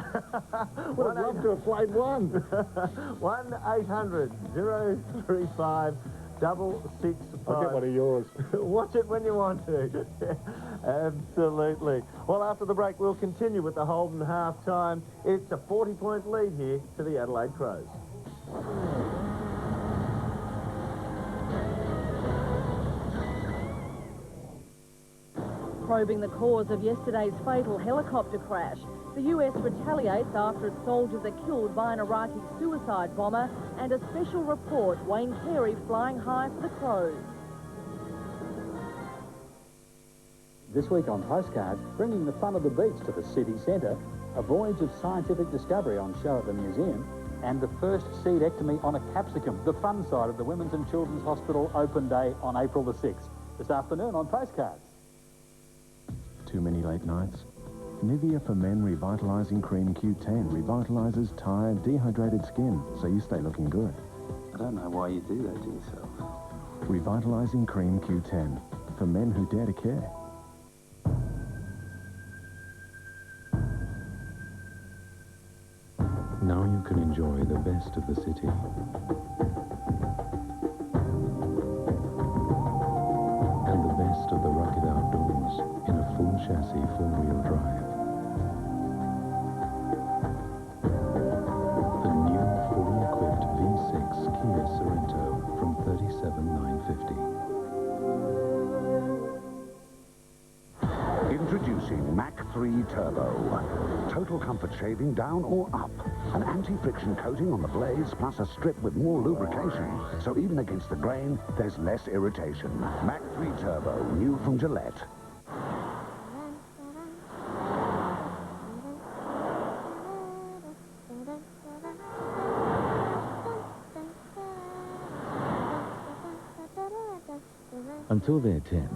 Would have loved to have played one. 1-800-035-665. I'll get one of yours. Watch it when you want to. Absolutely. Well, after the break, we'll continue with the Holden half-time. It's a 40-point lead here to the Adelaide Crows. Probing the cause of yesterday's fatal helicopter crash. The US retaliates after its soldiers are killed by an Iraqi suicide bomber, and a special report, Wayne Carey flying high for the Crows. This week on Postcards, bringing the fun of the beach to the city centre, a voyage of scientific discovery on show at the museum, and the first seedectomy on a capsicum, the fun side of the Women's and Children's Hospital Open Day on April the 6th. This afternoon on Postcards. Too many late nights? Nivea for Men Revitalising Cream Q10 revitalises tired, dehydrated skin, so you stay looking good. I don't know why you do that to yourself. Revitalising Cream Q10 for men who dare to care. Now you can enjoy the best of the city. And the best of the rugged outdoors in a full chassis four-wheel drive. The new fully equipped V6 Kia Sorento from $37,950. Introducing Mach 3 Turbo. Total comfort shaving down or up. An anti-friction coating on the blades plus a strip with more lubrication. So even against the grain, there's less irritation. Mach 3 Turbo, new from Gillette. Until they're 10,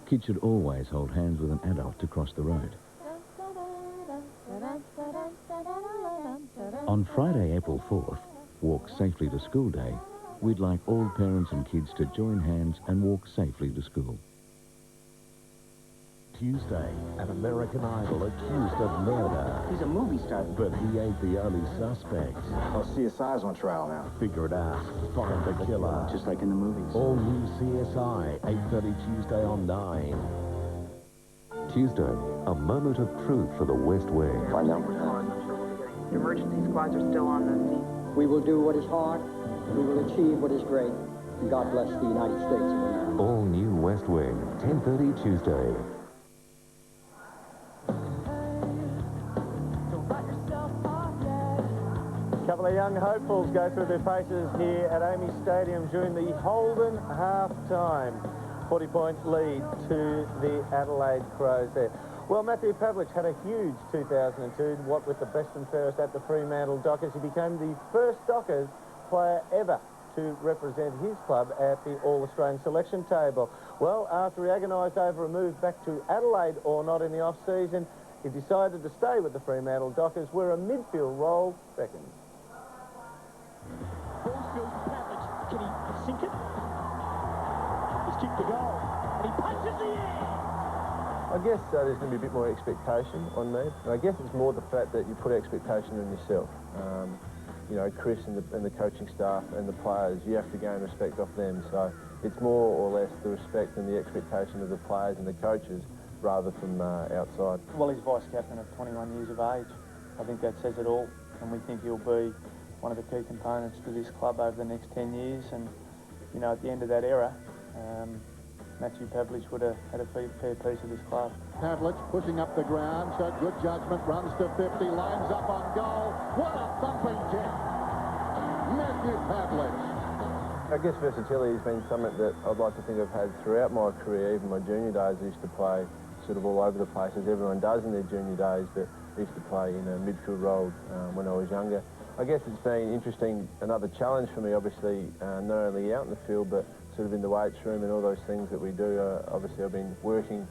kids should always hold hands with an adult to cross the road. On Friday, April 4th, Walk Safely to School Day, we'd like all parents and kids to join hands and walk safely to school. Tuesday, an American Idol accused of murder. He's a movie star. But he ain't the only suspect. Oh, CSI's on trial now. Figure it out. Find the killer. Just like in the movies. All new CSI, 8:30 Tuesday on 9. Tuesday, a moment of truth for the West Wing. Find out. Emergency squads are still on the scene. We will do what is hard. We will achieve what is great. And God bless the United States of America. All new West Wing, 10:30 Tuesday. A couple of young hopefuls go through their paces here at Amy Stadium during the Holden half-time. 40-point lead to the Adelaide Crows there. Well, Matthew Pavlich had a huge 2002, what with the best and fairest at the Fremantle Dockers. He became the first Dockers player ever to represent his club at the All-Australian selection table. Well, after he agonised over a move back to Adelaide or not in the off-season, he decided to stay with the Fremantle Dockers, where a midfield role beckons. Can he sink it? He's kicked the goal, and he punches the air! I guess there's going to be a bit more expectation on me. And I guess it's more the fact that you put expectation on yourself. You know, Chris and the coaching staff and the players, you have to gain respect off them. So it's more or less the respect and the expectation of the players and the coaches rather from outside. Well, he's vice-captain of 21 years of age. I think that says it all, and we think he'll be one of the key components to this club over the next 10 years. And, you know, at the end of that era, Matthew Pavlich would have had a fair piece of this club. Pavlich pushing up the ground, showed good judgment, runs to 50, lines up on goal. What a thumping kick! Matthew Pavlich. I guess versatility has been something that I'd like to think I've had throughout my career. Even my junior days, I used to play sort of all over the place, as everyone does in their junior days, but I used to play in a midfield role when I was younger. I guess it's been interesting, another challenge for me, obviously, not only out in the field, but sort of in the weights room and all those things that we do. Obviously, I've been working,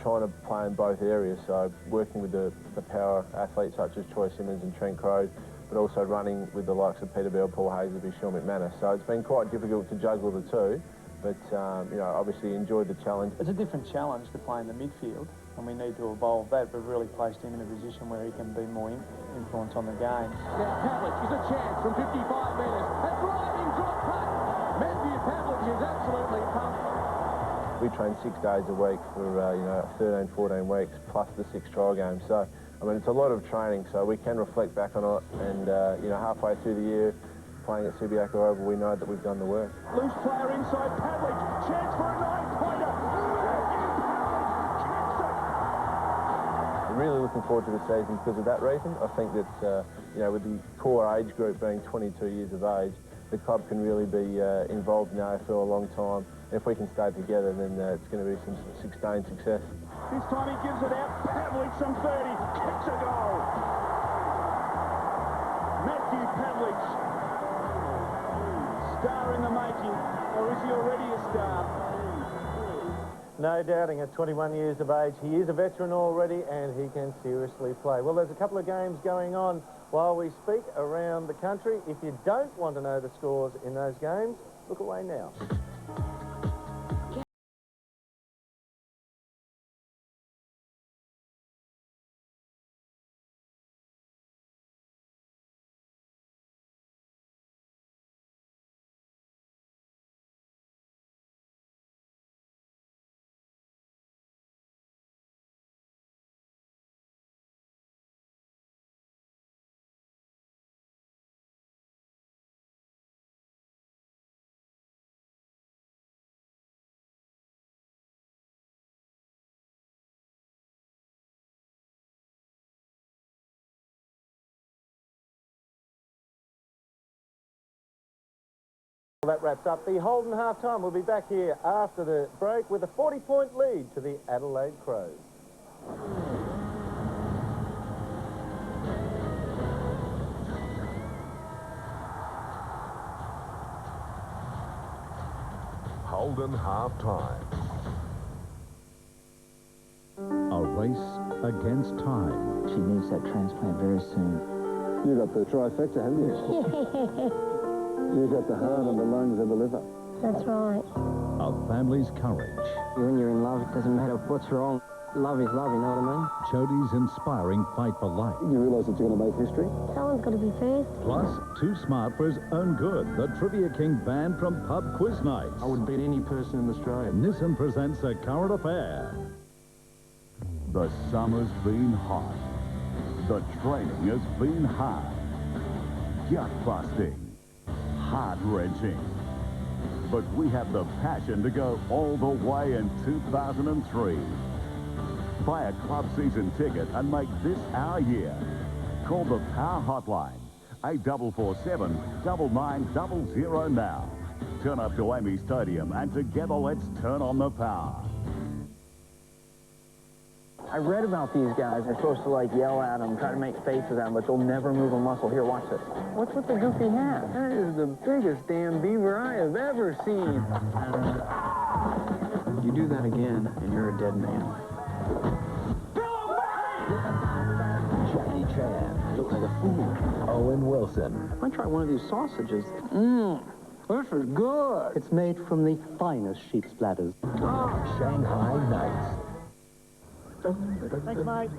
trying to play in both areas, so working with the power athletes such as Troy Simmons and Trent Crowe, but also running with the likes of Peter Bell, Paul Hasleby, Sean McManus. So it's been quite difficult to juggle the two, but, you know, obviously enjoyed the challenge. It's a different challenge to play in the midfield, and we need to evolve that. We've really placed him in a position where he can be more influence on the game. Now Pavlich is a chance from 55 metres. A driving drop putt. Matthew Pavlich is absolutely pumped. We train 6 days a week for, you know, 13, 14 weeks, plus the 6 trial games. So, I mean, it's a lot of training, so we can reflect back on it, and, you know, halfway through the year, playing at Subiaco Oval, we know that we've done the work. Loose player inside Pavlich. Chance for a 9-pointer. I'm really looking forward to the season because of that reason. I think that, you know, with the core age group being 22 years of age, the club can really be involved in the AFL a long time. If we can stay together, then it's going to be some sustained success. This time he gives it out. Pavlich from 30. Kicks a goal. Matthew Pavlich. Star in the making. Or is he already a star? No doubting at 21 years of age, he is a veteran already and he can seriously play. Well, there's a couple of games going on while we speak around the country. If you don't want to know the scores in those games, look away now. That wraps up the Holden half-time. We'll be back here after the break with a 40-point lead to the Adelaide Crows. Holden half-time. A race against time. She needs that transplant very soon. You got the trifecta, haven't you? You got the heart and the lungs and the liver. That's right. A family's courage. When you're in love, it doesn't matter what's wrong. Love is love, you know what I mean? Chody's inspiring fight for life. You realise that you're going to make history? Someone's got to be first. Plus, too smart for his own good. The Trivia King band from Pub Quiz Nights. I would beat any person in Australia. Nissan presents A Current Affair. The summer's been hot. The training has been hard. gut-busting, heart-wrenching. But we have the passion to go all the way in 2003. Buy a club season ticket and make this our year. Call the Power Hotline, 8447 9900 now. Turn up to Amy Stadium and together let's turn on the power. I read about these guys. They're supposed to, like, yell at them, try to make faces at them, but they'll never move a muscle. Here, watch this. What's with the goofy hat? That is the biggest damn beaver I have ever seen. You do that again, and you're a dead man. Jackie Chan looks like a fool. Owen Wilson. I try one of these sausages. Mmm, this is good. It's made from the finest sheep splatters. Shanghai Nights. Thanks, mate.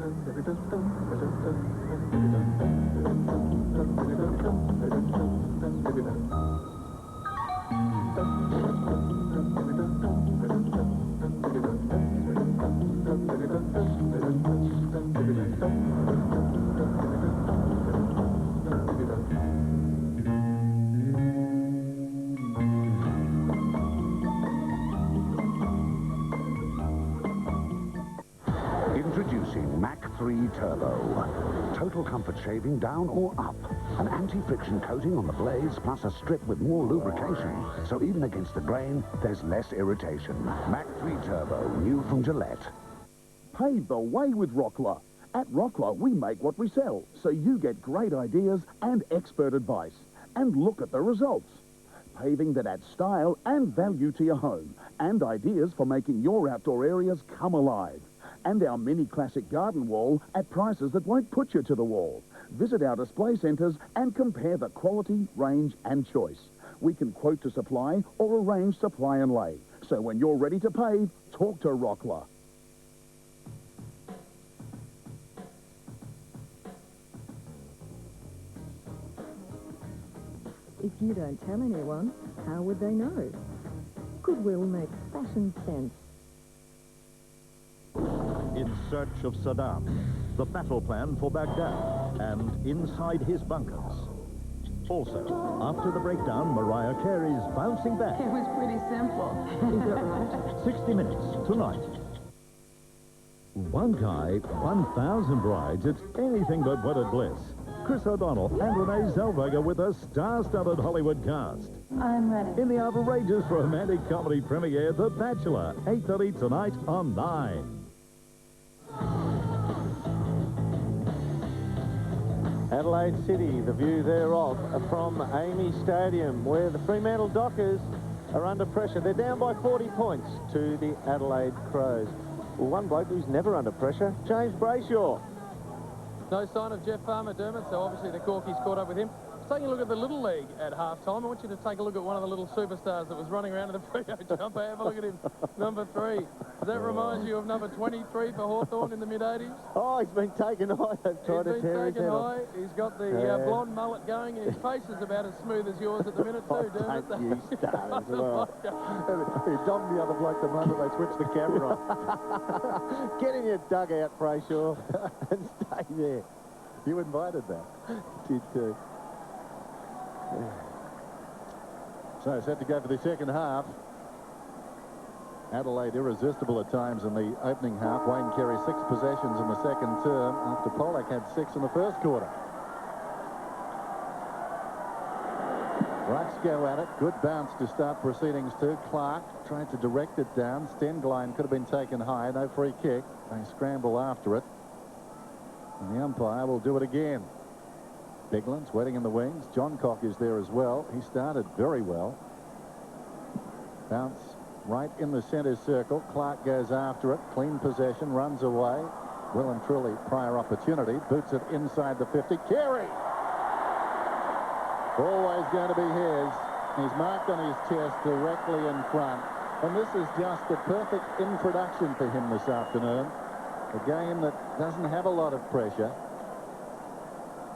Introducing Mach 3 Turbo. Total comfort shaving down or up. An anti-friction coating on the blades plus a strip with more lubrication. So even against the grain, there's less irritation. Mach 3 Turbo, new from Gillette. Pave the way with Rockler. At Rockler, we make what we sell, so you get great ideas and expert advice. And look at the results. Paving that adds style and value to your home, and ideas for making your outdoor areas come alive. And our mini classic garden wall at prices that won't put you to the wall. Visit our display centres and compare the quality, range and choice. We can quote to supply or arrange supply and lay. So when you're ready to pave, talk to Rockler. If you don't tell anyone, how would they know? Goodwill makes fashion sense. In Search of Saddam, the battle plan for Baghdad, and Inside His Bunkers. Also, after the breakdown, Mariah Carey's Bouncing Back. It was pretty simple. Is that right? 60 Minutes, tonight. One guy, 1,000 brides, it's anything but wedded bliss. Chris O'Donnell and Renee Zellweger with a star-studded Hollywood cast. I'm ready. In the outrageous romantic comedy premiere, The Bachelor, 8:30 tonight on 9. Adelaide City, the view thereof from Amy Stadium, where the Fremantle Dockers are under pressure. They're down by 40 points to the Adelaide Crows. Well, one bloke who's never under pressure, James Brayshaw. No sign of Jeff Farmer, Dermot, so obviously the Corkies caught up with him. Taking a look at the Little League at half-time, I want you to take a look at one of the little superstars that was running around in the Frio jumper. Have a look at him, number 3. Does that remind you of number 23 for Hawthorn in the mid-80s? Oh, he's been taken high. They've tried to tear his head off. He's got the blonde mullet going, and his face is about as smooth as yours at the minute too, Dermot. Don't you start as well. He dogged the other bloke the moment they switched the camera on. Get in your dugout, Brayshaw, and stay there. You invited that. Did too. So set to go for the second half. Adelaide irresistible at times in the opening half. Wayne Carey 6 possessions in the second term after Pollack had 6 in the first quarter. Rucks go at it. Good bounce to start proceedings too. Clark tried to direct it down. Stenglein could have been taken high. No free kick. They scramble after it. And the umpire will do it again. Bigland's waiting in the wings. John Cock is there as well. He started very well. Bounce right in the centre circle. Clark goes after it. Clean possession. Runs away. Well and truly prior opportunity. Boots it inside the 50. Carey! Always going to be his. He's marked on his chest directly in front. And this is just the perfect introduction for him this afternoon. A game that doesn't have a lot of pressure.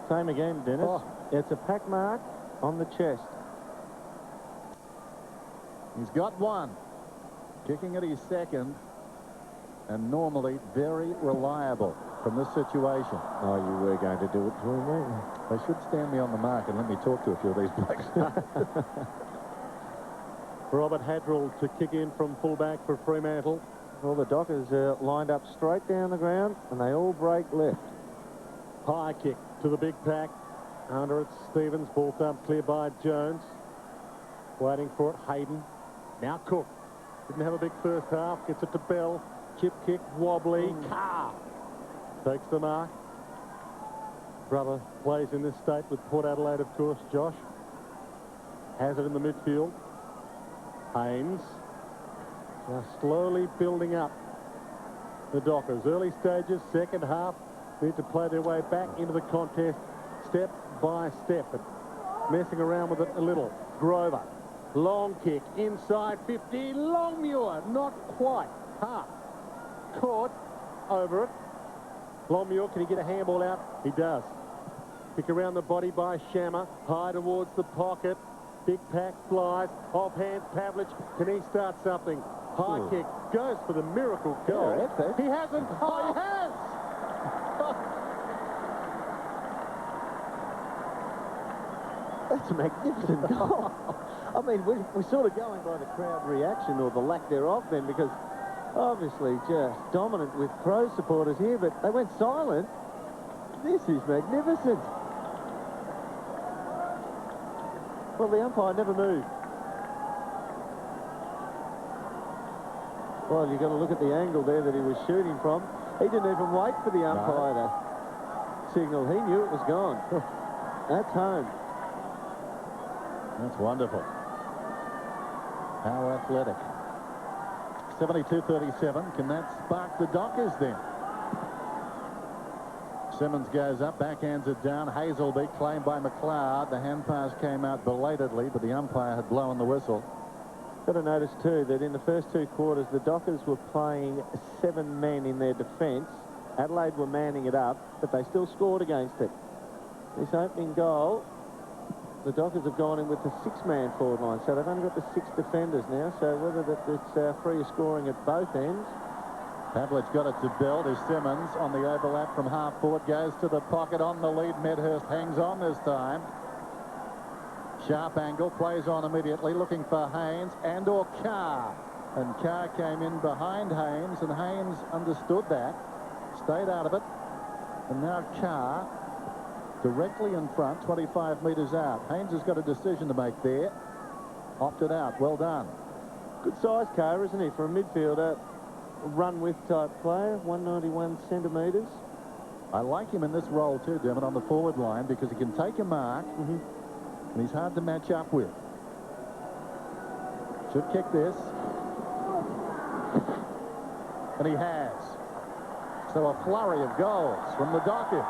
Same again, Dennis. Oh. It's a pack mark on the chest. He's got one. Kicking at his second. And normally very reliable. from this situation. Oh, you were going to do it to him, weren't you? They should stand me on the mark and let me talk to a few of these blokes. Robert Hadrill to kick in from fullback for Fremantle. Well, the Dockers are lined up straight down the ground, and they all break left. High kick to the big pack. Under it, Stevens. Ball dumped clear by Jones. Waiting for it, Hayden. Now Cook. Didn't have a big first half. Gets it to Bell. Chip kick, wobbly. Carr takes the mark. Brother plays in this state with Port Adelaide, of course, Josh. Has it in the midfield. Haynes. Just slowly building up the Dockers. Early stages, second half. Need to play their way back into the contest step by step. But messing around with it a little. Grover. Long kick. Inside 50. Longmuir. Not quite. Half. Caught. Over it. Longmuir, can he get a handball out? He does. Kick around the body by Shammer. High towards the pocket. Big pack flies. Off hands, Pavlich. Can he start something? High kick. Goes for the miracle goal. Yeah, he hasn't. Oh, he has! That's a magnificent goal. I mean, we're sort of going by the crowd reaction or the lack thereof then, because obviously just dominant with Crow supporters here, but they went silent. This is magnificent. Well, the umpire never moved. Well, you've got to look at the angle there that he was shooting from. He didn't even wait for the umpire to signal. He knew it was gone. That's home. That's wonderful. How athletic. 72-37. Can that spark the Dockers then? Simmons goes up, backhands it down. Hazelby claimed by McLeod. The hand pass came out belatedly, but the umpire had blown the whistle. Got to notice too that in the first two quarters the Dockers were playing 7 men in their defence. Adelaide were manning it up, but they still scored against it. This opening goal, the Dockers have gone in with the 6-man forward line, so they've only got the 6 defenders now, so whether it's free scoring at both ends. Pavlich got it to build as Simmons on the overlap from half forward goes to the pocket on the lead. Medhurst hangs on this time. Sharp angle, plays on immediately, looking for Haynes and/or Carr. And Carr came in behind Haynes, and Haynes understood that, stayed out of it. And now Carr directly in front, 25 metres out. Haynes has got a decision to make there. Opted out. Well done. Good size Carr, isn't he, for a midfielder? Run-with type player, 191 centimetres. I like him in this role too, Dermot, on the forward line, because he can take a mark, and he's hard to match up with. Should kick this. And he has. So a flurry of goals from the Dockers.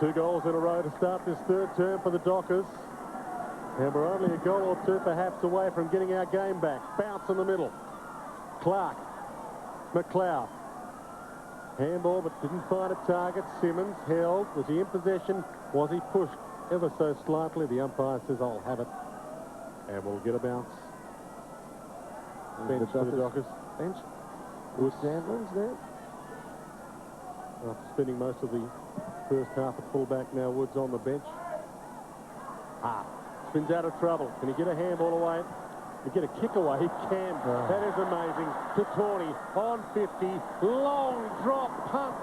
Two goals in a row to start this third term for the Dockers. And we're only a goal or two perhaps away from getting our game back. Bounce in the middle. Clark. McLeod. Handball, but didn't find a target. Simmons held. Was he in possession? Was he pushed ever so slightly? The umpire says, I'll have it. And we'll get a bounce. Bench for the Dockers. Bench. With Sandlands there. After spending most of the first half at fullback, now Woods on the bench. Spins out of trouble. Can he get a handball away? Can he get a kick away? He can. That is amazing. To Tawney on 50. Long drop punt.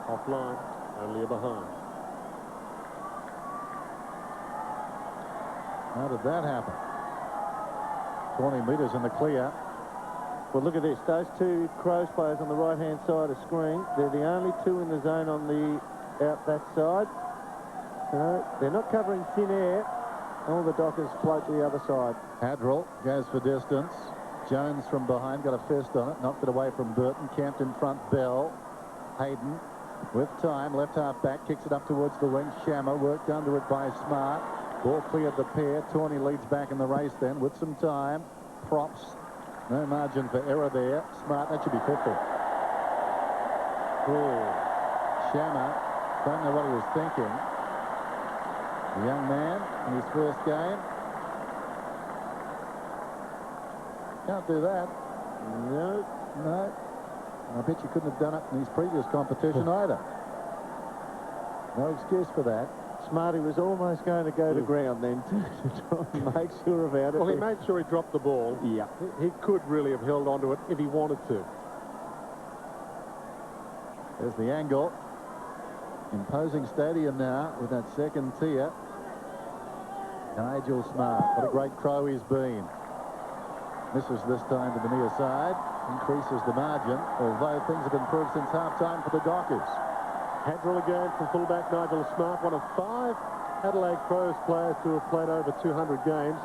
Offline. Only a behind. How did that happen? 20 metres in the clear. Well, look at this. Those two Crows players on the right-hand side of the screen, they're the only two in the zone on the out that side. So they're not covering thin air. All the Dockers float to the other side. Hadrill goes for distance. Jones from behind got a fist on it, knocked it away from Burton. Camped in front, Bell. Hayden with time, left half back, kicks it up towards the wing. Shammer worked under it by Smart. Ball cleared the pair. Tawney leads back in the race then with some time. Props. No margin for error there. Smart, that should be 50. Oh, Shammer, don't know what he was thinking. The young man in his first game. Can't do that. No. No. I bet you couldn't have done it in his previous competition either. No excuse for that. Smarty was almost going to go to ground then to try and make sure about it. Well, he made sure he dropped the ball. Yeah. He could really have held onto it if he wanted to. There's the angle. Imposing stadium now with that second tier. Nigel Smart. What a great crow he's been. Misses this time to the near side. Increases the margin, although things have improved since half-time for the Dockers. Hadrill again from fullback Nigel Smart, one of 5 Adelaide Crows players to have played over 200 games.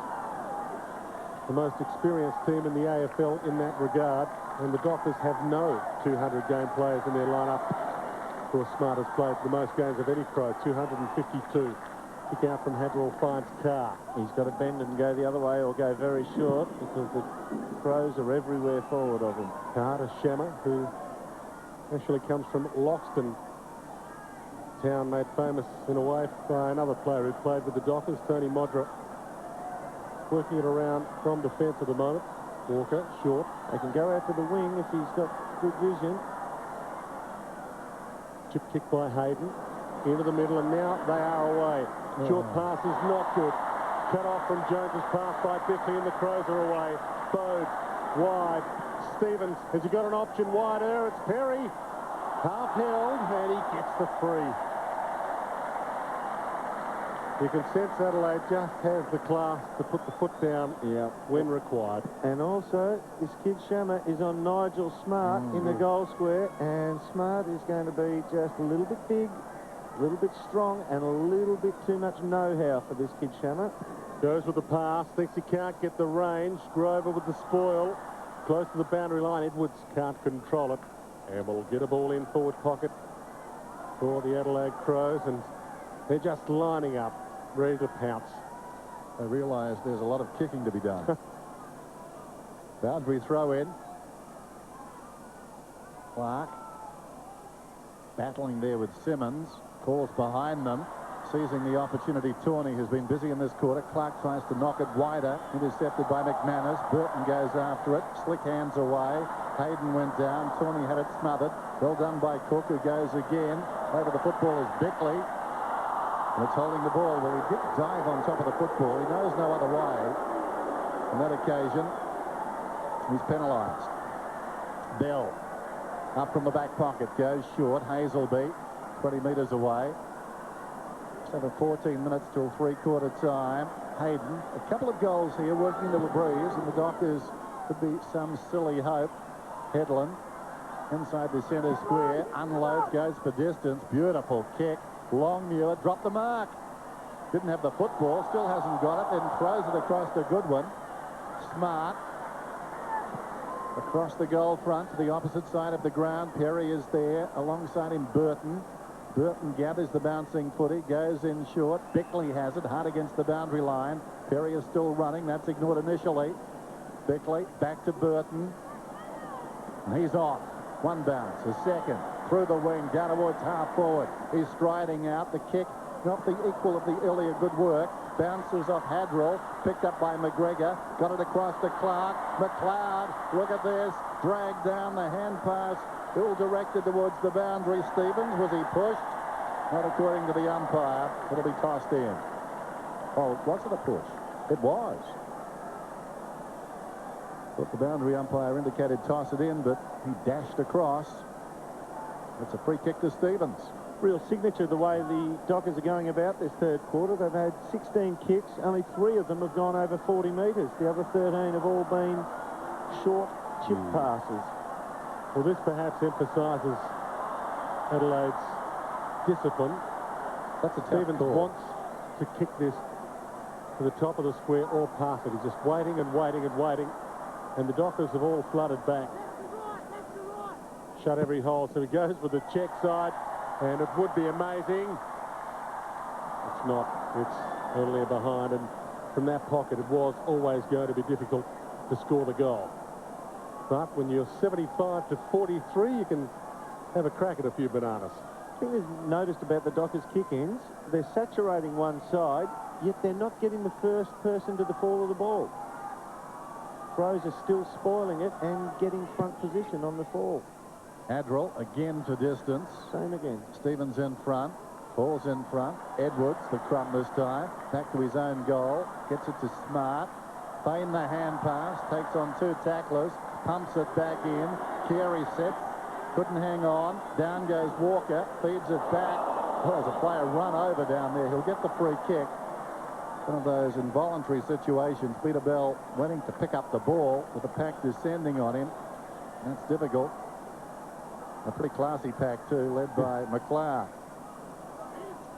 The most experienced team in the AFL in that regard, and the Dockers have no 200-game players in their lineup. Of course, Smart has played the most games of any Crow, 252. Kick out from Hadrill finds Carr. He's got to bend and go the other way or go very short because the Crows are everywhere forward of him. Carr to Shammer, who actually comes from Loxton, town made famous in a way by another player who played with the Dockers, Tony Modra. Working it around from defence at the moment. Walker, short. They can go out to the wing if he's got good vision. Chip kick by Hayden. Into the middle, and now they are away. Short pass is not good. Cut off from Jones's pass by Bickley, and the Crows are away. Bode, wide. Stevens, has he got an option wider? It's Perry. Half held, and he gets the free. You can sense Adelaide just has the class to put the foot down when required. And also, this kid Shammer is on Nigel Smart in the goal square, and Smart is going to be just a little bit big, a little bit strong, and a little bit too much know-how for this kid Shammer. Goes with the pass, thinks he can't get the range. Grover with the spoil, close to the boundary line. Edwards can't control it, and will get a ball in forward pocket for the Adelaide Crows, and they're just lining up, ready to pounce. They realise there's a lot of kicking to be done. Boundary throw in. Clark battling there with Simmons. Calls behind them. Seizing the opportunity, Tawney has been busy in this quarter. Clark tries to knock it wider. Intercepted by McManus. Burton goes after it. Slick hands away. Hayden went down. Tawney had it smothered. Well done by Cook, who goes again. Over the football is Bickley. And it's holding the ball. Well, he did dive on top of the football. He knows no other way. On that occasion, he's penalised. Bell up from the back pocket. Goes short. Hazelby 20 metres away. Just over 14 minutes till three-quarter time. Hayden, a couple of goals here working into the breeze, and the Dockers could be some silly hope. Headland inside the centre square. Unloads, goes for distance. Beautiful kick. Longmuir dropped the mark. Didn't have the football, still hasn't got it, then throws it across to Goodwin. Smart. Across the goal front to the opposite side of the ground. Perry is there. Alongside him, Burton. Burton gathers the bouncing footy, goes in short. Bickley has it, hard against the boundary line. Perry is still running. That's ignored initially. Bickley back to Burton. And he's off. One bounce, a second. Through the wing, down towards half forward. He's striding out. The kick, not the equal of the earlier good work. Bounces off Hadrill. Picked up by McGregor. Got it across to Clark. McLeod, look at this. Dragged down the hand pass. Ill-directed towards the boundary. Stevens, was he pushed? Not according to the umpire. It'll be tossed in. Oh, was it a push? It was. But the boundary umpire indicated toss it in, but he dashed across. It's a free kick to Stevens. Real signature the way the Dockers are going about this third quarter. They've had 16 kicks. Only 3 of them have gone over 40 metres. The other 13 have all been short chip passes. Well, this perhaps emphasises Adelaide's discipline. That's a tough Stevens call. wants to kick this to the top of the square or pass it. He's just waiting and waiting and waiting. And the Dockers have all flooded back. Shut every hole. So he goes with the check side, and it would be amazing. It's not. It's earlier behind, and from that pocket, it was always going to be difficult to score the goal. But when you're 75 to 43, you can have a crack at a few bananas. The thing is noticed about the Dockers kick-ins, they're saturating one side, yet they're not getting the first person to the fall of the ball. Crows are still spoiling it and getting front position on the fall. Adderall again to distance. Same again. Stevens in front. Falls in front. Edwards, the crumb this time. Back to his own goal. Gets it to Smart. Bain the hand pass. Takes on two tacklers. Pumps it back in. Carey sets. Couldn't hang on. Down goes Walker. Feeds it back. Oh, there's a player run over down there. He'll get the free kick. One of those involuntary situations. Peter Bell wanting to pick up the ball with the pack descending on him. That's difficult. A pretty classy pack too, led by McLeod.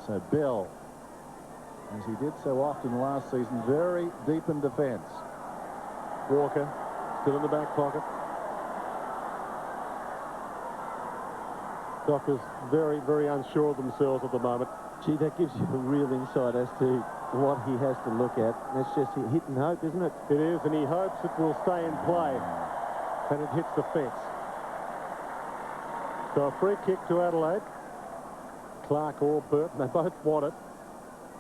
So Bell, as he did so often last season, very deep in defence. Walker still in the back pocket. Dockers very, very unsure of themselves at the moment. Gee, that gives you a real insight as to what he has to look at. That's just hit and hope, isn't it? It is, and he hopes it will stay in play. And it hits the fence. So a free kick to Adelaide. Clark or Burton, they both want it.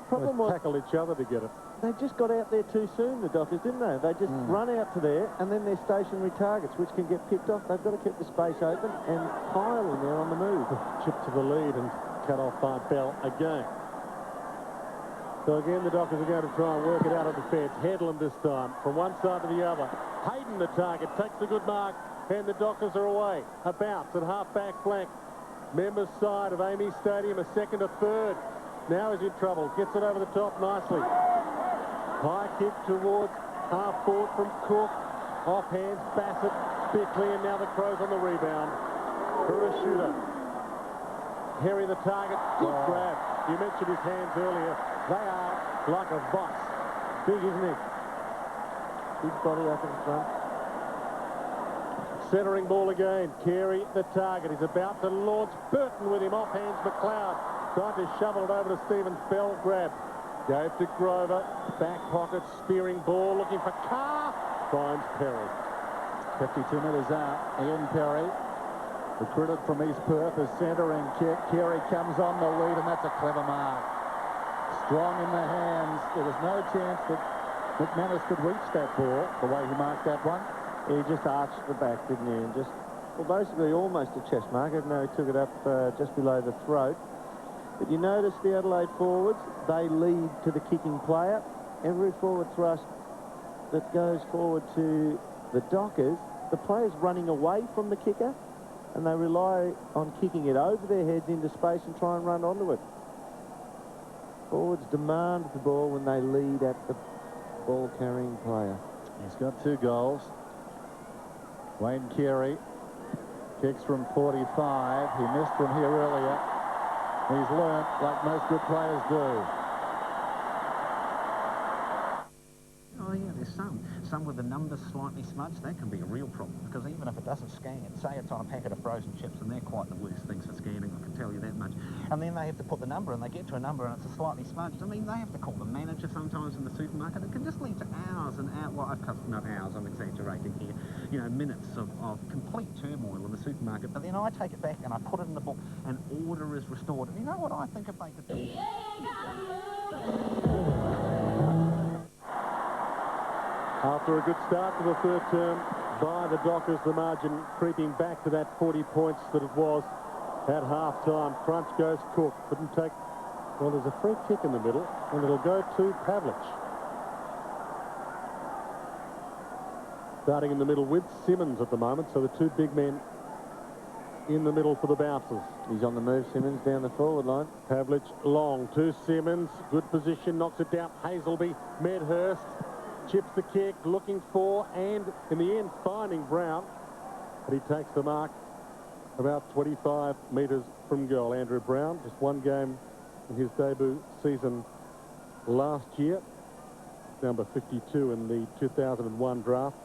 Problem They was, tackle each other to get it. they just got out there too soon, the Dockers, didn't they? They just run out to there, and then they're stationary targets, which can get picked off. They've got to keep the space open and pile in there on the move. Chip to the lead and cut off by Bell again. So again, the Dockers are going to try and work it out of defence. Headland this time, from one side to the other. Hayden, the target, takes a good mark, and the Dockers are away. A bounce at half-back flank. Members side of Amy Stadium, a second, a third. Now he's in trouble. Gets it over the top nicely. High kick towards half-forward from Cook. Off hands, Bassett, Bickley, and now the Crows on the rebound. For a shooter. Harry the target. Good grab. You mentioned his hands earlier. They are like a vice. Big, isn't it? Big body up in front. Centering ball again. Carey, the target. He's about to launch. Burton with him. Off hands, McLeod. Trying to shovel it over to Stevens. Bell grab. Gave to Grover. Back pocket. Spearing ball. Looking for Carr. Finds Perry. 52 metres out. Ian Perry, recruited from East Perth, a centering kick. Carey comes on the lead, and that's a clever mark. Strong in the hands. There was no chance that McManus could reach that ball the way he marked that one. He just arched the back, didn't he? And just, well, basically almost a chest mark, even though he took it up just below the throat. But you notice the Adelaide forwards, they lead to the kicking player. Every forward thrust that goes forward to the Dockers, the player's running away from the kicker, and they rely on kicking it over their heads into space and try and run onto it. Forwards demand the ball when they lead at the ball-carrying player. He's got 2 goals. Wayne Carey kicks from 45. He missed from here earlier. He's learnt, like most good players do. Oh, yeah, there's some with the numbers slightly smudged. That can be a real problem, because even if it doesn't scan, say it's on a packet of frozen chips, and they're quite the worst things for scanning, I can tell you that much. And then they have to put the number, and they get to a number, and it's a slightly smudged. I mean, they have to call the manager sometimes in the supermarket. It can just lead to hours and hours, well, not hours, I'm exaggerating here, you know, minutes of complete turmoil in the supermarket. But then I take it back, and I put it in the book, and order is restored. And you know what I think if they could do? After a good start to the third term by the Dockers, the margin creeping back to that 40 points that it was at half-time. Crunch goes Cook. Couldn't take... Well, there's a free kick in the middle, and it'll go to Pavlich. Starting in the middle with Simmons at the moment, so the 2 big men in the middle for the bouncers. He's on the move, Simmons, down the forward line. Pavlich long to Simmons. Good position, knocks it down. Hazelby, Medhurst. Chips the kick, looking for, and in the end, finding Brown. But he takes the mark about 25 metres from goal. Andrew Brown, just 1 game in his debut season last year. Number 52 in the 2001 draft.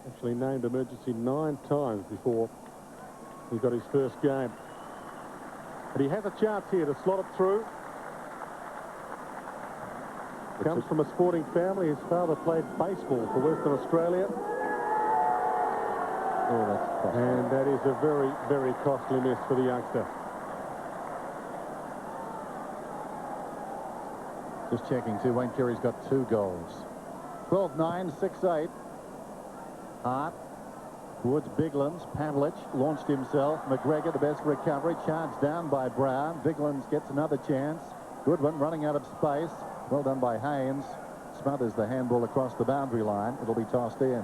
Actually named emergency 9 times before he got his first game. But he has a chance here to slot it through. Comes from a sporting family. His father played baseball for Western Australia. Oh, that's costly. And that is a very, very costly miss for the youngster. Just checking, too. Wayne Carey's got 2 goals. 12-9, 6-8. Hart, Woods, Biglands, Pavlich launched himself. McGregor, the best recovery, charged down by Brown. Biglands gets another chance. Goodwin running out of space. Well done by Haynes. Smothers the handball across the boundary line. It'll be tossed in.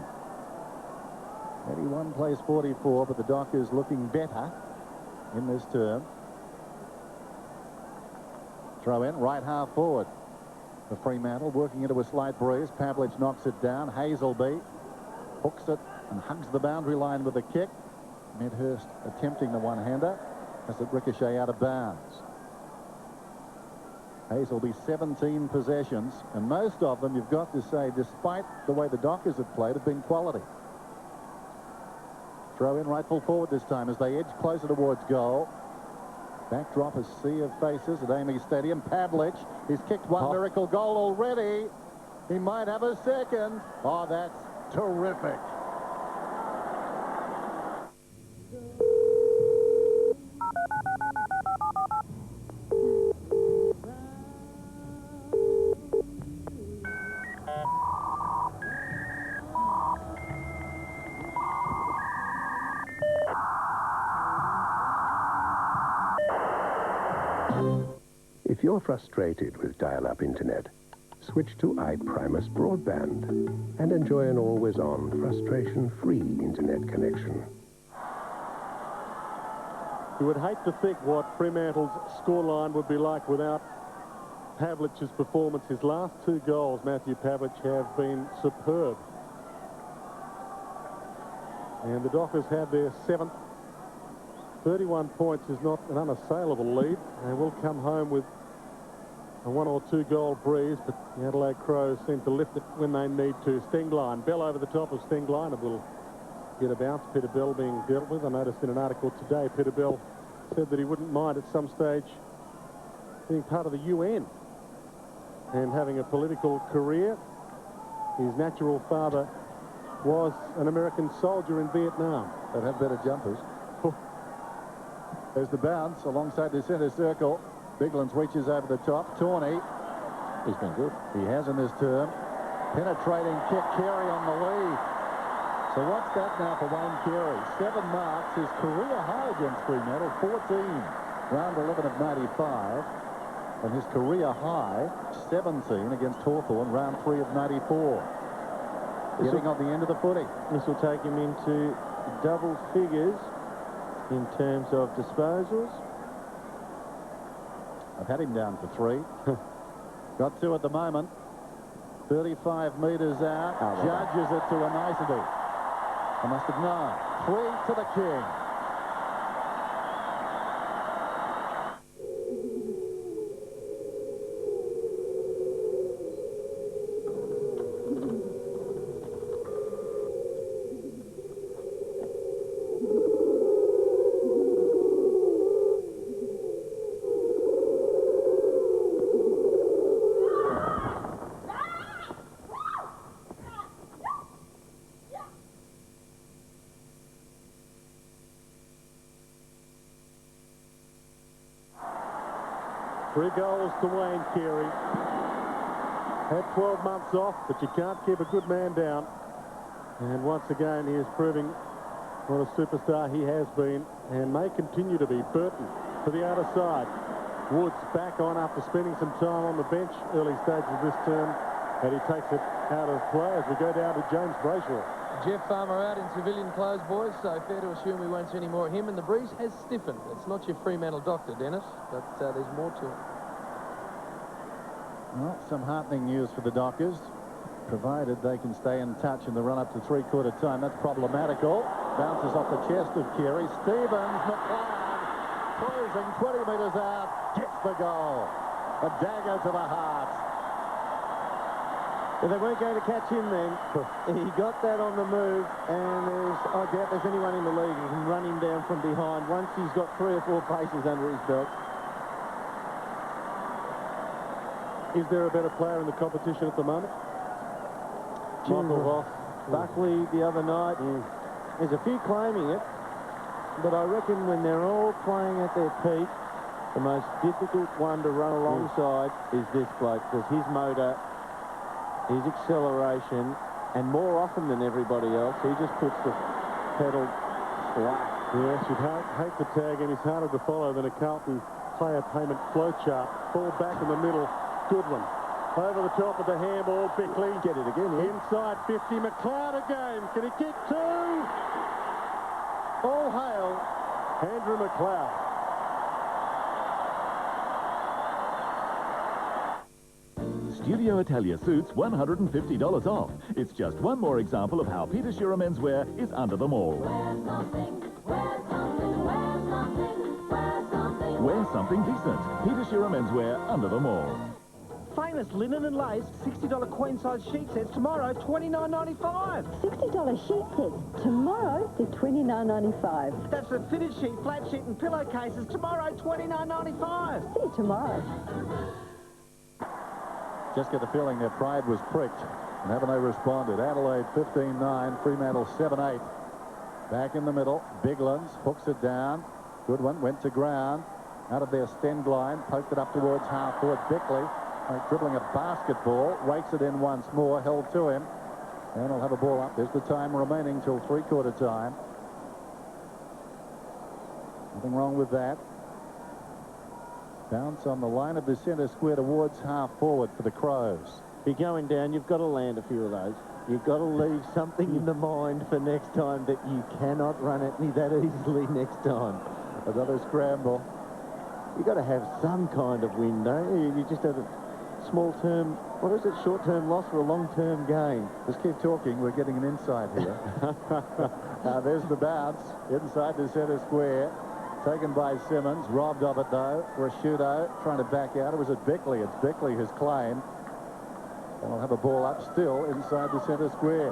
81 plays 44, but the Dockers looking better in this term. Throw in, right half forward for Fremantle, working into a slight breeze. Pavlich knocks it down. Hazelby hooks it and hugs the boundary line with a kick. Medhurst attempting the one-hander as it ricochet out of bounds. Hazelby 17 possessions, and most of them, you've got to say, despite the way the Dockers have played, have been quality. Throw in right full forward this time as they edge closer towards goal. Backdrop a sea of faces at Amy Stadium. Pavlich, he's kicked one miracle goal already. He might have a second. Oh, that's terrific. If you're frustrated with dial-up internet, switch to iPrimus Broadband and enjoy an always-on, frustration-free internet connection. You would hate to think what Fremantle's scoreline would be like without Pavlich's performance. His last 2 goals, Matthew Pavlich, have been superb. And the Dockers have their 7th. 31 points is not an unassailable lead, and will come home with a 1 or 2 goal breeze, but the Adelaide Crows seem to lift it when they need to. Stingline, Bell over the top of Stingline. It will get a bounce. Peter Bell being dealt with. I noticed in an article today, Peter Bell said that he wouldn't mind at some stage being part of the UN and having a political career. His natural father was an American soldier in Vietnam. They'd have better jumpers. There's the bounce alongside the centre circle. Biglands reaches over the top. Tawney. He's been good. He has in this term. Penetrating kick. Carey on the lead. So what's that now for Wayne Carey? 7 marks. His career high against Fremantle. 14. Round 11 of 95. And his career high, 17 against Hawthorn. Round 3 of 94. Getting on the end of the footy. This will take him into double figures in terms of disposals. I've had him down for 3. Got 2 at the moment. 35 metres out. Judges it to a nicety. I must have known. 3 to the King. Three goals to Wayne Carey. Had 12 months off, but you can't keep a good man down. And once again, he is proving what a superstar he has been and may continue to be. Burton to the outer side. Woods back on after spending some time on the bench early stages of this term, and he takes it out of play as we go down to James Brayshaw. Jeff Farmer out in civilian clothes, boys, so fair to assume we won't see any more of him, and the breeze has stiffened. It's not your Fremantle doctor, Dennis, but there's more to it. Well, some heartening news for the Dockers, provided they can stay in touch in the run-up to three-quarter time. That's problematical. Bounces off the chest of Carey. Stevens, McLeod, closing 20 metres out, gets the goal. A dagger to the heart. Well, they weren't going to catch him then. He got that on the move, and I doubt there's anyone in the league who can run him down from behind once he's got 3 or 4 paces under his belt. Is there a better player in the competition at the moment? Michael Voss. Buckley the other night. There's a few claiming it, but I reckon when they're all playing at their peak, the most difficult one to run alongside is this bloke, because his motor, his acceleration, and more often than everybody else, he just puts the pedal flat. Yes, you'd hate to tag him. He's harder to follow than a Carlton player payment flowchart. Ball back in the middle. Good one. Over the top of the handball, Bickley. Get it again, yeah. Inside 50, McLeod again. Can he kick 2? All hail, Andrew McLeod. Studio Italia suits $150 off. It's just one more example of how Peter Shearer menswear is under them all. Wear something decent. Peter Shearer menswear under them all. Famous linen and lace $60 queen-size sheet sets tomorrow, $29.95. $60 sheet sets tomorrow, they're $29.95. That's the fitted sheet, flat sheet and pillowcases tomorrow, $29.95. See you tomorrow. Just get the feeling their pride was pricked, and haven't they responded? Adelaide 15-9, Fremantle 7-8. Back in the middle, Biglands hooks it down. Good one, went to ground. Out of their Stend line, poked it up towards half forward. Bickley, like dribbling a basketball, wakes it in once more, held to him. And he'll have a ball up. There's the time remaining till 3/4 time. Nothing wrong with that. Bounce on the line of the centre square towards half forward for the Crows. If you're going down, you've got to land a few of those. You've got to leave something in the mind for next time that you cannot run at me that easily next time. Another scramble. You've got to have some kind of win, don't you? You just have a small-term, what is it, short-term loss for a long-term gain. Just keep talking. We're getting an insight here. There's the bounce inside the centre square. Taken by Simmons, robbed of it though. Rashudo trying to back out. It was at Bickley. It's Bickley his claim. And we'll have a ball up still inside the centre square.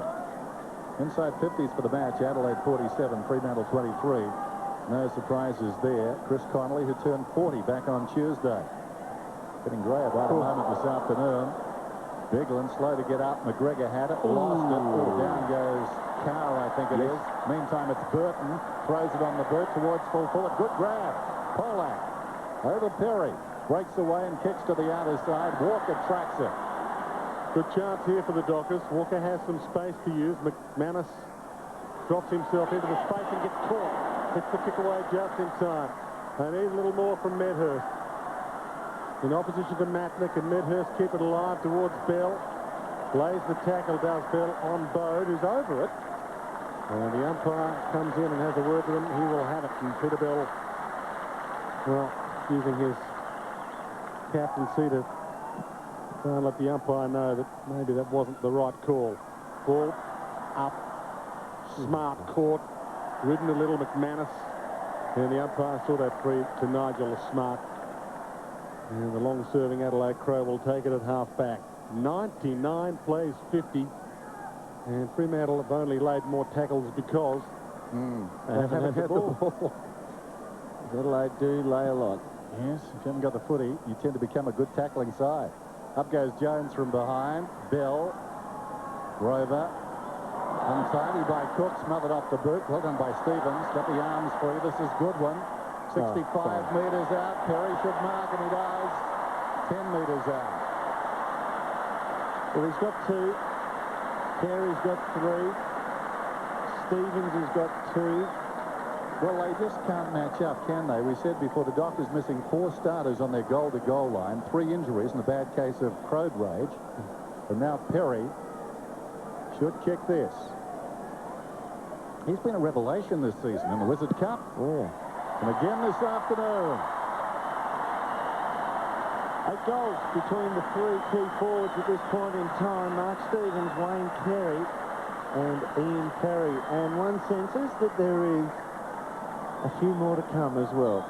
Inside 50s for the match. Adelaide 47, Fremantle 23. No surprises there. Chris Connolly, who turned 40 back on Tuesday. Getting grey about a moment this afternoon. Bigland slow to get up. McGregor had it, lost it. Oh, down goes Carr, I think it is. Meantime, it's Burton. Throws it on the boot towards full forward. Good grab. Polak over Perry. Breaks away and kicks to the outer side. Walker tracks it. Good chance here for the Dockers. Walker has some space to use. McManus drops himself into the space and gets caught. Hits the kick away just in time. They need a little more from Medhurst. In opposition to Matnick, and Medhurst keep it alive towards Bell. Lays the tackle, does Bell on Bode, who's over it. And the umpire comes in and has a word with him. He will have it. And Peter Bell, well, using his captaincy to try and let the umpire know that maybe that wasn't the right call. Ball up. Smart caught. Ridden a little, McManus. And the umpire saw that free to Nigel Smart. And the long-serving Adelaide Crow will take it at half-back. 99 plays 50. And Fremantle have only laid more tackles because they haven't had the ball. Adelaide do lay a lot. Yes, if you haven't got the footy, you tend to become a good tackling side. Up goes Jones from behind. Bell. Rover. Untidy by Cook. Smothered off the boot. Well done by Stevens. Got the arms free. This is good one. 65 metres out. Perry should mark, and he does. 10 metres out. Well, he's got 2. Perry's got 3. Stevens has got 2. Well, they just can't match up, can they? We said before, the Dockers missing 4 starters on their goal-to-goal line, 3 injuries, and a bad case of crowd rage. And now Perry should kick this. He's been a revelation this season in the Wizard Cup. Yeah. And again this afternoon. 8 goals between the 3 key forwards at this point in time. Mark Stevens, Wayne Carey, and Ian Perry. And one senses that there is a few more to come as well.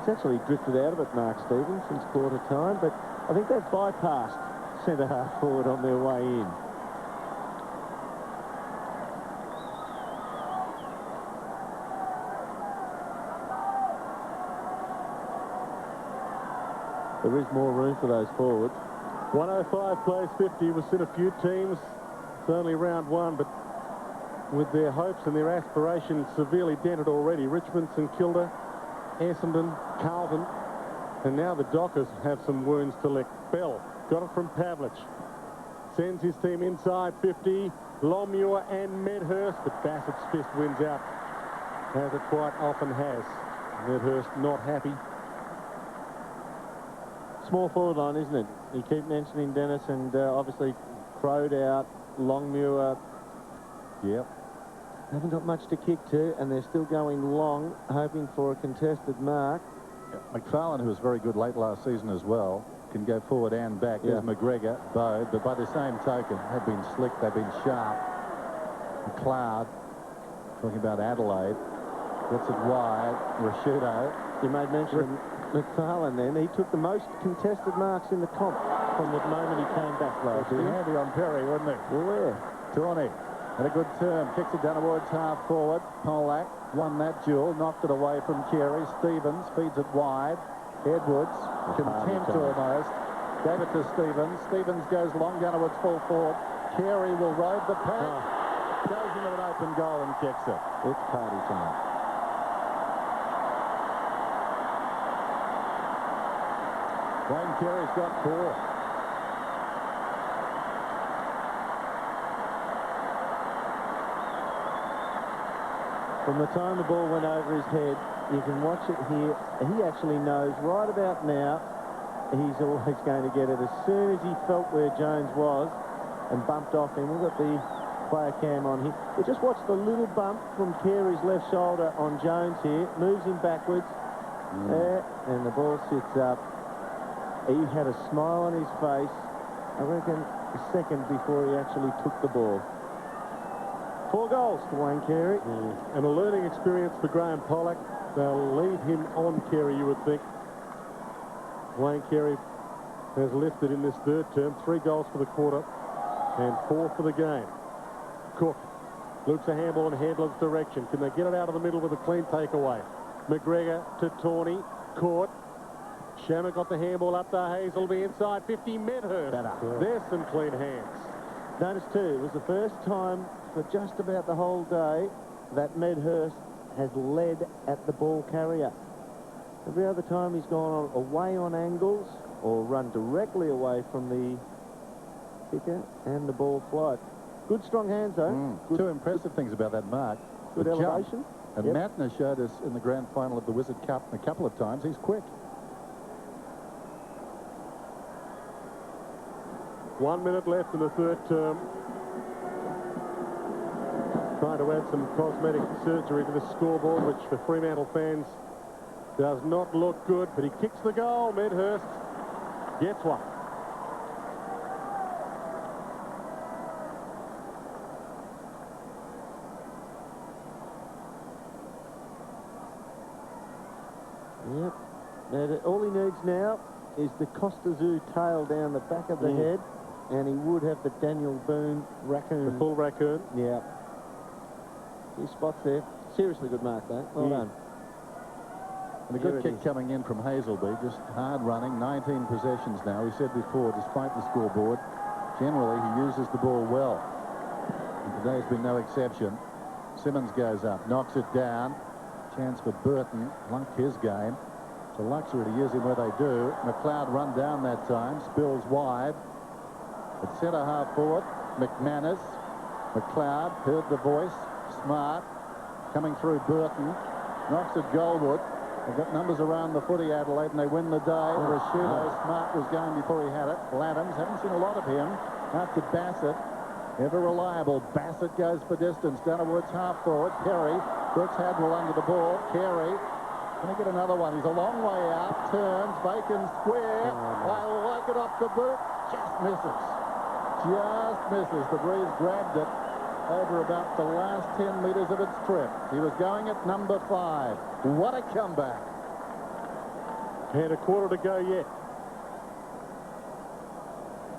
It's actually drifted out of it, Mark Stevens, since quarter time, but I think they've bypassed centre-half forward on their way in. There is more room for those forwards. 105 plays 50. We've seen a few teams. It's only round one, but with their hopes and their aspirations severely dented already. Richmond, St Kilda, Essendon, Carlton, and now the Dockers have some wounds to lick. Bell got it from Pavlich. Sends his team inside 50. Longmuir and Medhurst, but Bassett's fist wins out, as it quite often has. Medhurst not happy. Small forward line, isn't it? You keep mentioning Dennis, and obviously Crowed out, Longmuir. Yep. Haven't got much to kick to, and they're still going long, hoping for a contested mark. McFarlane, who was very good late last season as well, can go forward and back. There's McGregor, Bode, but by the same token, they've been slick, they've been sharp. McLeod, talking about Adelaide, gets it wide. Rashudo. You made mention of McFarlane then. He took the most contested marks in the comp from the moment he came back last He'd be year. handy on Perry, wouldn't he? Well, Tawney had a good term, kicks it down towards half forward. Polak won that duel, knocked it away from Carey. Stevens feeds it wide. Edwards, contempt almost, gave it to Stevens. Stevens goes long down towards full forward. Carey will ride the pack, goes into an open goal and kicks it. It's party time. Wayne Carey's got 4. From the time the ball went over his head, you can watch it here. He actually knows right about now he's always going to get it. As soon as he felt where Jones was and bumped off him, we've got the player cam on here. We just watched the little bump from Carey's left shoulder on Jones here. Moves him backwards. There, and the ball sits up. He had a smile on his face, I reckon, a second before he actually took the ball. 4 goals to Wayne Carey. And a learning experience for Graham Pollock. They'll leave him on Carey, you would think. Wayne Carey has lifted in this third term. 3 goals for the quarter and 4 for the game. Cook looks a handball in Handler's direction. Can they get it out of the middle with a clean takeaway? McGregor to Tawney. Caught. Shamrock got the handball up to Hazelby inside 50. Medhurst. There's some clean hands. Notice too, it was the first time for just about the whole day that Medhurst has led at the ball carrier. Every other time he's gone away on angles or run directly away from the kicker and the ball flight. Good strong hands though. Two impressive things about that mark. Good The jump. elevation. And Matner showed us in the grand final of the Wizard Cup a couple of times. He's quick. 1 minute left in the third term. Trying to add some cosmetic surgery to the scoreboard, which for Fremantle fans does not look good, but he kicks the goal. Medhurst gets one. Yep. Now, all he needs now is the Costa Zoo tail down the back of the head, and he would have the Daniel Boone raccoon. The full raccoon. Yeah. Few spots there. Seriously good mark, though. Well done. And a good kick coming in from Hazelby. Just hard running. 19 possessions now. We said before, despite the scoreboard, generally he uses the ball well. And today's been no exception. Simmons goes up, knocks it down. Chance for Burton. Lunked his game. It's a luxury to use him where they do. McLeod run down that time. Spills wide. At centre half forward, McManus. McLeod heard the voice. Smart coming through Burton. Knocks at Goldwood. They've got numbers around the footy, Adelaide, and they win the day. Rashudo, Smart was going before he had it. Laddams, haven't seen a lot of him. After Bassett. Ever reliable. Bassett goes for distance. Down towards half forward. Perry. Brooks Hadwell under the ball. Carey. Can he get another one? He's a long way out. Turns. Bacon square. I like it off the boot. Just misses. Just misses. The breeze grabbed it over about the last 10 metres of its trip. He was going at number 5. What a comeback. And a quarter to go yet.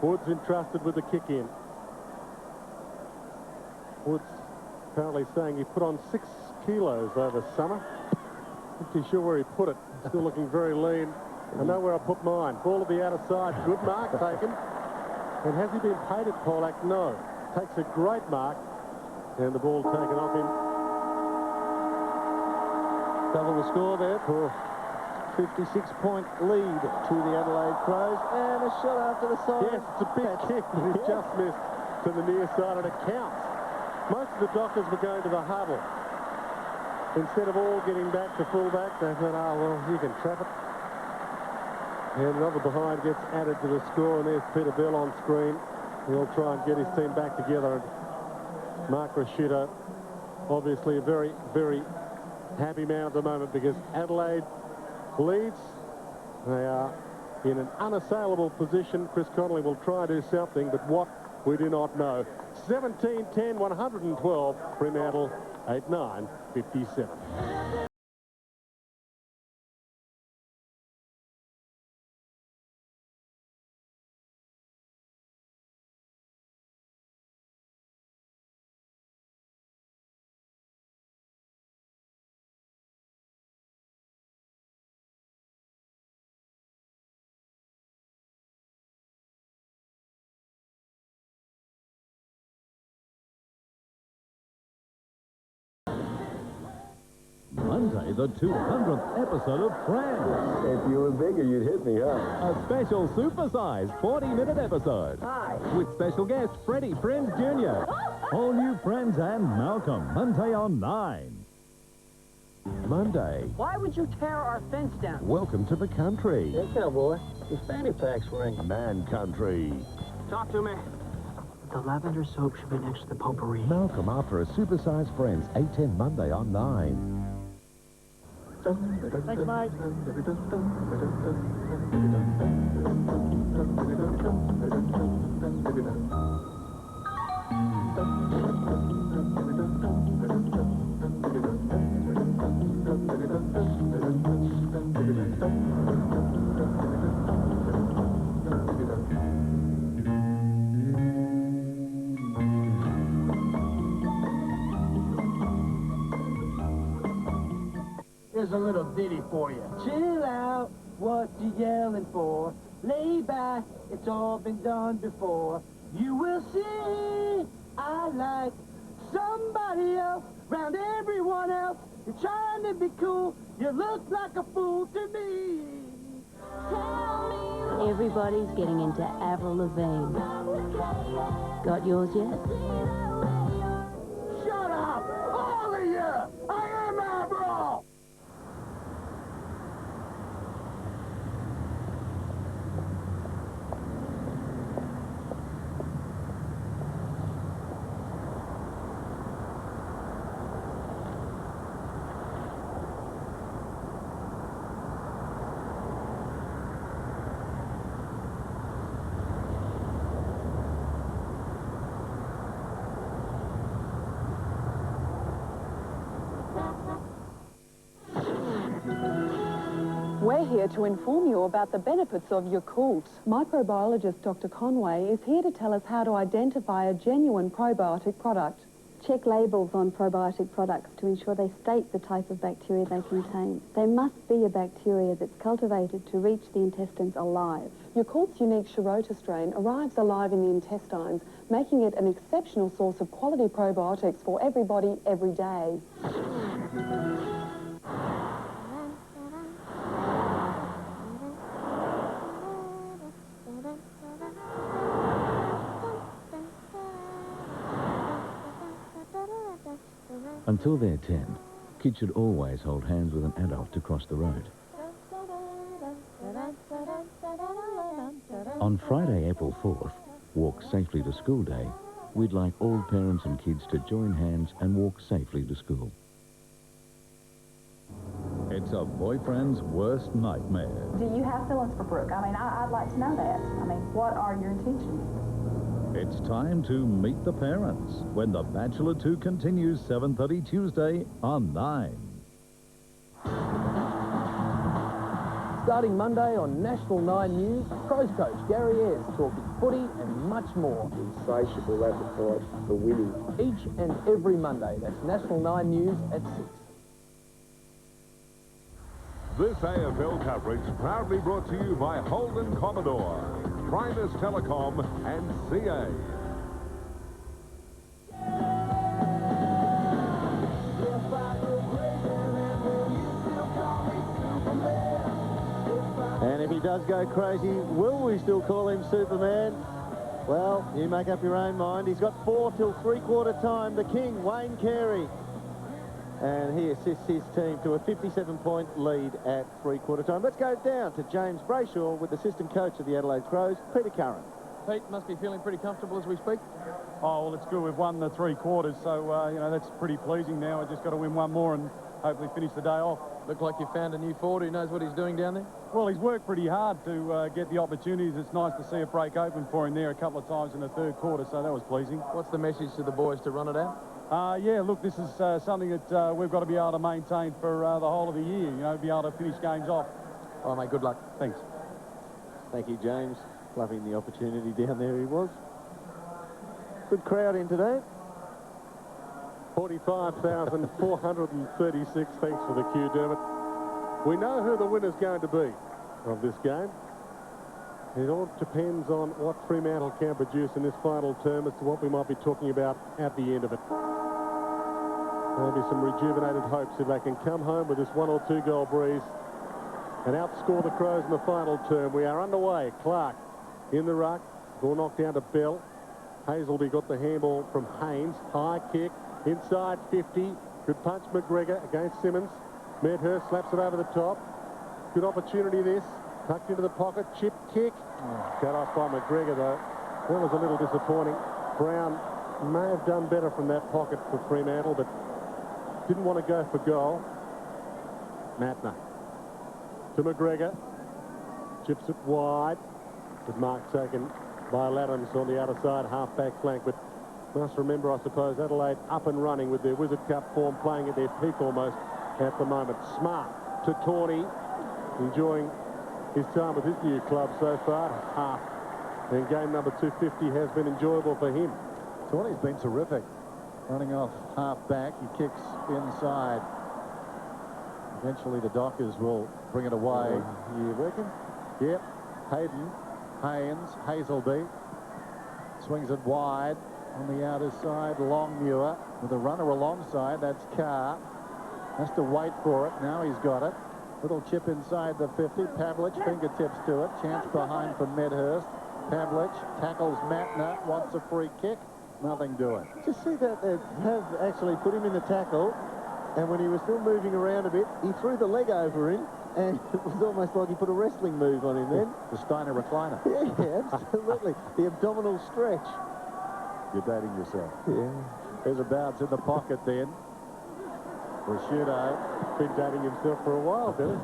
Woods entrusted with the kick in. Woods apparently saying he put on 6 kilos over summer. Not too sure where he put it. Still looking very lean. I know where I put mine. Ball to the outer side. Good mark taken. And has he been paid at Pollack? No. Takes a great mark. And the ball taken off him. Double the score there. 56-point lead to the Adelaide Crows. And a shot after the side. Yes, it's a big kick, but he's just missed to the near side, and it counts. Most of the Dockers were going to the huddle. Instead of all getting back to fullback, they thought, oh, well, you can trap it. And another behind gets added to the score, and there's Peter Bell on screen. He'll try and get his team back together. And Mark Rashuto, obviously a very, very happy man at the moment, because Adelaide leads. They are in an unassailable position. Chris Connolly will try to do something, but what, we do not know. 17-10, 112, Fremantle, 8-9, 57. Monday, the 200th episode of Friends. If you were bigger, you'd hit me, huh? A special super-sized 40-minute episode. Hi. With special guest Freddie Prinze Jr. All new Friends and Malcolm, Monday on 9. Monday, Why would you tear our fence down? welcome to the country. Hey, cowboy. Your fanny pack's ring. Man country. Talk to me. The lavender soap should be next to the potpourri. Malcolm after a super-sized Friends, 8-10 Monday on 9. Thanks, mate. Here's a little ditty for you. Chill out, what you yelling for? Lay back, it's all been done before. You will see, I like somebody else, round everyone else. You're trying to be cool, you look like a fool to me. Everybody's getting into Avril Lavigne. Got yours yet? Shut up, all of you! I am Avril! We're here to inform you about the benefits of Yakult. Microbiologist Dr. Conway is here to tell us how to identify a genuine probiotic product. Check labels on probiotic products to ensure they state the type of bacteria they contain. They must be a bacteria that's cultivated to reach the intestines alive. Yakult's unique Shirota strain arrives alive in the intestines, making it an exceptional source of quality probiotics for everybody, every day. Until they're 10, kids should always hold hands with an adult to cross the road. On Friday, April 4th, Walk Safely to School Day, we'd like all parents and kids to join hands and walk safely to school. It's a boyfriend's worst nightmare. Do you have feelings for Brooke? I mean, I'd like to know that. I mean, what are your intentions? It's time to meet the parents when The Bachelor 2 continues 7:30 Tuesday on 9. Starting Monday on National 9 News, Crows coach Gary Ayres talking footy and much more. Insatiable appetite for winning. Each and every Monday, that's National 9 News at 6. This AFL coverage proudly brought to you by Holden Commodore, Primus Telecom and CA. And if he does go crazy, will we still call him Superman? Well, you make up your own mind. He's got 4 till three-quarter time. The King, Wayne Carey. And he assists his team to a 57-point lead at three-quarter time. Let's go down to James Brayshaw with assistant coach of the Adelaide Crows, Peter Curran. Pete must be feeling pretty comfortable as we speak. Oh, well, it's good. We've won the three quarters, so, you know, that's pretty pleasing now. We've just got to win one more and hopefully finish the day off. Look like you found a new forward who knows what he's doing down there. Well, he's worked pretty hard to get the opportunities. It's nice to see a break open for him there a couple of times in the third quarter, so that was pleasing. What's the message to the boys to run it out? Yeah, look, this is something that we've got to be able to maintain for the whole of the year, you know, be able to finish games off. Oh, mate, good luck. Thanks. Thank you, James. Loving the opportunity down there he was. Good crowd in today. 45,436. Thanks for the cue, Dermot. We know who the winner's going to be of this game. It all depends on what Fremantle can produce in this final term as to what we might be talking about at the end of it. Maybe some rejuvenated hopes if they can come home with this 1 or 2 goal breeze and outscore the Crows in the final term. We are underway. Clark in the ruck. Ball knocked down to Bell. Hazelby got the handball from Haynes. High kick. Inside 50. Good punch McGregor against Simmons. Medhurst slaps it over the top. Good opportunity this. Tucked into the pocket. Chip kick. Cut off by McGregor though. That was a little disappointing. Brown may have done better from that pocket for Fremantle, but didn't want to go for goal. Matner to McGregor. Chips it wide. With mark taken by Laddams on the outer side, half-back flank. But must remember, I suppose, Adelaide up and running with their Wizard Cup form, playing at their peak almost at the moment. Smart to Tawney, enjoying his time with his new club so far. Half. And game number 250 has been enjoyable for him. Tawney's been terrific. Running off half-back, he kicks inside. Eventually the Dockers will bring it away. You reckon? Yep. Hayden. Haynes, Hazelby, swings it wide on the outer side. Longmuir with a runner alongside. That's Carr. Has to wait for it. Now he's got it. Little chip inside the 50. Pavlich, fingertips to it. Chance behind for Medhurst. Pavlich tackles Matner. Wants a free kick. Nothing doing. Just see that they have actually put him in the tackle, and when he was still moving around a bit, he threw the leg over him. And it was almost like he put a wrestling move on him then. The Steiner recliner. Yeah, absolutely. The abdominal stretch. You're dating yourself. Yeah. There's a bounce in the pocket then. Rashudo. Been dating himself for a while, Billy.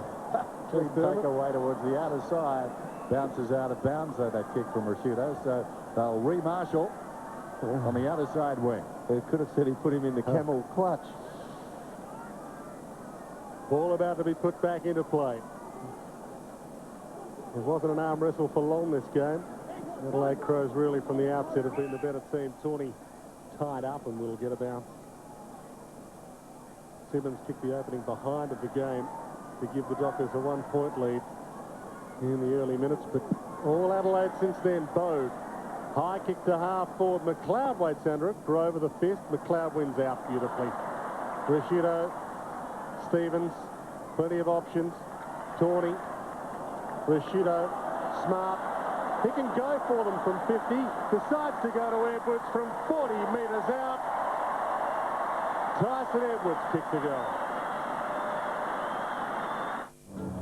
Clean takeaway towards the outer side. Bounces out of bounds, though, that kick from Rashudo. So they'll re-marshal on the outer side wing. They could have said he put him in the camel clutch. Ball about to be put back into play. It wasn't an arm wrestle for long this game. Adelaide Crows really from the outset have been the better team. Tawney tied up and will get a bounce. Simmons kicked the opening behind of the game to give the Dockers a 1-point lead in the early minutes, but all Adelaide since then. Bode. High kick to half forward. McLeod waits under it. Grover the fist. McLeod wins out beautifully. Rashudo. Stevens, plenty of options. Tawney, Rashudo, Smart. He can go for them from 50. Decides to go to Edwards from 40 metres out. Tyson Edwards kicks the goal.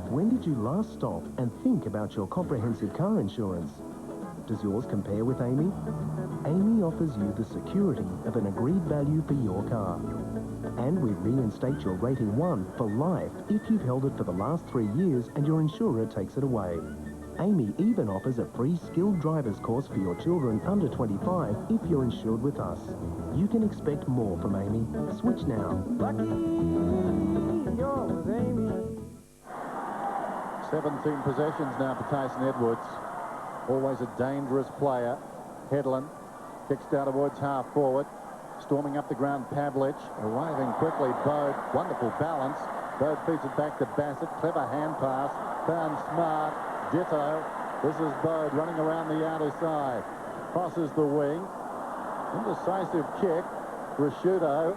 When did you last stop and think about your comprehensive car insurance? Does yours compare with Amy? Amy offers you the security of an agreed value for your car. And we reinstate your rating 1 for life if you've held it for the last 3 years and your insurer takes it away. Amy even offers a free skilled driver's course for your children under 25 if you're insured with us. You can expect more from Amy. Switch now. Lucky you're with Amy. 17 possessions now for Tyson Edwards. Always a dangerous player. Headland kicks down towards half forward. Storming up the ground, Pavlich. Arriving quickly, Bode. Wonderful balance. Bode feeds it back to Bassett. Clever hand pass. Found Smart. Ditto. This is Bode running around the outer side. Crosses the wing. Indecisive kick. Rashudo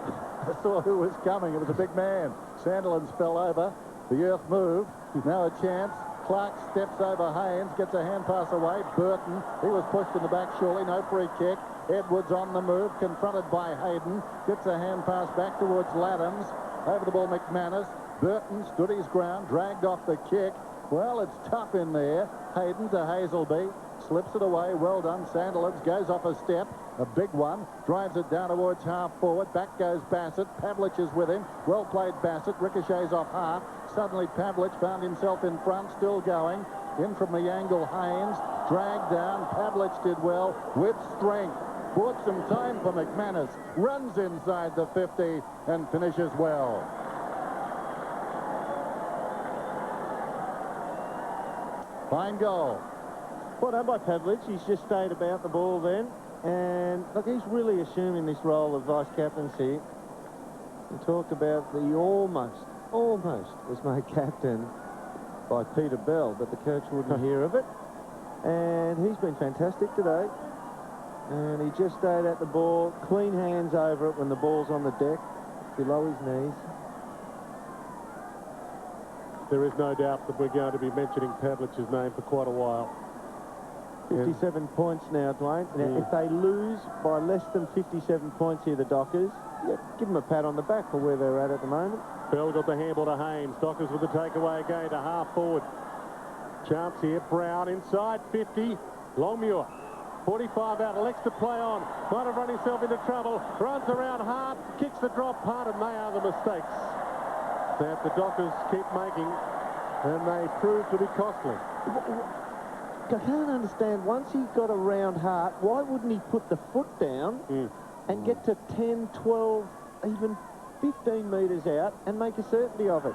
saw who was coming. It was a big man. Sandilands fell over. The earth moved. Now a chance. Clark steps over Haynes, gets a hand pass away. Burton, he was pushed in the back surely. No free kick. Edwards on the move, confronted by Hayden. Gets a hand pass back towards Laddams. Over the ball, McManus. Burton stood his ground, dragged off the kick. Well, it's tough in there. Hayden to Hazelby. Slips it away. Well done. Sandilands goes off a step. A big one. Drives it down towards half forward. Back goes Bassett. Pavlich is with him. Well played, Bassett. Ricochets off half. Suddenly Pavlich found himself in front. Still going. In from the angle, Haynes. Dragged down. Pavlich did well with strength. Bought some time for McManus. Runs inside the 50 and finishes well. Fine goal. Well done by Pavlich. He's just stayed about the ball then. And look, he's really assuming this role of vice-captaincy. We talked about the almost was made captain by Peter Bell, but the coach wouldn't hear of it. And he's been fantastic today. And he just stayed at the ball, clean hands over it when the ball's on the deck, below his knees. There is no doubt that we're going to be mentioning Pavlich's name for quite a while. 57 points now, Dwayne. Now, if they lose by less than 57 points here, the Dockers, give them a pat on the back for where they're at the moment. Bell got the handball to Haynes. Dockers with the takeaway again to half forward. Chance here. Brown inside 50. Longmuir. 45 out. Elects to play on. Might have run himself into trouble. Runs around hard. Kicks the drop part, and they are the mistakes that the Dockers keep making, and they prove to be costly. I can't understand, once he got around Hart, why wouldn't he put the foot down and get to 10, 12, even 15 metres out and make a certainty of it?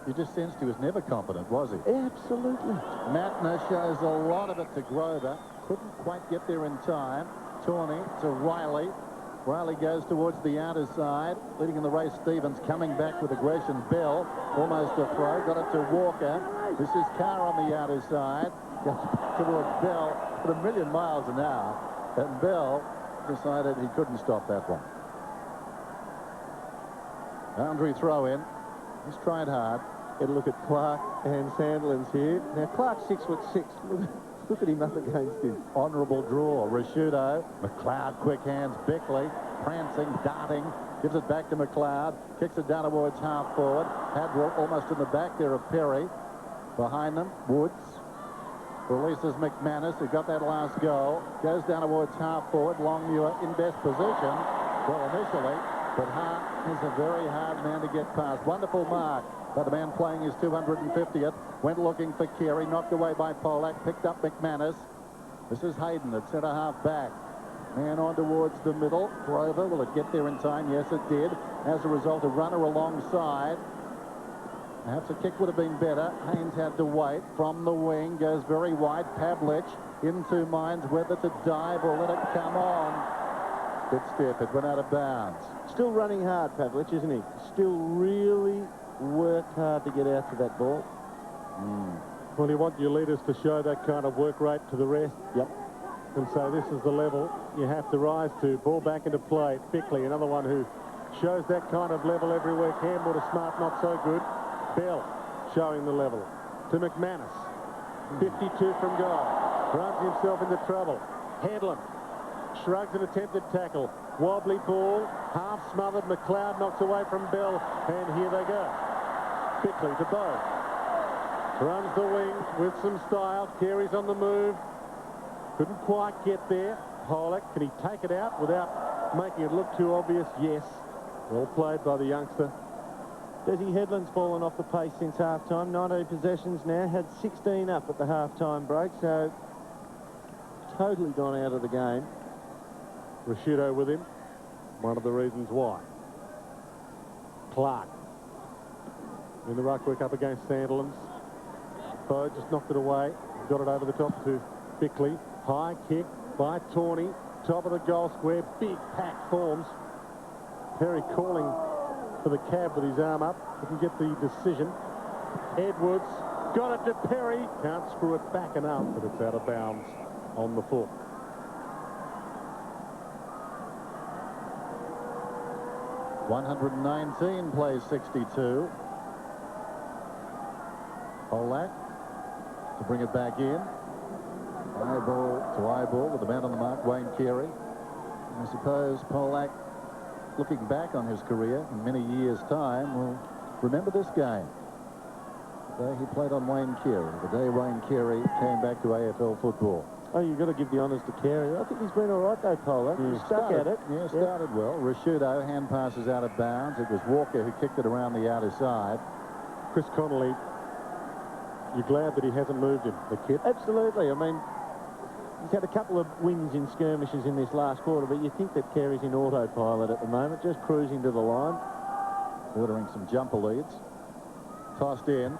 You just sensed he was never competent, was he? Absolutely. Matner shows a lot of it to Grover. Couldn't quite get there in time. Tawney to Riley. Riley goes towards the outer side. Leading in the race, Stevens coming back with aggression. Bell, almost a throw. Got it to Walker. This is Carr on the outer side. Goes back towards Bell at 1,000,000 miles an hour. And Bell decided he couldn't stop that one. Boundary throw in. He's tried hard. Get a look at Clark and Sandilands here. Now, Clark's 6'6". Look at him up against him. Honourable draw. Rashudo. McLeod, quick hands. Bickley, prancing, darting. Gives it back to McLeod. Kicks it down towards half forward. Hadwell almost in the back there of Perry. Behind them, Woods. Releases McManus, who got that last goal. Goes down towards half forward. Longmuir in best position. Well, initially. But Hart is a very hard man to get past. Wonderful mark by the man playing his 250th. Went looking for Carey. Knocked away by Polak. Picked up McManus. This is Hayden at centre-half back. Man on towards the middle. Grover, will it get there in time? Yes, it did. As a result, a runner alongside. Perhaps a kick would have been better. Haynes had to wait. From the wing, goes very wide. Pavlich in two minds whether to dive or let it come on. Bit stiff. It went out of bounds. Still running hard, Pavlich, isn't he? Still really worked hard to get out to that ball. Well, you want your leaders to show that kind of work rate to the rest. Yep. And so this is the level you have to rise to. Ball back into play. Bickley, another one who shows that kind of level everywhere. Campbell to Smart, not so good. Bell showing the level. To McManus. 52 from goal. Runs himself into trouble. Headland shrugs an attempted tackle. Wobbly ball. Half smothered. McLeod knocks away from Bell. And here they go. Bickley to Bow. Runs the wing with some style. Carey's on the move. Couldn't quite get there. Polak, can he take it out without making it look too obvious? Yes. Well played by the youngster. Desi Headland's fallen off the pace since half-time. 19 possessions now. Had 16 up at the half-time break, so totally gone out of the game. Rashudo with him. One of the reasons why. Clark. In the ruckwork up against Sandilands. Bo just knocked it away. Got it over the top to Bickley. High kick by Tawney. Top of the goal square. Big pack forms. Perry calling for the cab with his arm up. He can get the decision. Edwards got it to Perry. Can't screw it back enough, but it's out of bounds on the foot. .119 plays 62. Polak to bring it back in. Eyeball with the man on the mark, Wayne Carey. I suppose Polak, looking back on his career in many years' time, will remember this game. The day he played on Wayne Carey, the day Wayne Carey came back to AFL football. Oh, you've got to give the honours to Carey. I think he's been all right, though, Polak. He stuck at it. Yeah, started well. Rashudo, hand passes out of bounds. It was Walker who kicked it around the outer side. Chris Connolly, you're glad that he hasn't moved him, the kid? Absolutely. I mean, he's had a couple of wins in skirmishes in this last quarter, but you think that Carey's in autopilot at the moment, just cruising to the line. Ordering some jumper leads. Tossed in.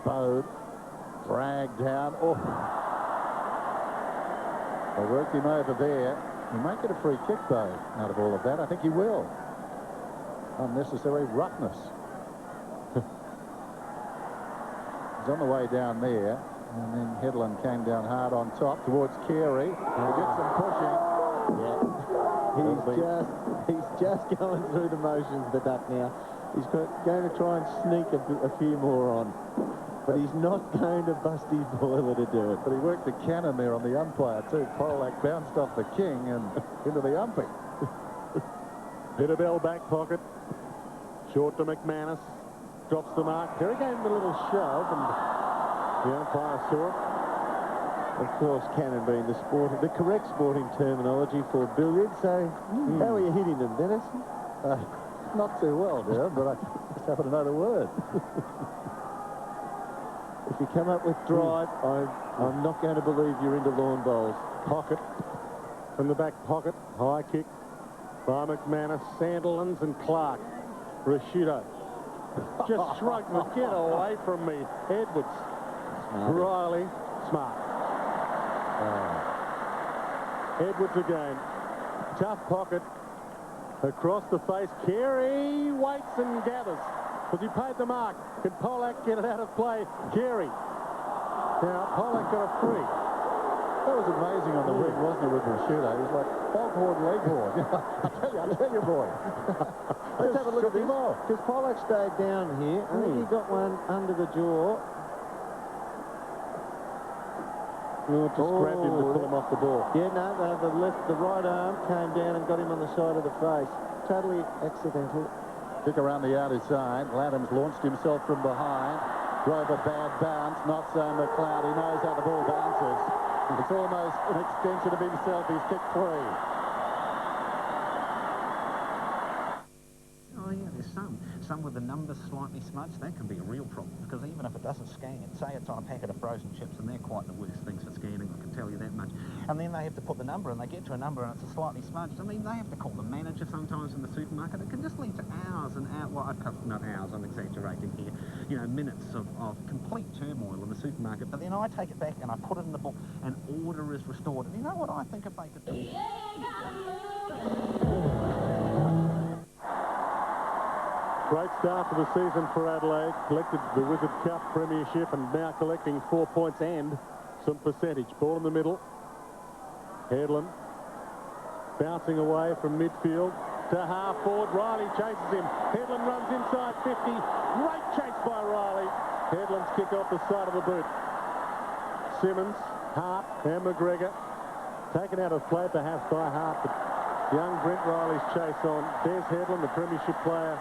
Bode. Dragged down. Oh. They worked him over there. He might get a free kick, though, out of all of that. I think he will. Unnecessary roughness. He's on the way down there. And then Headland came down hard on top towards Carey. He gets some pushing. Yeah. He's just going through the motions, the duck now. He's going to try and sneak a few more on. But he's not going to bust his boiler to do it. But he worked the cannon there on the umpire, too. Polak bounced off the king and into the umping. Bell back pocket. Short to McManus. Drops the mark. There he gave him a little shove, and the umpire saw it. Of course, cannon being the correct sporting terminology for billiards. So, how are you hitting them, Dennis? Not too well, dear, but I just happen to know the word. If you come up with drive, I'm not going to believe you're into lawn bowls. Pocket. From the back pocket. High kick by McManus, Sandilands and Clark. Rashudo. Just shrugged and get away from me. Edwards. Riley. Smart. Edwards again. Tough pocket. Across the face. Carey waits and gathers. Because he paid the mark. Can Polak get it out of play? Carey. Now, Polak got a free. That was amazing on the ring, wasn't it, with Rashudo? He was like foghorn leghorn. I tell you, boy. Let's have a look at this. Because Polak stayed down here. I think he got one under the jaw. Just grabbed him to pull him off the ball. Yeah, no, the right arm came down and got him on the side of the face. Totally accidental. Kick around the outer side. Laddams launched himself from behind. Drove a bad bounce. Not so McLeod. He knows how the ball bounces. It's almost an extension of himself. He's kicked free. Oh, yeah, there's some with the numbers slightly smudged. That can be a real problem, because even if it doesn't scan, say it's on a packet of frozen chips, and they're quite the worst things for scanning, I can tell you that much. And then they have to put the number, and they get to a number, and it's slightly smudged. I mean, they have to call the manager sometimes in the supermarket. It can just lead to hours and hours, well, not hours, I'm exaggerating here, you know, minutes of complete turmoil in the supermarket. But then I take it back, and I put it in the book, and order is restored. And you know what I think if they could do? Great start to the season for Adelaide. Collected the Wizard Cup Premiership and now collecting 4 points and some percentage. Ball in the middle. Headland bouncing away from midfield to half forward. Riley chases him. Headland runs inside 50. Great chase by Riley. Headland's kick off the side of the boot. Simmons, Hart and McGregor taken out of play perhaps by Hart, but young Brent Riley's chase on. There's Headland, the Premiership player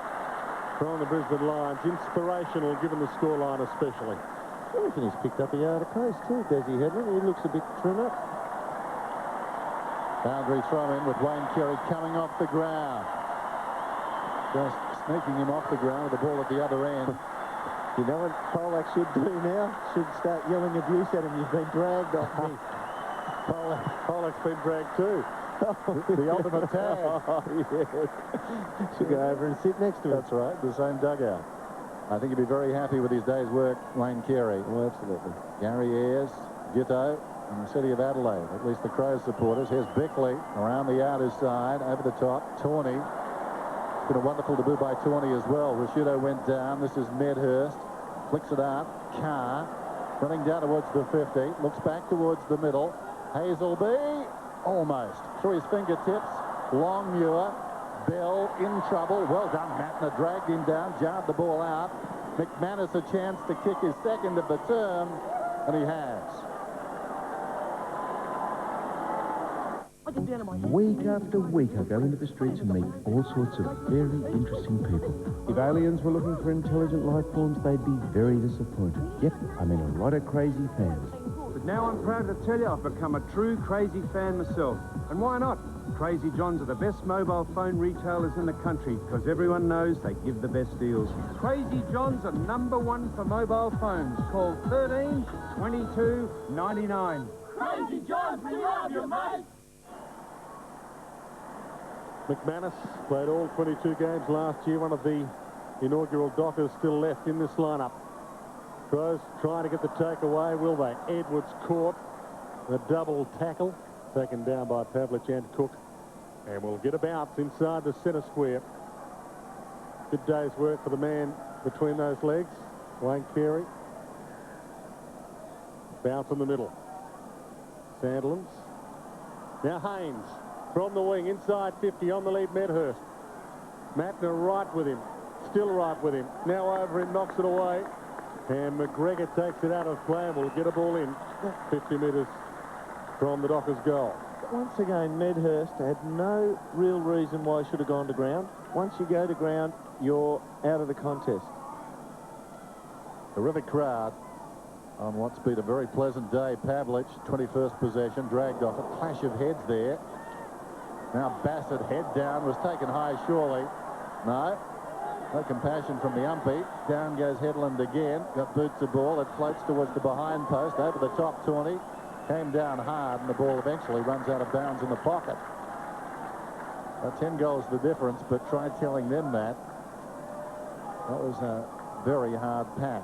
from the Brisbane Lions. Inspirational given the scoreline especially. I reckon he's picked up a yard of pace too, Desi Headland. He looks a bit trimmer. Boundary throw in with Wayne Carey coming off the ground. Just sneaking him off the ground with the ball at the other end. You know what Polak should do now? Should start yelling abuse at him. You've been dragged off me. Polak's been dragged too. The ultimate tag. Oh, yes. Should go over and sit next to him. That's right, the same dugout. I think he'd be very happy with his day's work, Wayne Carey. Oh, absolutely. Gary Ayres, Ditto, and the city of Adelaide, at least the Crows supporters. Here's Bickley around the outer side, over the top. Tawney. It's been a wonderful debut by Tawney as well. Rashudo went down. This is Medhurst. Flicks it out. Carr running down towards the 50. Looks back towards the middle. Hazelby, almost. Through his fingertips. Longmuir. Bell in trouble. Well done, Mattner. Dragged him down, jarred the ball out. McManus a chance to kick his second of the term, and he has. Week after week, I go into the streets and meet all sorts of very interesting people. If aliens were looking for intelligent life forms, they'd be very disappointed. Yep, I mean a lot of crazy fans. But now I'm proud to tell you I've become a true Crazy fan myself. And why not? Crazy Johns are the best mobile phone retailers in the country because everyone knows they give the best deals. Crazy Johns are #1 for mobile phones. Call 13 22 99. Crazy Johns, we love you, mate! McManus played all 22 games last year. One of the inaugural Dockers still left in this lineup. Crows trying to get the takeaway. Will they? Edwards caught. A double tackle. Taken down by Pavlich and Cook. And we'll get a bounce inside the centre square. Good day's work for the man between those legs. Wayne Carey. Bounce in the middle. Sandilands. Now Haynes from the wing, inside 50, on the lead, Medhurst. Mattner right with him. Still right with him. Now over him, knocks it away. And McGregor takes it out of play and will get a ball in 50 metres from the Dockers' goal. Once again, Medhurst had no real reason why he should have gone to ground. Once you go to ground, you're out of the contest. Terrific crowd on what's been a very pleasant day. Pavlich, 21st possession, dragged off a clash of heads there. Now Bassett, head down, was taken high surely. No compassion from the umpy. Down goes Headland again. Got boots the ball. It floats towards the behind post. Over the top, Tawney. Came down hard, and the ball eventually runs out of bounds in the pocket. 10 goals the difference, but try telling them that. That was a very hard pack.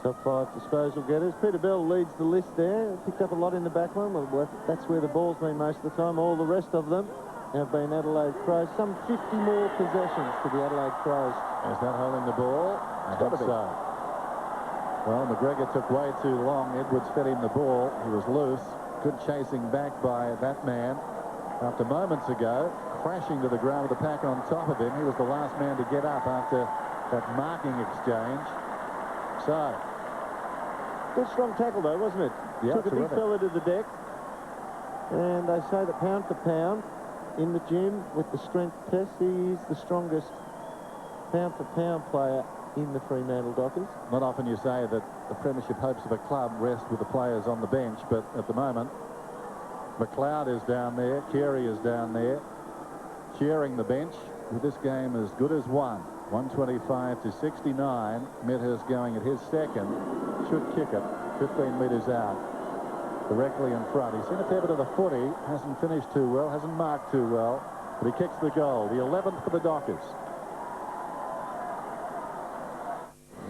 Top 5 disposal getters. Peter Bell leads the list there. Picked up a lot in the back line. Well, that's where the ball's been most of the time. All the rest of them have been Adelaide Crows. Some 50 more possessions to the Adelaide Crows. Is that holding the ball? I think so. Well, McGregor took way too long. Edwards fed him the ball. He was loose. Good chasing back by that man. After moments ago, crashing to the ground with the pack on top of him. He was the last man to get up after that marking exchange. So. Good strong tackle, though, wasn't it? Yeah, took a big fella to the deck. And they say that pound for pound, in the gym with the strength test, he's the strongest pound-for-pound player in the Fremantle Dockers. Not often you say that the premiership hopes of a club rest with the players on the bench, but at the moment, McLeod is down there, Carey is down there, cheering the bench with this game as good as one. 125 to 69. Medhurst going at his second. Should kick it 15 metres out. Directly in front. He's seen a fair bit of the footy. Hasn't finished too well. Hasn't marked too well. But he kicks the goal. The 11th for the Dockers.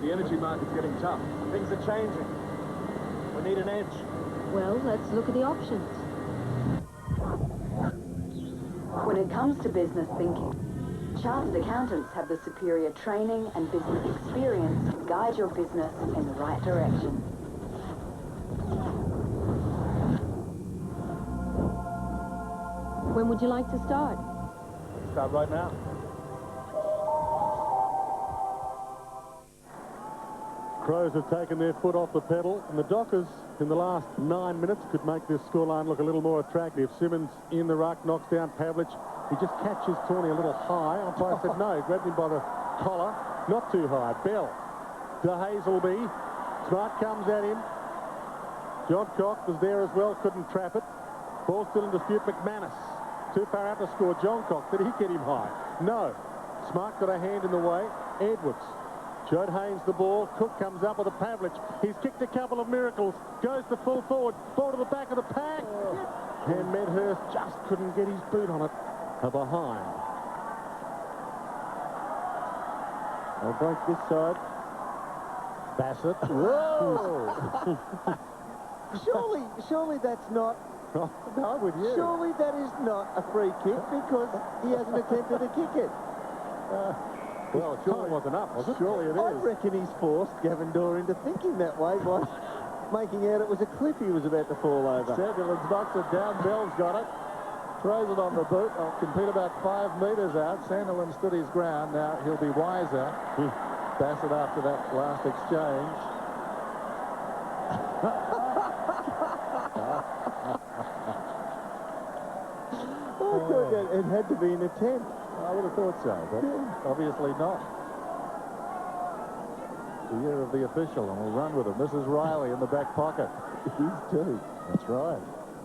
The energy market's getting tough. Things are changing. We need an edge. Well, let's look at the options. When it comes to business thinking, chartered accountants have the superior training and business experience to guide your business in the right direction. When would you like to start? Start right now. Crows have taken their foot off the pedal, and the Dockers in the last 9 minutes could make this scoreline look a little more attractive. Simmons in the ruck, knocks down Pavlich. He just catches Tawney a little high. Umpire said no, he grabbed him by the collar. Not too high. Bell to Hazelby. Smart comes at him. John Cock was there as well, couldn't trap it. Ball still in dispute. McManus too far out to score. John Cock, did he get him high? No. Smart got a hand in the way. Edwards showed Haynes the ball. Cook comes up with a Pavlich. He's kicked a couple of miracles. Goes to full forward. Ball to the back of the pack. And Medhurst just couldn't get his boot on it. Behind. They'll break this side. Bassett. Whoa! Surely that's not... No, with you. Surely that is not a free kick because he hasn't attempted to kick it. Well, it surely wasn't up, was it? Surely it is. I reckon he's forced Gavin Dorr into thinking that way by making out it was a cliff he was about to fall over. Sandilands knocks it down. Bell's got it. Throws it on the boot. I'll compete about 5 metres out. Sandilands stood his ground. Now he'll be wiser. Bassett after that last exchange. I thought that it had to be an attempt. I would have thought so, but obviously not. The year of the official, and we'll run with him. This is Riley in the back pocket. He's too. That's right.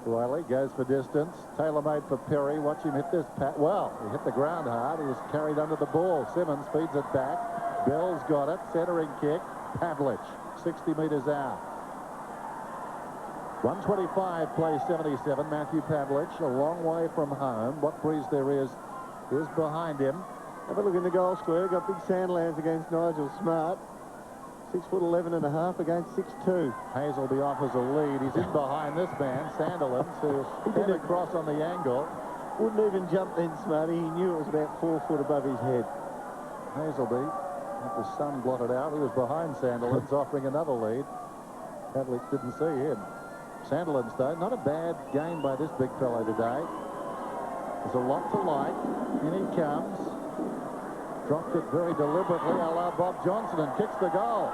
Riley goes for distance. Tailor-made for Perry. Watch him hit this pat. Well, he hit the ground hard. He was carried under the ball. Simmons feeds it back. Bell's got it. Centering kick. Pavlich, 60 metres out. 125, play 77. Matthew Pavlich, a long way from home. What breeze there is behind him. Have a look in the goal square. Got big Sandlands against Nigel Smart. 6'11.5" against 6'2". Hazelby offers a lead. He's in behind this man, Sandilands, who did a cross on the angle. Wouldn't even jump then, Smarty. He knew it was about 4 foot above his head. Hazelby, with the sun blotted out, he was behind Sandilands, offering another lead. Pavlich didn't see him. Sandilands, though, not a bad game by this big fellow today. There's a lot to like. In he comes. Dropped it very deliberately, a la Bob Johnson, and kicks the goal.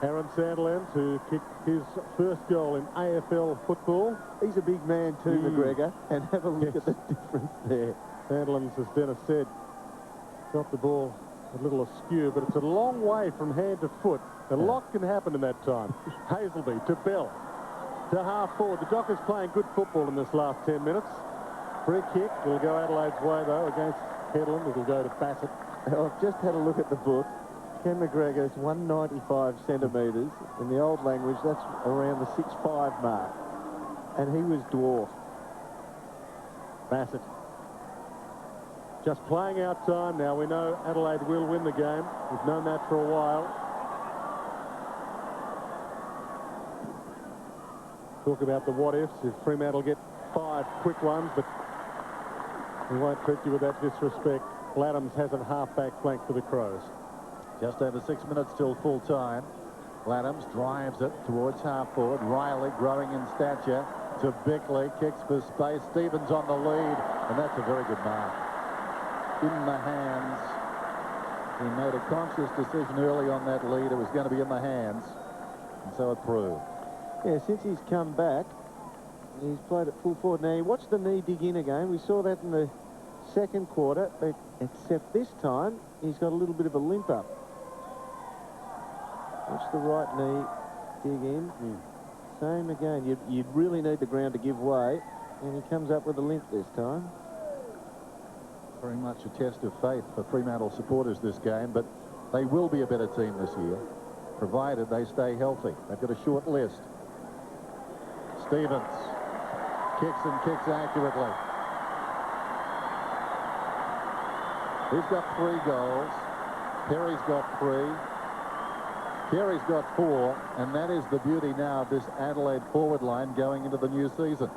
Aaron Sandilands, who kicked his first goal in AFL football. He's a big man too, McGregor, and have a look at the difference there. Sandilands, as Dennis said, got the ball a little askew, but it's a long way from hand to foot. A lot can happen in that time. Hazelby to Bell, to half forward. The Dockers playing good football in this last 10 minutes. Free kick will go Adelaide's way, though, against Headland. It'll go to Bassett. I've just had a look at the book. Ken McGregor's 195 centimetres. In the old language, that's around the 6'5" mark. And he was dwarfed. Bassett. Just playing out time now. We know Adelaide will win the game. We've known that for a while. Talk about the what-ifs. If Fremantle get 5 quick ones, but we won't treat you with that disrespect. Laddams has a half-back flank for the Crows. Just over 6 minutes till full time. Laddams drives it towards half forward. Riley growing in stature to Bickley. Kicks for space. Stevens on the lead. And that's a very good mark. In the hands. He made a conscious decision early on that lead. It was going to be in the hands. And so it proved. Yeah, since he's come back, he's played at full forward. Now, he watched the knee dig in again. We saw that in the second quarter. But except this time, he's got a little bit of a limp up. Watch the right knee dig in. Same again. You'd really need the ground to give way. And he comes up with a limp this time. Very much a test of faith for Fremantle supporters this game, but they will be a better team this year, provided they stay healthy. They've got a short list. Stevens kicks and kicks accurately. He's got 3 goals. Perry's got 3. Carey's got 4, and that is the beauty now of this Adelaide forward line going into the new season.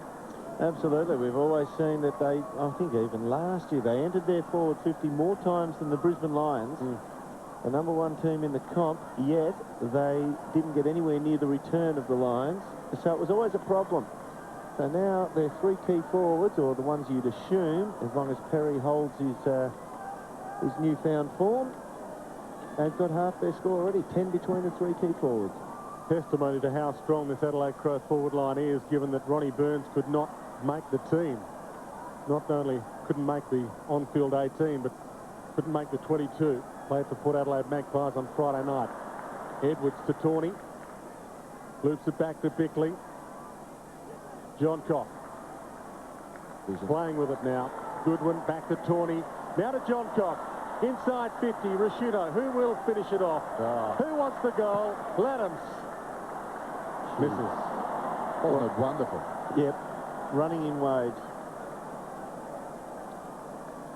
Absolutely. We've always seen that they, I think even last year, they entered their forward 50 more times than the Brisbane Lions. The number 1 team in the comp, yet they didn't get anywhere near the return of the Lions. So it was always a problem. So now their 3 key forwards, or the ones you'd assume, as long as Perry holds his newfound form, they've got half their score already, 10 between the 3 key forwards. Testimony to how strong this Adelaide Crow forward line is, given that Ronnie Burns could not make the team. Not only couldn't make the on-field 18, but couldn't make the 22. Played for Port Adelaide Magpies on Friday night. Edwards to Tawney. Loops it back to Bickley. John Cock. Playing with it now. Goodwin back to Tawney. Now to John Cock. Inside 50. Rashudo. Who will finish it off? Who wants the goal? Laddams. Misses. Wasn't it wonderful? Yep. Running in waves.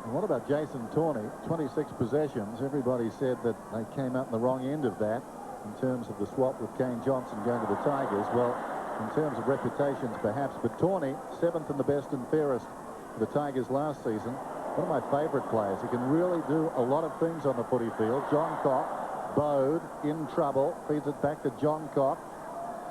And what about Jason Tawney? 26 possessions. Everybody said that they came out on the wrong end of that in terms of the swap with Kane Johnson going to the Tigers. Well, in terms of reputations, perhaps. But Tawney, 7th and the best and fairest for the Tigers last season. One of my favourite players. He can really do a lot of things on the footy field. John Cock, bowed, in trouble. Feeds it back to John Cock.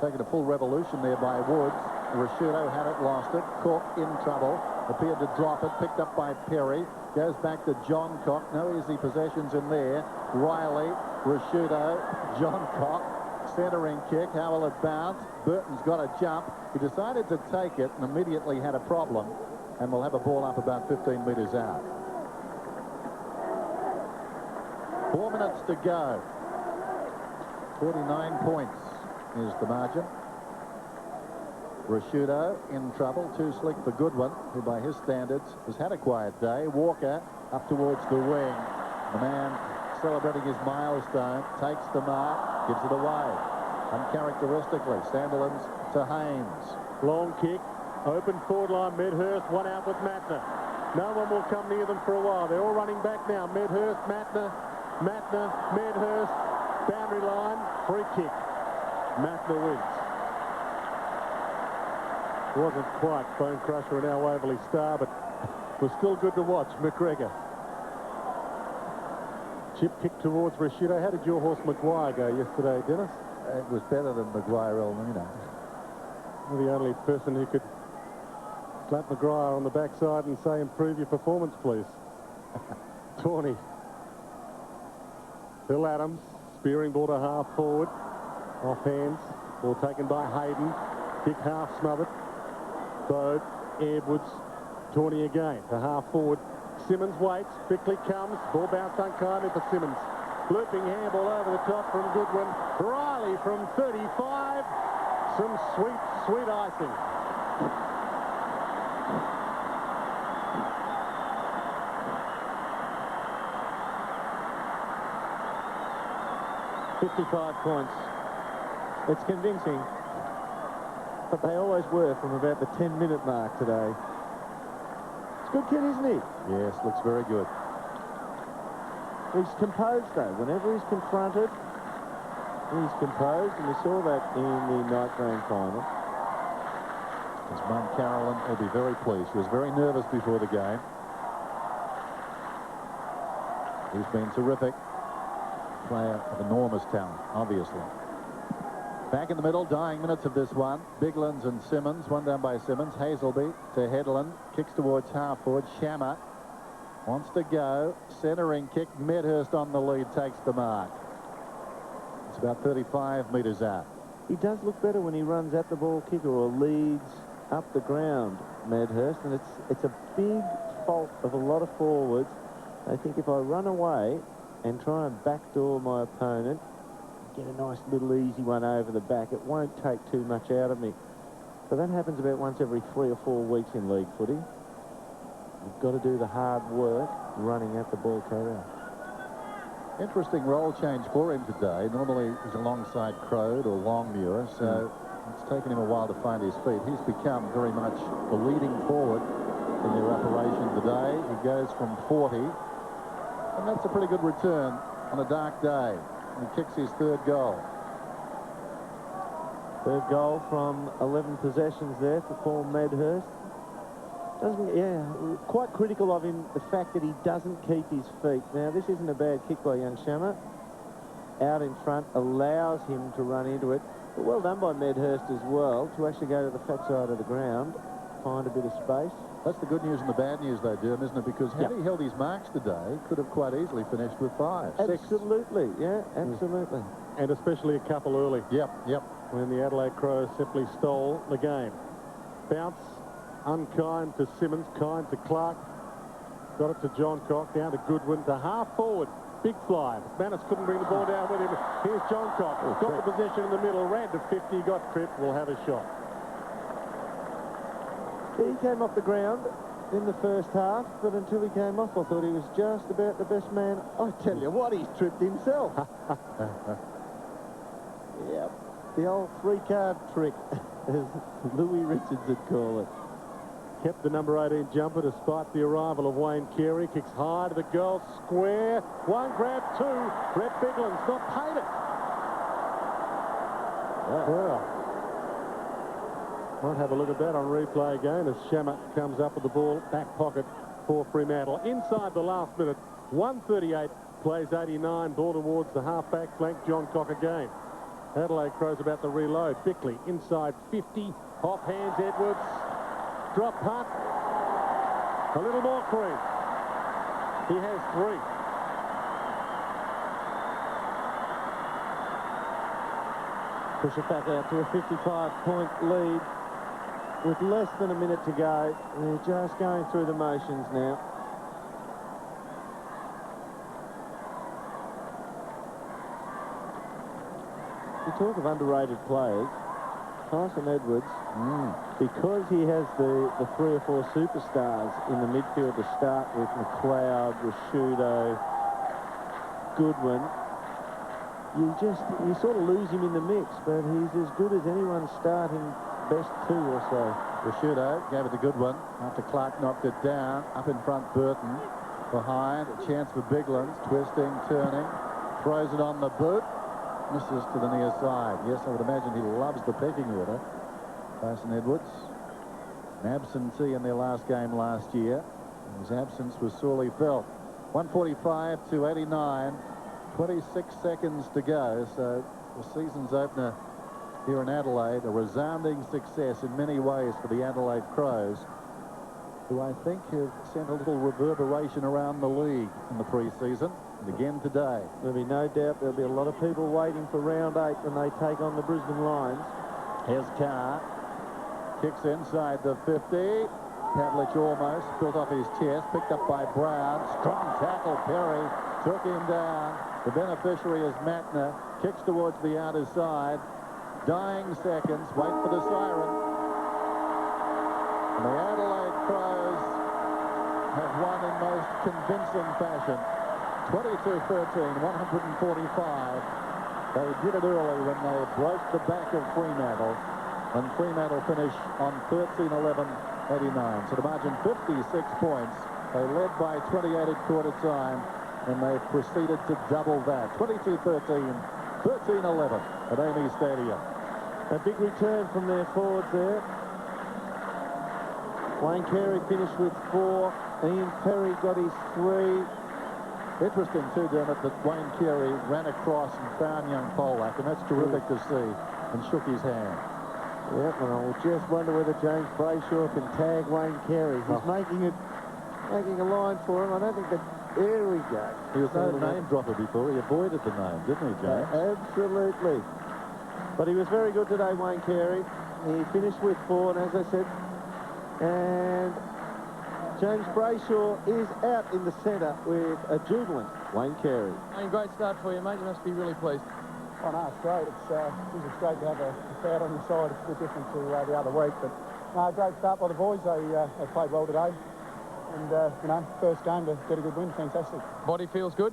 Taking a full revolution there by Woods. Rashudo had it, lost it. Cook in trouble. Appeared to drop it. Picked up by Perry. Goes back to John Cock. No easy possessions in there. Riley, Rashudo, John Cock. Centering kick. How will it bounce? Burton's got a jump. He decided to take it and immediately had a problem. And we'll have a ball up about 15 metres out. 4 minutes to go. 49 points is the margin. Rashudo in trouble. Too slick for Goodwin, who by his standards has had a quiet day. Walker up towards the wing. The man celebrating his milestone takes the mark, gives it away. Uncharacteristically, Sandilands to Haynes. Long kick. Open forward line. Medhurst, one out with Matner. No one will come near them for a while. They're all running back now. Medhurst, Matner, Medhurst. Boundary line. Free kick. Matner wins. Wasn't quite Bone Crusher and our Waverley Star, but was still good to watch. McGregor. Chip kick towards Rashudo. How did your horse Maguire go yesterday, Dennis? It was better than Maguire Elmina. The only person who could slap Maguire on the backside and say, improve your performance, please. Tawney. Phil Adams. Spearing ball to half forward. Off hands. Ball taken by Hayden. Kick half smothered. Bode, Edwards, Tawney again to half forward. Simmons waits, Bickley comes, ball bounced unkindly for Simmons. Looping handball over the top from Goodwin. Riley from 35. Some sweet, sweet icing. $55 points. It's convincing. But they always were from about the 10-minute mark today. It's a good kid, isn't he? Yes, looks very good. He's composed, though. Whenever he's confronted, he's composed, and we saw that in the night grand final. His mum, Carolyn, will be very pleased. She was very nervous before the game. He's been terrific. Player of enormous talent, obviously. Back in the middle, dying minutes of this one. Biglands and Simmons, one down by Simmons. Hazelby to Headland, kicks towards half forward. Shammer wants to go. Centering kick. Medhurst on the lead, takes the mark. It's about 35 metres out. He does look better when he runs at the ball kicker or leads up the ground, Medhurst, and it's a big fault of a lot of forwards. I think if I run away and try and backdoor my opponent, get a nice little easy one over the back, it won't take too much out of me. So that happens about once every 3 or 4 weeks in league footy. You've got to do the hard work running at the ball carrier. Interesting role change for him today. Normally he's alongside Crode or Longmuir, so it's taken him a while to find his feet. He's become very much the leading forward in their operation today. He goes from 40, and that's a pretty good return on a dark day. And he kicks his 3rd goal. 3rd goal from 11 possessions there for Paul Medhurst. Quite critical of him, the fact that he doesn't keep his feet. Now, this isn't a bad kick by young Shammer. Out in front, allows him to run into it. But well done by Medhurst as well, to actually go to the fat side of the ground, find a bit of space. That's the good news and the bad news, though, Derm, isn't it? Because had he held his marks today, could have quite easily finished with 5, 6. Absolutely, yeah, absolutely. And especially a couple early. Yep. When the Adelaide Crows simply stole the game. Bounce, unkind to Simmons, kind to Clark. Got it to John Cock, down to Goodwin, to half forward. big fly. Manus couldn't bring the ball down with him. Here's Johncock. Got the position in the middle, ran to 50, got tripped, will have a shot. He came off the ground in the first half, but until he came off, I thought he was just about the best man. I tell you what, he's tripped himself. Yep, the old three-card trick, as Louis Richards would call it. Kept the number 18 jumper despite the arrival of Wayne Carey. Kicks high to the goal square. One grab, two. Brett Bigland's not paid it. Well, might have a look at that on replay again as Shammer comes up with the ball, back pocket for Fremantle. Inside the last minute, 1:38, plays 89, ball towards the half-back flank, Johncock again. Adelaide Crows about to reload. Bickley inside 50, off hands Edwards. Drop punt. A little more cream. He has 3. Push it back out to a 55-point lead with less than a minute to go. They're just going through the motions now. You talk of underrated players. Tyson Edwards, because he has the 3 or 4 superstars in the midfield to start with, McLeod, Rashudo, Goodwin, you sort of lose him in the mix, but he's as good as anyone starting best 2 or so. Rashudo gave it to Goodwin after Clark knocked it down. Up in front, Burton. Behind, a chance for Biglands. Twisting, turning, throws it on the boot. Misses to the near side. Yes, I would imagine he loves the pecking order. Tyson Edwards, an absentee in their last game last year. His absence was sorely felt. 145 to 89. 26 seconds to go. So the season's opener here in Adelaide, a resounding success in many ways for the Adelaide Crows, who I think have sent a little reverberation around the league in the pre-season. And again today. There'll be no doubt there'll be a lot of people waiting for round 8 when they take on the Brisbane Lions. Here's Carr. Kicks inside the 50. Pavlich almost built off his chest. Picked up by Brown. Strong tackle. Perry took him down. The beneficiary is Matner. Kicks towards the outer side. Dying seconds. Wait for the siren. And the Adelaide Crows have won in most convincing fashion. 22-13, 145. They did it early when they broke the back of Fremantle, and Fremantle finished on 13-11-89. So the margin 56 points. They led by 28 at quarter time, and they've proceeded to double that. 22-13, 13-11 at Amy Stadium. A big return from their forwards there. Wayne Carey finished with 4. Ian Perry got his 3. Interesting, too, Dermot, that Wayne Carey ran across and found young Polak, and that's terrific to see, and shook his hand. Yep, and I'll just wonder whether James Brayshaw can tag Wayne Carey. He's making a line for him. I don't think that... There we go. He was no name dropper before. He avoided the name, didn't he, James? Absolutely. But he was very good today, Wayne Carey. He finished with 4, and as I said, and James Brayshaw is out in the centre with a jubilant Wayne Carey. Great start for you, mate. You must be really pleased. Oh, no, it's great. It's great to have a crowd on your side. It's a bit different to the other week, but great start by the boys. They played well today. And, first game to get a good win, fantastic. Body feels good?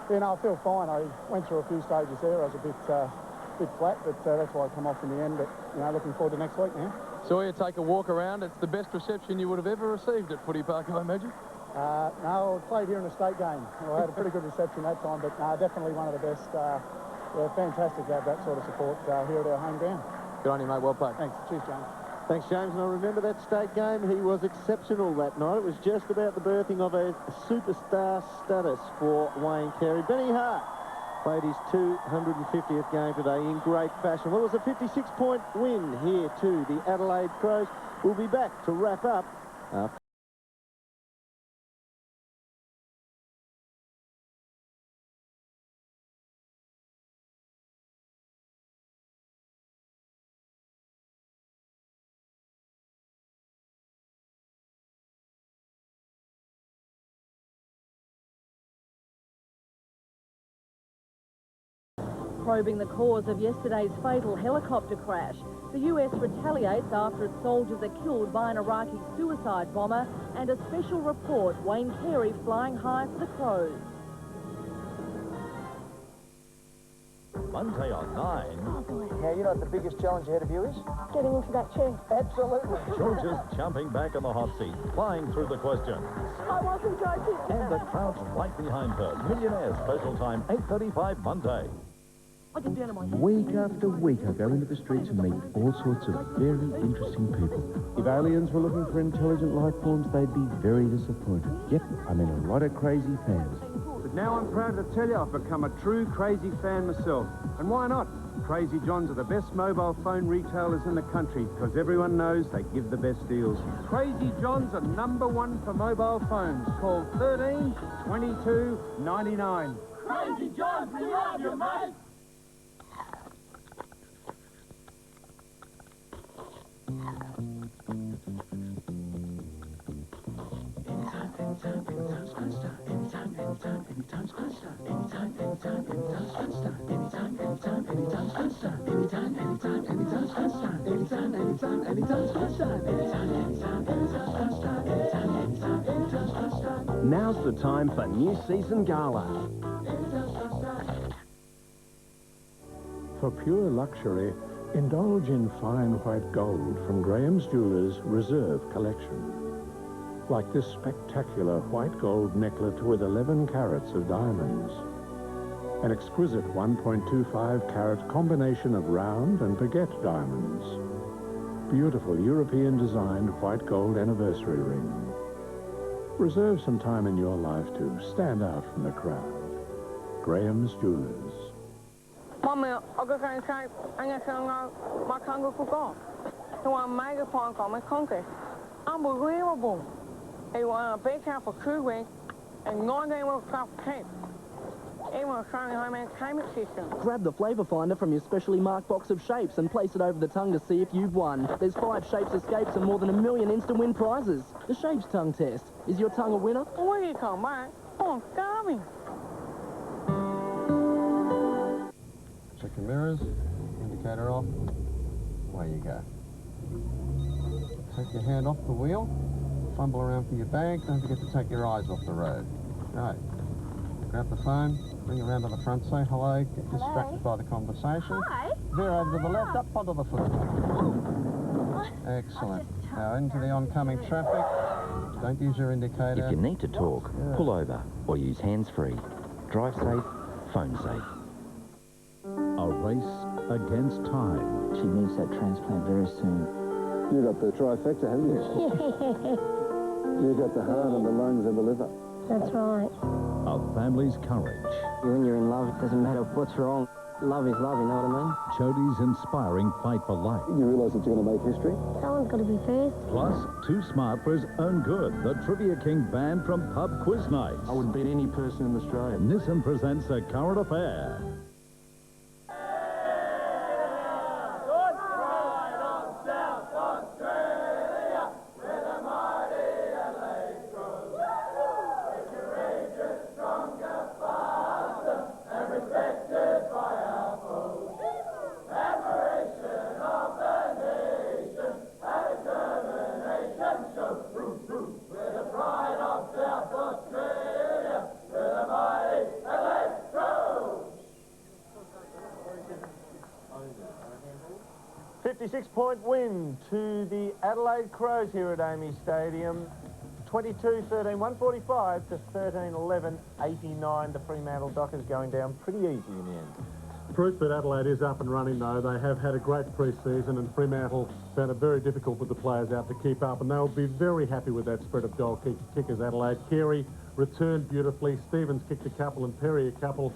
Yeah, no, I feel fine. I went through a few stages there. I was a bit flat, but that's why I come off in the end. But, looking forward to next week now. Saw you take a walk around. It's the best reception you would have ever received at Footy Park, I imagine. No, I played here in a state game. I had a pretty good reception that time, but definitely one of the best. Fantastic to have that sort of support here at our home ground. Good on you, mate. Well played. Thanks. Cheers, James. Thanks, James. And I remember that state game. He was exceptional that night. It was just about the birthing of a superstar status for Wayne Carey. Benny Hart played his 250th game today in great fashion. Well, it was a 56-point win here to the Adelaide Crows. We'll be back to wrap up after probing the cause of yesterday's fatal helicopter crash. The US retaliates after its soldiers are killed by an Iraqi suicide bomber, and a special report, Wayne Carey flying high for the Crows. Monday on 9. Oh, boy. Now, you know what the biggest challenge ahead of you is? Getting into that chair. Absolutely. Georgia's jumping back in the hot seat, flying through the questions. I wasn't joking. And the crowd's right behind her. Millionaire special time, 8:35 Monday. I get down on my head. Week after week, I go into the streets and meet all sorts of very interesting people. If aliens were looking for intelligent life forms, they'd be very disappointed. Yep, I mean a lot of crazy fans. But now I'm proud to tell you I've become a true crazy fan myself. And why not? Crazy Johns are the best mobile phone retailers in the country because everyone knows they give the best deals. Crazy Johns are #1 for mobile phones. Call 13 22 99. Crazy Johns, we love you, mate! Now's the time for New Season Gala. For pure luxury, indulge in fine white gold from Graham's Jewelers Reserve Collection. Like this spectacular white gold necklet with 11 carats of diamonds. An exquisite 1.25 carat combination of round and baguette diamonds. Beautiful European designed white gold anniversary ring. Reserve some time in your life to stand out from the crowd. Graham's Jewelers. Mummy, I got going to say, I'm going to know my Congo forgot. So I'm mega fun coming conquest. Unbelievable. He was a big house for 2 weeks, and 9 days of South Cape. He was showing home entertainment system. Grab the flavour finder from your specially marked box of shapes and place it over the tongue to see if you've won. There's 5 shapes escapes and more than 1 million instant win prizes. The shapes tongue test. Is your tongue a winner? When you come back, I'm starving. Check your mirrors, indicator off, away you go. Take your hand off the wheel, fumble around for your bag, don't forget to take your eyes off the road. Right, grab the phone, bring it around to the front, say hello, get distracted by the conversation. Hi. Veer over to the left, up onto the footpath. Excellent. Now into the oncoming traffic, don't use your indicator. If you need to talk, pull over or use hands-free. Drive safe, phone safe. A race against time. She needs that transplant very soon. You got the trifecta, haven't you? You got the heart and the lungs and the liver. That's right. A family's courage. When you're in love, it doesn't matter what's wrong. Love is love, you know what I mean? Chody's inspiring fight for life. You realise that you're going to make history? Someone's got to be first. Plus, too smart for his own good. The Trivia King band from Pub Quiz Nights. I would beat any person in Australia. Nissan presents A Current Affair. Point win to the Adelaide Crows here at Amy Stadium. 22-13, 145 to 13-11, 89. The Fremantle Dockers going down pretty easy in the end. Proof that Adelaide is up and running, though. They have had a great pre-season, and Fremantle found it very difficult with the players out to keep up, and they'll be very happy with that spread of goal kickers, Adelaide. Carey returned beautifully. Stevens kicked a couple, and Perry a couple,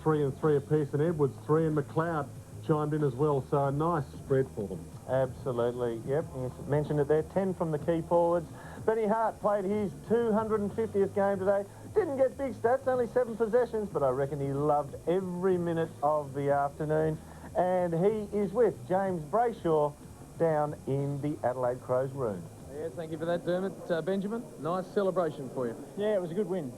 3 and 3 apiece, and Edwards 3, and McLeod chimed in as well, so a nice spread for them. Absolutely, yep. You mentioned it there, 10 from the key forwards. Benny Hart played his 250th game today. Didn't get big stats, only 7 possessions, but I reckon he loved every minute of the afternoon. And he is with James Brayshaw down in the Adelaide Crows room. Yes, thank you for that, Dermot. Benjamin, nice celebration for you. Yeah, it was a good win.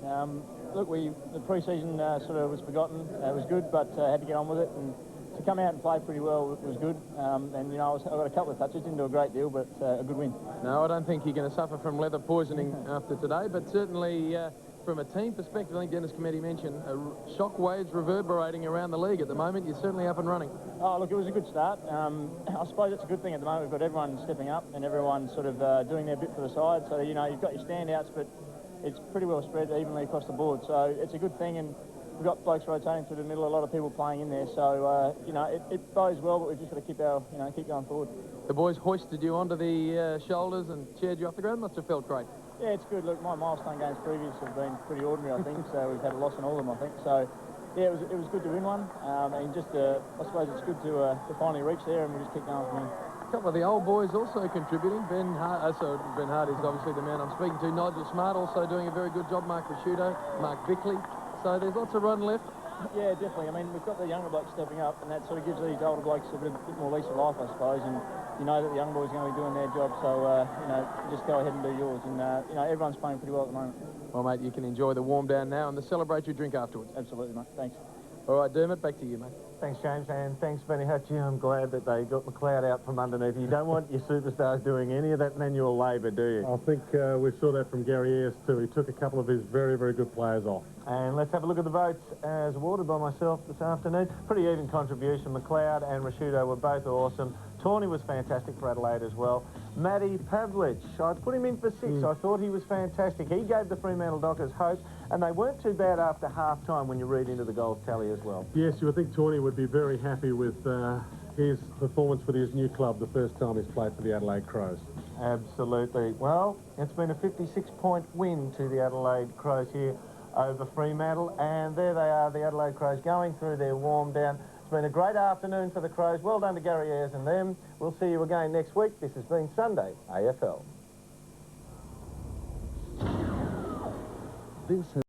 Look, the pre-season sort of was forgotten. It was good, but had to get on with it. And to come out and play pretty well was good. And, you know, I got a couple of touches, didn't do a great deal, but a good win. No, I don't think you're going to suffer from leather poisoning after today, but certainly from a team perspective, I think Dennis Committee mentioned, shock waves reverberating around the league at the moment. You're certainly up and running. Oh, look, it was a good start. I suppose it's a good thing at the moment. We've got everyone stepping up and everyone sort of doing their bit for the side. So, you know, you've got your standouts, but it's pretty well spread evenly across the board. So it's a good thing, and we've got blokes rotating through the middle, a lot of people playing in there. So, you know, it bodes well, but we've just got to keep keep going forward. The boys hoisted you onto the shoulders and cheered you off the ground. Must have felt great. Yeah, it's good. Look, my milestone games previous have been pretty ordinary, I think. So we've had a loss in all of them, I think. So, yeah, it was good to win one. And just, I suppose it's good to finally reach there, and we'll just keep going from here. A couple of the old boys also contributing. Ben Hardy is obviously the man I'm speaking to. Nigel Smart also doing a very good job. Mark Rasciuto, Mark Bickley. So there's lots of run left. Yeah, definitely. I mean, we've got the younger blokes stepping up, and that sort of gives these older blokes a bit more lease of life, I suppose. And you know that the young boys are going to be doing their job, so you know, just go ahead and do yours. And you know, everyone's playing pretty well at the moment. Well, mate, you can enjoy the warm down now and the celebratory drink afterwards. Absolutely, mate. Thanks. All right, Dermot, back to you, mate. Thanks, James, and thanks, Benny Hatchie. I'm glad that they got McLeod out from underneath. You don't want your superstars doing any of that manual labour, do you? I think we saw that from Gary Ayres too. He took a couple of his very, very good players off. And let's have a look at the votes as awarded by myself this afternoon. Pretty even contribution. McLeod and Rasciuto were both awesome. Tawney was fantastic for Adelaide as well. Matty Pavlich, I put him in for 6. I thought he was fantastic. He gave the Fremantle Dockers hope, and they weren't too bad after half-time when you read into the goals tally as well. Yes, you would think Tawney would be very happy with his performance with his new club the first time he's played for the Adelaide Crows. Absolutely. Well, it's been a 56-point win to the Adelaide Crows here over Fremantle, and there they are, the Adelaide Crows, going through their warm-down. It's been a great afternoon for the Crows. Well done to Gary Ayres and them. We'll see you again next week. This has been Sunday AFL. This